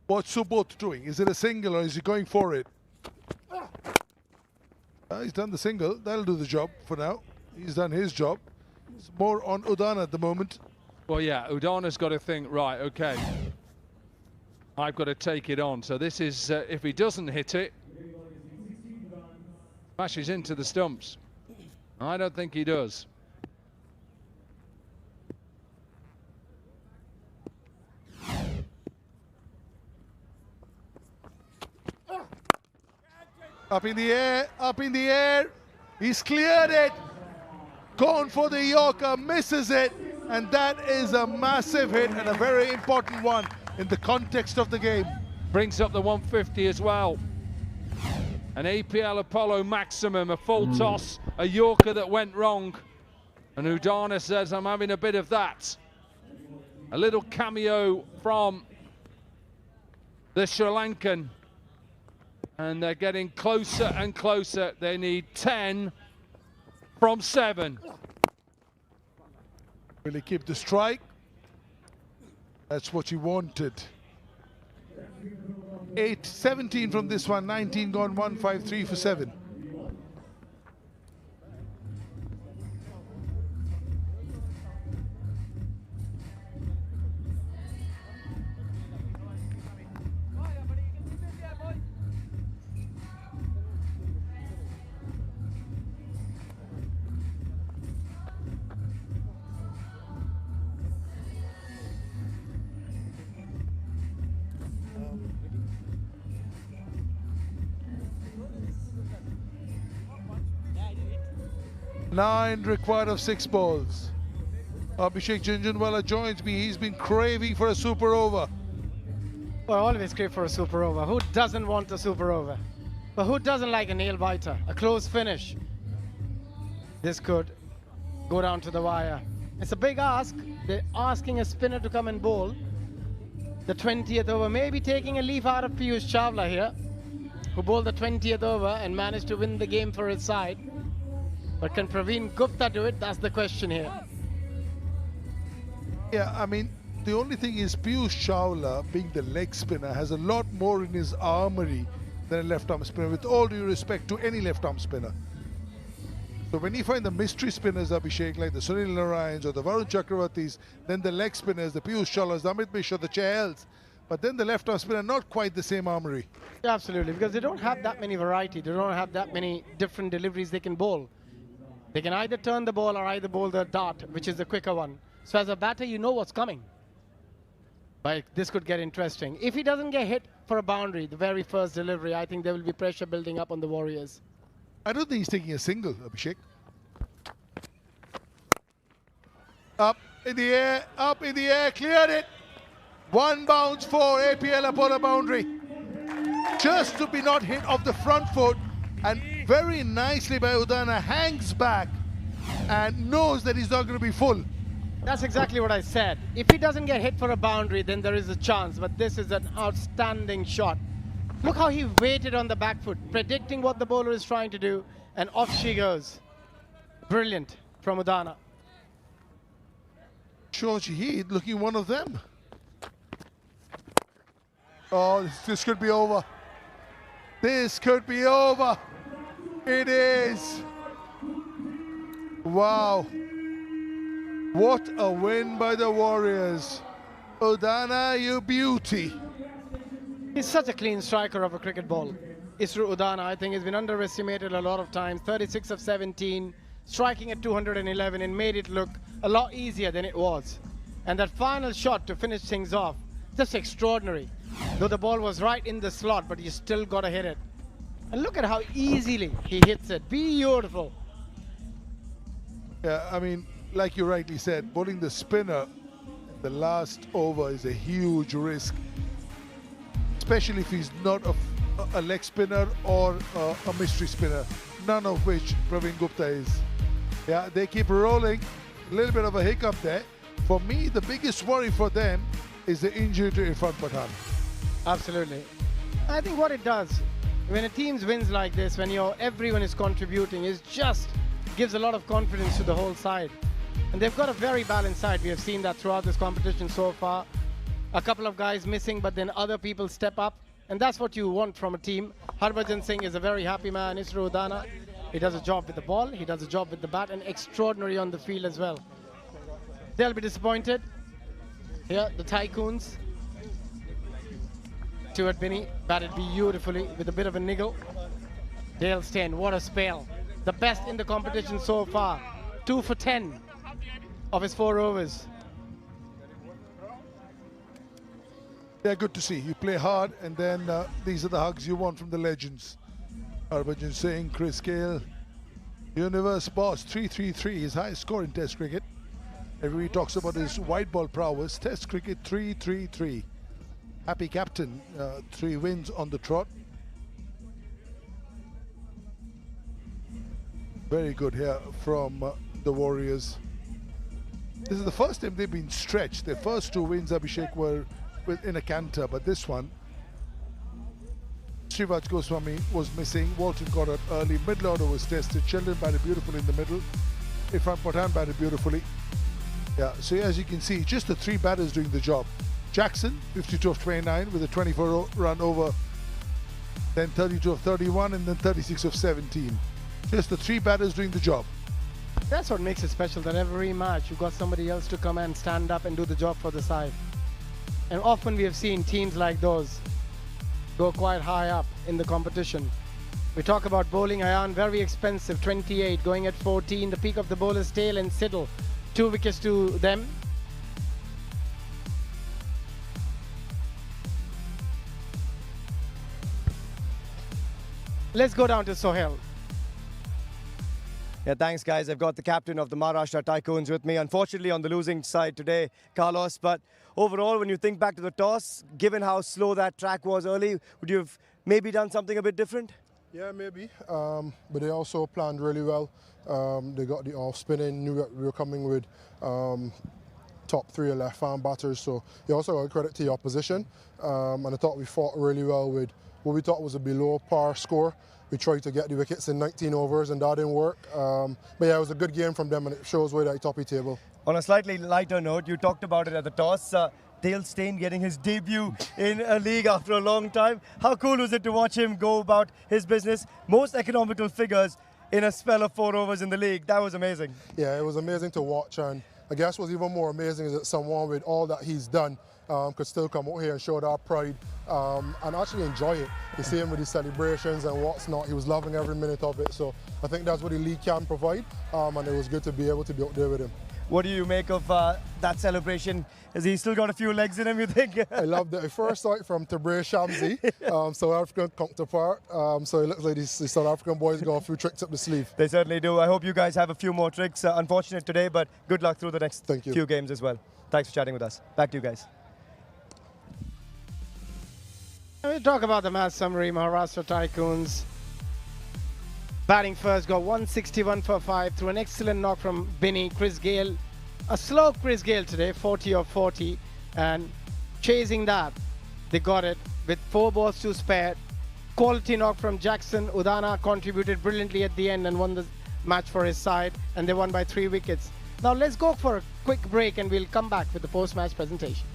What's Subodh doing? Is it a single or is he going for it? He's done the single. That'll do the job for now. He's done his job. It's more on Udana at the moment.
Well, yeah, Udana's got to think, right, okay, I've got to take it on. So this is, if he doesn't hit it, smashes into the stumps. I don't think he does.
Up in the air, up in the air. He's cleared it. Gone for the Yorker, misses it. And that is a massive hit and a very important one in the context of the game.
Brings up the 150 as well. An APL Apollo maximum, a full toss, a Yorker that went wrong. And Udana says, I'm having a bit of that. A little cameo from the Sri Lankan. And they're getting closer and closer. They need 10 from 7.
Really keep the strike. That's what you wanted. 17 from this one, 19 gone, 153 for 7. Nine required of 6 balls. Abhishek Jhunjhunwala joins me. He's been craving for a super over.
Well, I always crave for a super over. Who doesn't want a super over? But who doesn't like a nail biter? A close finish. This could go down to the wire. It's a big ask. They're asking a spinner to come and bowl the 20th over. Maybe taking a leaf out of Piyush Chawla here, who bowled the 20th over and managed to win the game for his side. But can Praveen Gupta do it? That's the question here.
Yeah, I mean, the only thing is Piyush Chawla, being the leg spinner, has a lot more in his armory than a left-arm spinner, with all due respect to any left-arm spinner. So when you find the mystery spinners, Abhishek, like the Sunil Narayans or the Varun Chakravartis, then the leg spinners, the Piyush Chawlas, the Amit Mishra, the Chahals, but then the left-arm spinner, not quite the same armory.
Yeah, absolutely, because they don't have that many variety. They don't have that many different deliveries they can bowl. They can either turn the ball or either bowl the dart, which is the quicker one. So as a batter, you know what's coming. But this could get interesting. If he doesn't get hit for a boundary, the very first delivery, I think there will be pressure building up on the Warriors.
I don't think he's taking a single, Abhishek. Up in the air, cleared it. One bounce for APL Apollo boundary. Just to be not hit off the front foot. And very nicely by Udana, hangs back and knows that he's not going to be full.
That's exactly what I said. If he doesn't get hit for a boundary, then there is a chance. But this is an outstanding shot. Look how he waited on the back foot, predicting what the bowler is trying to do, and off she goes. Brilliant from Udana.
George Heath looking one of them. Oh, this could be over. This could be over. It is. Wow. What a win by the Warriors. Udana, you beauty.
He's such a clean striker of a cricket ball. Isru Udana, I think, has been underestimated a lot of times. 36 of 17, striking at 211, and made it look a lot easier than it was. And that final shot to finish things off, just extraordinary. Though the ball was right in the slot, but you still got to hit it. And look at how easily he hits it. Beautiful.
Yeah, I mean, like you rightly said, bowling the spinner the last over is a huge risk, especially if he's not a leg spinner or a mystery spinner, none of which Praveen Gupta is. Yeah, they keep rolling. A little bit of a hiccup there. For me, the biggest worry for them is the injury to Irfan Pathan.
Absolutely. I think what it does, when a team wins like this, when everyone is contributing, it just gives a lot of confidence to the whole side. And they've got a very balanced side. We have seen that throughout this competition so far. A couple of guys missing, but then other people step up. And that's what you want from a team. Harbhajan Singh is a very happy man. Isru Udana, he does a job with the ball, he does a job with the bat, and extraordinary on the field as well. They'll be disappointed. Here, the Tycoons. Stuart Binney batted beautifully with a bit of a niggle. Dale Steyn, what a spell. The best in the competition so far. 2 for 10 of his 4 overs.
Yeah, good to see. You play hard, and then these are the hugs you want from the legends. Harbhajan Singh, Chris Gale, Universe Boss, 333, his highest score in Test cricket. Everybody talks about his white ball prowess. Test cricket, 333. Happy captain, 3 wins on the trot. Very good here from the Warriors. This is the first time they've been stretched. Their first 2 wins, Abhishek, were in a canter, but this one, Shivaj Goswami was missing. Walton got out early. Middle order was tested. Children batted beautifully in the middle. Irfan Pathan batted beautifully. Yeah, so as you can see, just the 3 batters doing the job. Jackson, 52 of 29 with a 24-run over, then 32 of 31, and then 36 of 17. Just the 3 batters doing the job.
That's what makes it special, that every match you've got somebody else to come and stand up and do the job for the side. And often we have seen teams like those go quite high up in the competition. We talk about bowling. Ayan, very expensive, 28, going at 14. The peak of the bowler's tail and Siddle, 2 wickets to them. Let's go down to Sohail.
Yeah, thanks, guys. I've got the captain of the Maharashtra Tycoons with me. Unfortunately, on the losing side today, Carlos. But overall, when you think back to the toss, given how slow that track was early, would you have maybe done something a bit different?
Yeah, maybe. But they also planned really well. They got the off spinning, knew that we were coming with top 3 left-arm batters. So they also got credit to the opposition. And I thought we fought really well with what we thought was a below par score. We tried to get the wickets in 19 overs and that didn't work. But yeah, it was a good game from them and it shows where they're toppy table.
On a slightly lighter note, you talked about it at the toss. Dale Steyn getting his debut in a league after a long time. How cool was it to watch him go about his business? Most economical figures in a spell of 4 overs in the league. That was amazing.
Yeah, it was amazing to watch, and I guess what's even more amazing is that someone with all that he's done could still come out here and show that pride and actually enjoy it. You see him with his celebrations and what's not. He was loving every minute of it. So I think that's what the league can provide, and it was good to be able to be out there with him.
What do you make of that celebration? Has he still got a few legs in him, you think?
I loved it. I first saw it from Tabraiz Shamsi, South African counterpart. So it looks like these South African boys got a few tricks up the sleeve.
They certainly do. I hope you guys have a few more tricks. Unfortunate today, but good luck through the next few games as well. Thanks for chatting with us. Back to you guys.
We talk about the match summary. Maharashtra Tycoons batting first, got 161 for 5 through an excellent knock from Binney. Chris Gale, a slow Chris Gale today, 40 of 40, and chasing that, they got it with 4 balls to spare. Quality knock from Jackson. Udana contributed brilliantly at the end and won the match for his side, and they won by 3 wickets. Now let's go for a quick break and we'll come back with the post-match presentation.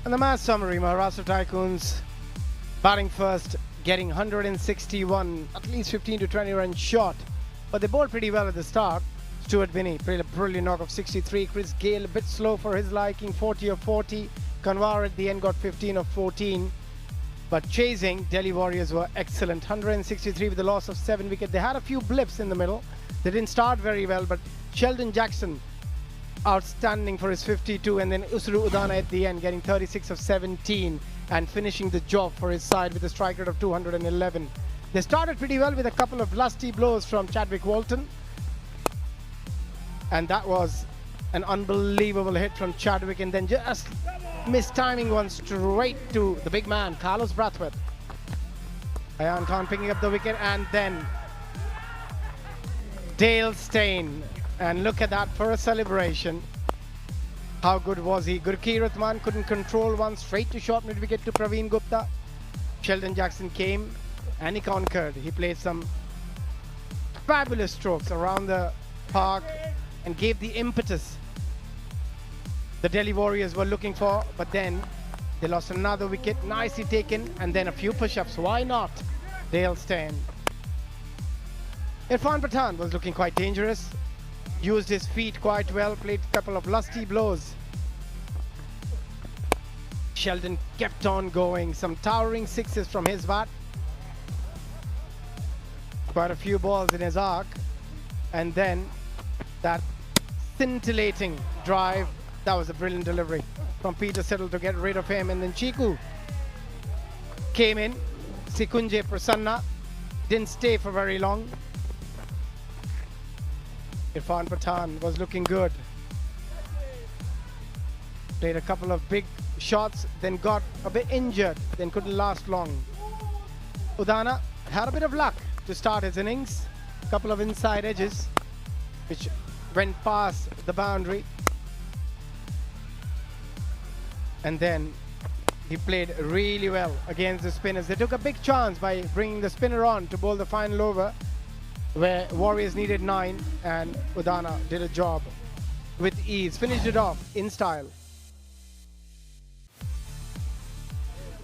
And the match summary, Maharashtra Tycoons batting first, getting 161, at least 15 to 20 runs short. But they bowled pretty well at the start. Stuart Binney played a brilliant knock of 63. Chris Gale a bit slow for his liking, 40 of 40. Kanwar at the end got 15 of 14. But chasing, Delhi Warriors were excellent. 163 with a loss of 7 wickets. They had a few blips in the middle. They didn't start very well, but Sheldon Jackson outstanding for his 52, and then Usuru Udana at the end getting 36 of 17 and finishing the job for his side with a strike rate of 211. They started pretty well with a couple of lusty blows from Chadwick Walton, and that was an unbelievable hit from Chadwick, and then just mistiming one straight to the big man, Carlos Brathwaite. Ayan Khan picking up the wicket, and then Dale Steyn. And look at that for a celebration. How good was he? Gurki Rathman couldn't control one, straight to short mid wicket to Praveen Gupta. Sheldon Jackson came and he conquered. He played some fabulous strokes around the park and gave the impetus the Delhi Warriors were looking for, but then they lost another wicket, nicely taken, and then a few push-ups. Why not? Dale Steyn. Irfan Pathan was looking quite dangerous. Used his feet quite well, played a couple of lusty blows. Sheldon kept on going, some towering sixes from his bat. Quite a few balls in his arc. And then that scintillating drive, that was a brilliant delivery from Peter Siddle to get rid of him. And then Chiku came in, Sikunje Prasanna, didn't stay for very long. Irfan Pathan was looking good. Played a couple of big shots, then got a bit injured, then couldn't last long. Udana had a bit of luck to start his innings. A couple of inside edges, which went past the boundary. And then he played really well against the spinners. They took a big chance by bringing the spinner on to bowl the final over, where Warriors needed 9, and Udana did a job with ease. Finished it off in style.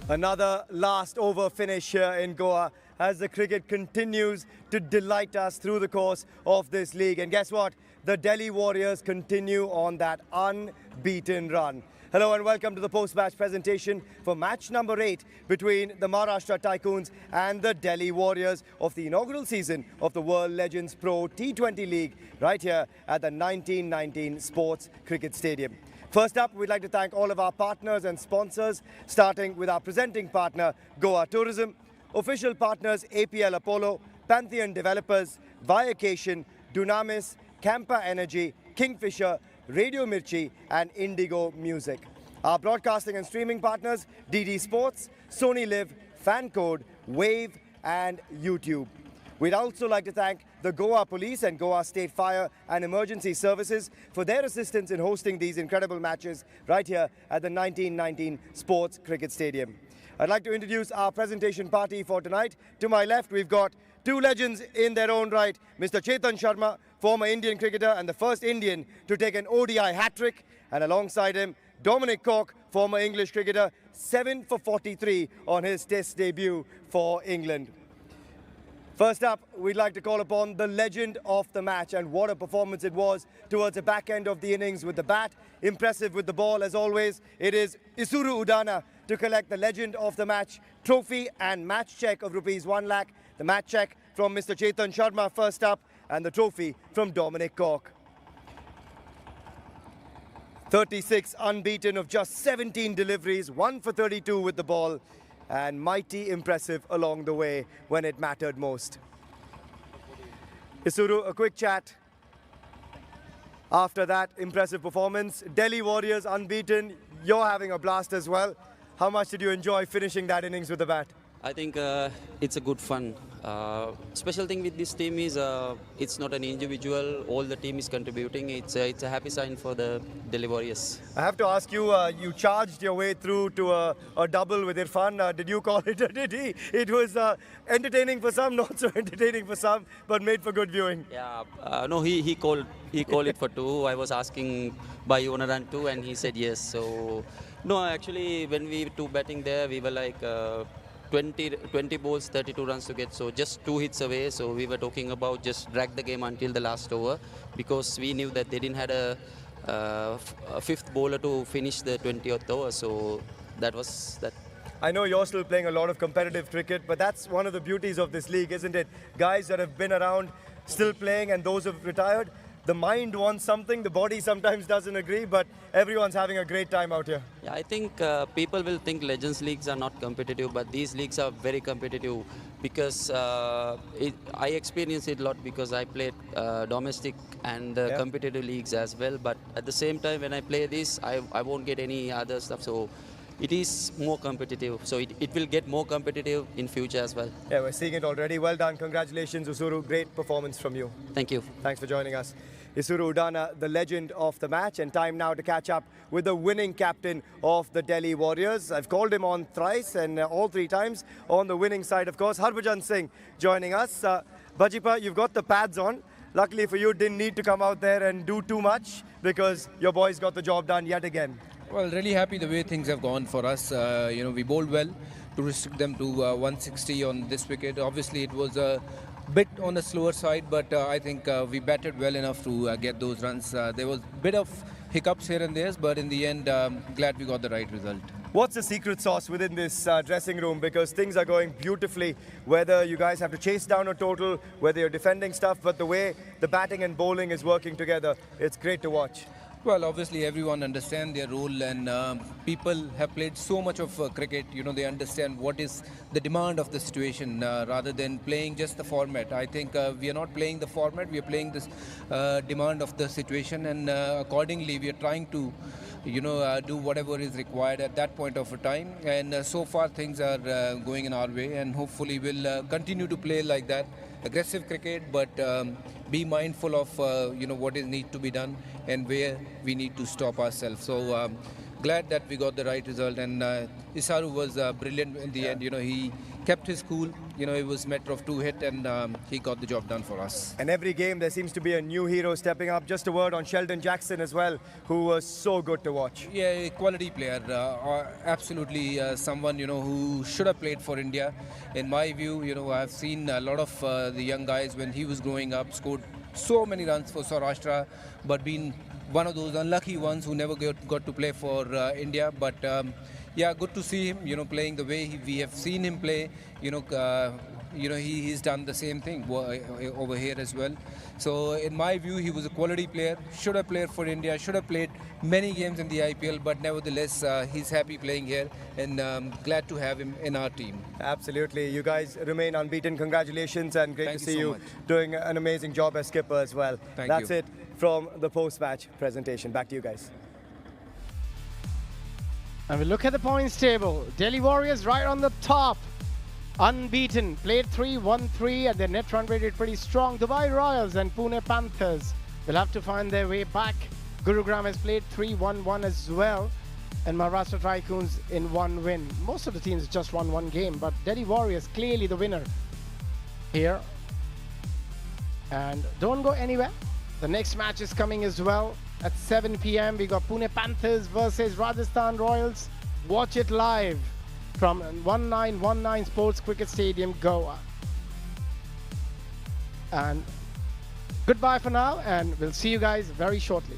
Another last over finish here in Goa as the cricket continues to delight us through the course of this league. And guess what? The Delhi Warriors continue on that unbeaten run. Hello and welcome to the post-match presentation for match number 8 between the Maharashtra Tycoons and the Delhi Warriors of the inaugural season of the World Legends Pro T20 League right here at the 1919 Sports Cricket Stadium. First up, we'd like to thank all of our partners and sponsors, starting with our presenting partner, Goa Tourism, official partners APL Apollo, Pantheon Developers, Viacation, Dunamis, Campa Energy, Kingfisher, Radio Mirchi and Indigo Music. Our broadcasting and streaming partners, DD Sports, Sony Live, Fancode, Wave and YouTube. We'd also like to thank the Goa Police and Goa State Fire and Emergency Services for their assistance in hosting these incredible matches right here at the 1919 Sports Cricket Stadium. I'd like to introduce our presentation party for tonight. To my left, we've got two legends in their own right, Mr. Chetan Sharma, former Indian cricketer and the first Indian to take an ODI hat-trick, and alongside him, Dominic Cork, former English cricketer, 7 for 43 on his test debut for England. First up, we'd like to call upon the legend of the match, and what a performance it was towards the back end of the innings with the bat. Impressive with the ball as always. It is Usuru Udana to collect the legend of the match trophy and match check of rupees 1 lakh. The match check from Mr. Chetan Sharma first up, and the trophy from Dominic Cork. 36 unbeaten of just 17 deliveries, 1 for 32 with the ball, and mighty impressive along the way when it mattered most. Isuru, a quick chat after that impressive performance. Delhi Warriors unbeaten, you're having a blast as well. How much did you enjoy finishing that innings with the bat?
I think it's a good fun. Special thing with this team is it's not an individual. All the team is contributing. It's a happy sign for the Delhi Warriors.
I have to ask you, you charged your way through to a double with Irfan. Did you call it or did he? It was entertaining for some, not so entertaining for some, but made for good viewing.
Yeah, no, he called it for two. I was asking by you want to run two, and he said yes. So no, actually, when we were two batting there, we were like 20 balls, 32 runs to get. So just 2 hits away. So we were talking about just drag the game until the last over, because we knew that they didn't had a fifth bowler to finish the 20th over. So that was that.
I know you're still playing a lot of competitive cricket, but that's one of the beauties of this league, isn't it? Guys that have been around still playing, and those who've retired. The mind wants something, the body sometimes doesn't agree, but everyone's having a great time out here.
Yeah, I think people will think Legends Leagues are not competitive, but these leagues are very competitive, because I experience it a lot, because I played domestic and competitive leagues as well. But at the same time, when I play this, I won't get any other stuff. So it is more competitive. So it will get more competitive in future as well.
Yeah, we're seeing it already. Well done. Congratulations, Usuru. Great performance from you.
Thank you.
Thanks for joining us. Isuru Udana, the legend of the match, and time now to catch up with the winning captain of the Delhi Warriors. I've called him on thrice, and all 3 times on the winning side, of course. Harbhajan Singh joining us. Bajipa, you've got the pads on. Luckily for you, didn't need to come out there and do too much, because your boys got the job done yet again.
Well, really happy the way things have gone for us. We bowled well to restrict them to 160 on this wicket. Obviously, it was a bit on the slower side, but I think we batted well enough to get those runs. There was a bit of hiccups here and there, but in the end, glad we got the right result.
What's the secret sauce within this dressing room? Because things are going beautifully, whether you guys have to chase down a total, whether you're defending stuff, but the way the batting and bowling is working together, it's great to watch.
Well, obviously everyone understands their role, and people have played so much of cricket, they understand what is the demand of the situation rather than playing just the format. I think we are not playing the format, we are playing this demand of the situation, and accordingly we are trying to do whatever is required at that point of a time, and so far things are going in our way, and hopefully we'll continue to play like that. Aggressive cricket, but be mindful of what is need to be done and where we need to stop ourselves. So glad that we got the right result, and Isaru was brilliant in the end. He kept his cool. It was a matter of 2 hits, and he got the job done for us.
And every game there seems to be a new hero stepping up. Just a word on Sheldon Jackson as well, who was so good to watch.
Yeah, a quality player, absolutely someone who should have played for India. In my view, I've seen a lot of the young guys when he was growing up scored so many runs for Maharashtra, but been one of those unlucky ones who never got to play for India. But yeah, good to see him, playing the way we have seen him play. He's done the same thing over here as well. So in my view, he was a quality player, should have played for India, should have played many games in the IPL, but nevertheless, he's happy playing here, and glad to have him in our team.
Absolutely. You guys remain unbeaten. Congratulations, and great to see you doing an amazing job as skipper as well. That's it from the post-match presentation. Back to you guys.
And we look at the points table. Delhi Warriors right on the top. Unbeaten. Played 3, won 3, and their net run rate is pretty strong. Dubai Royals and Pune Panthers will have to find their way back. Gurugram has played 3, won 1 as well. And Maharashtra Tycoons in 1 win. Most of the teams just won 1 game, but Delhi Warriors clearly the winner here. And don't go anywhere. The next match is coming as well. At 7 p.m. we got Pune Panthers versus Rajasthan Royals. Watch it live from 1919 Sports Cricket Stadium, Goa. And goodbye for now, and we'll see you guys very shortly.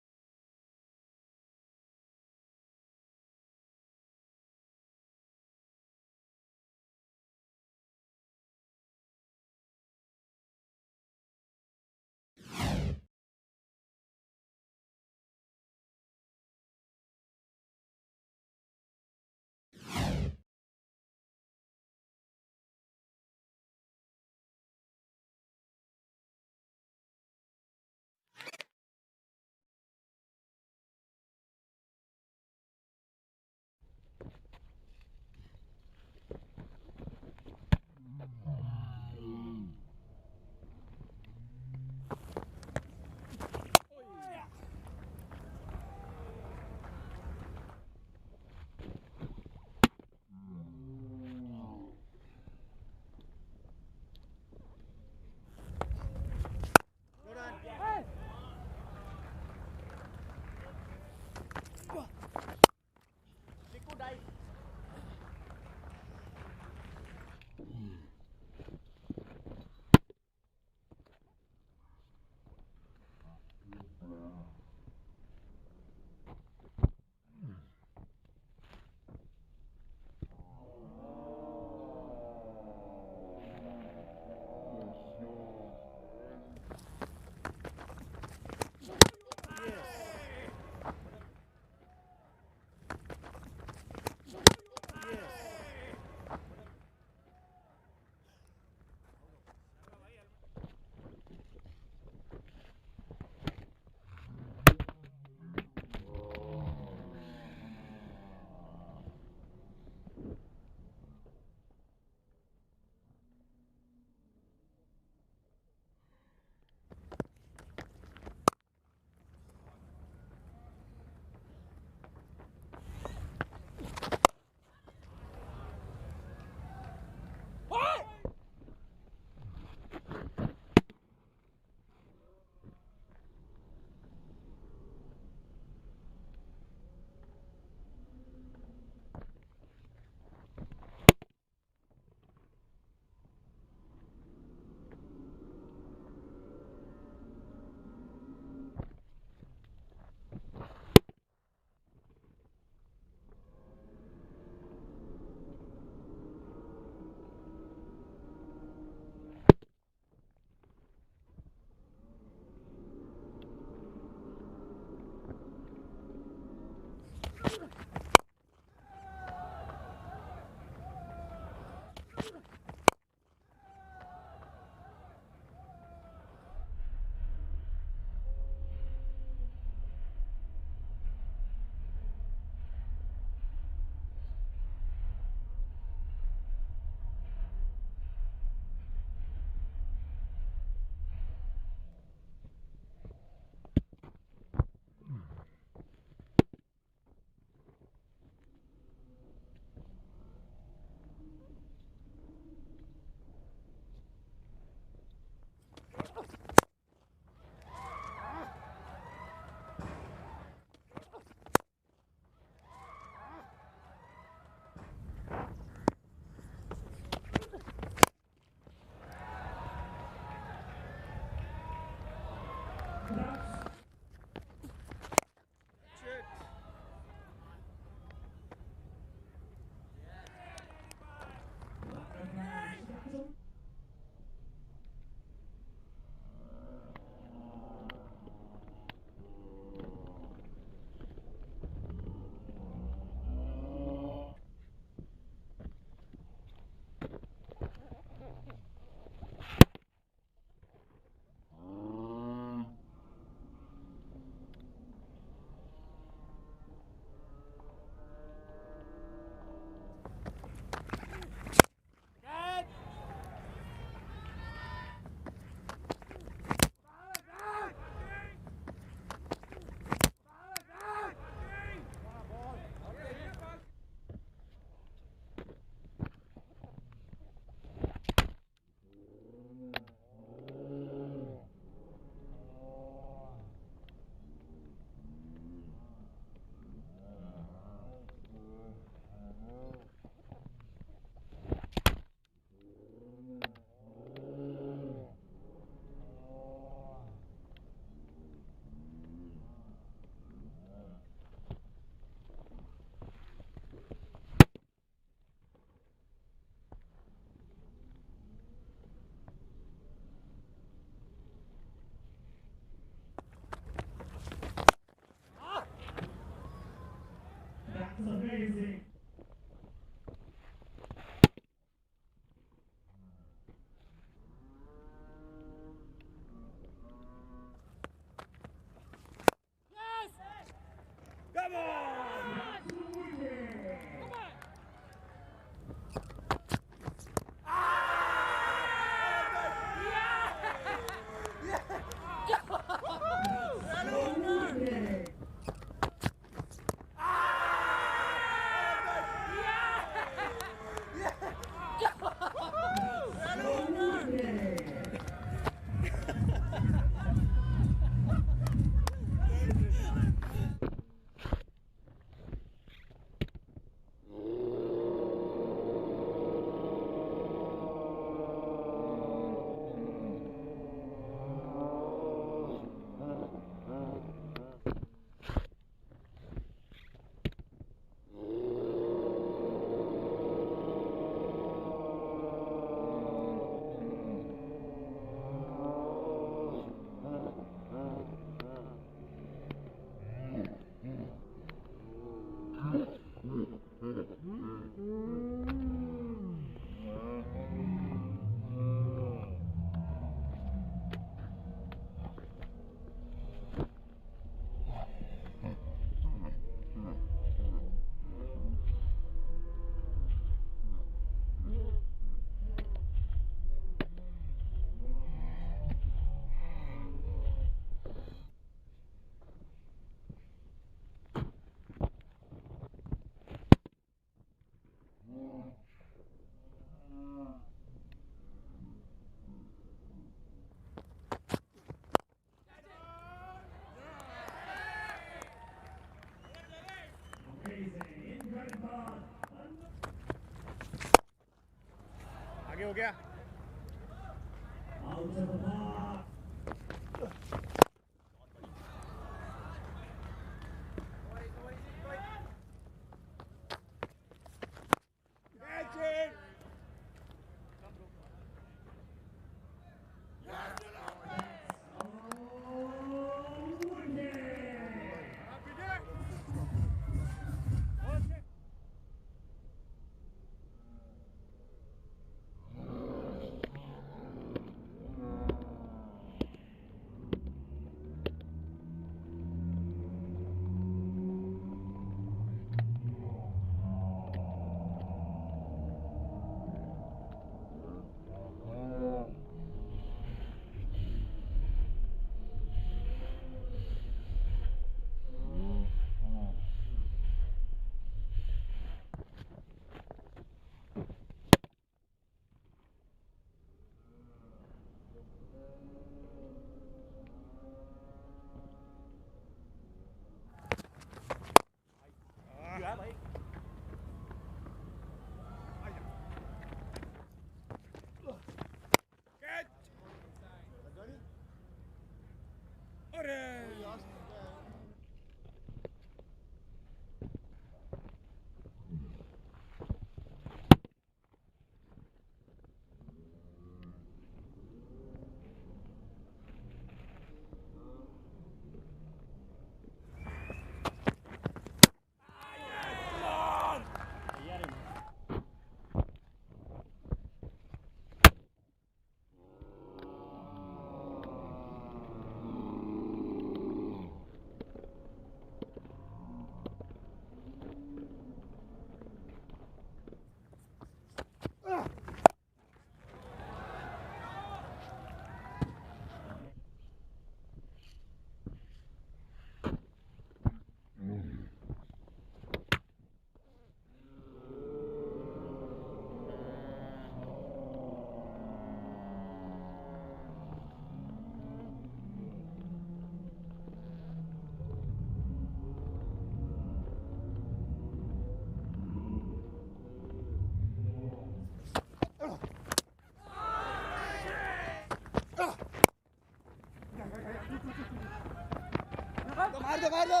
मार दो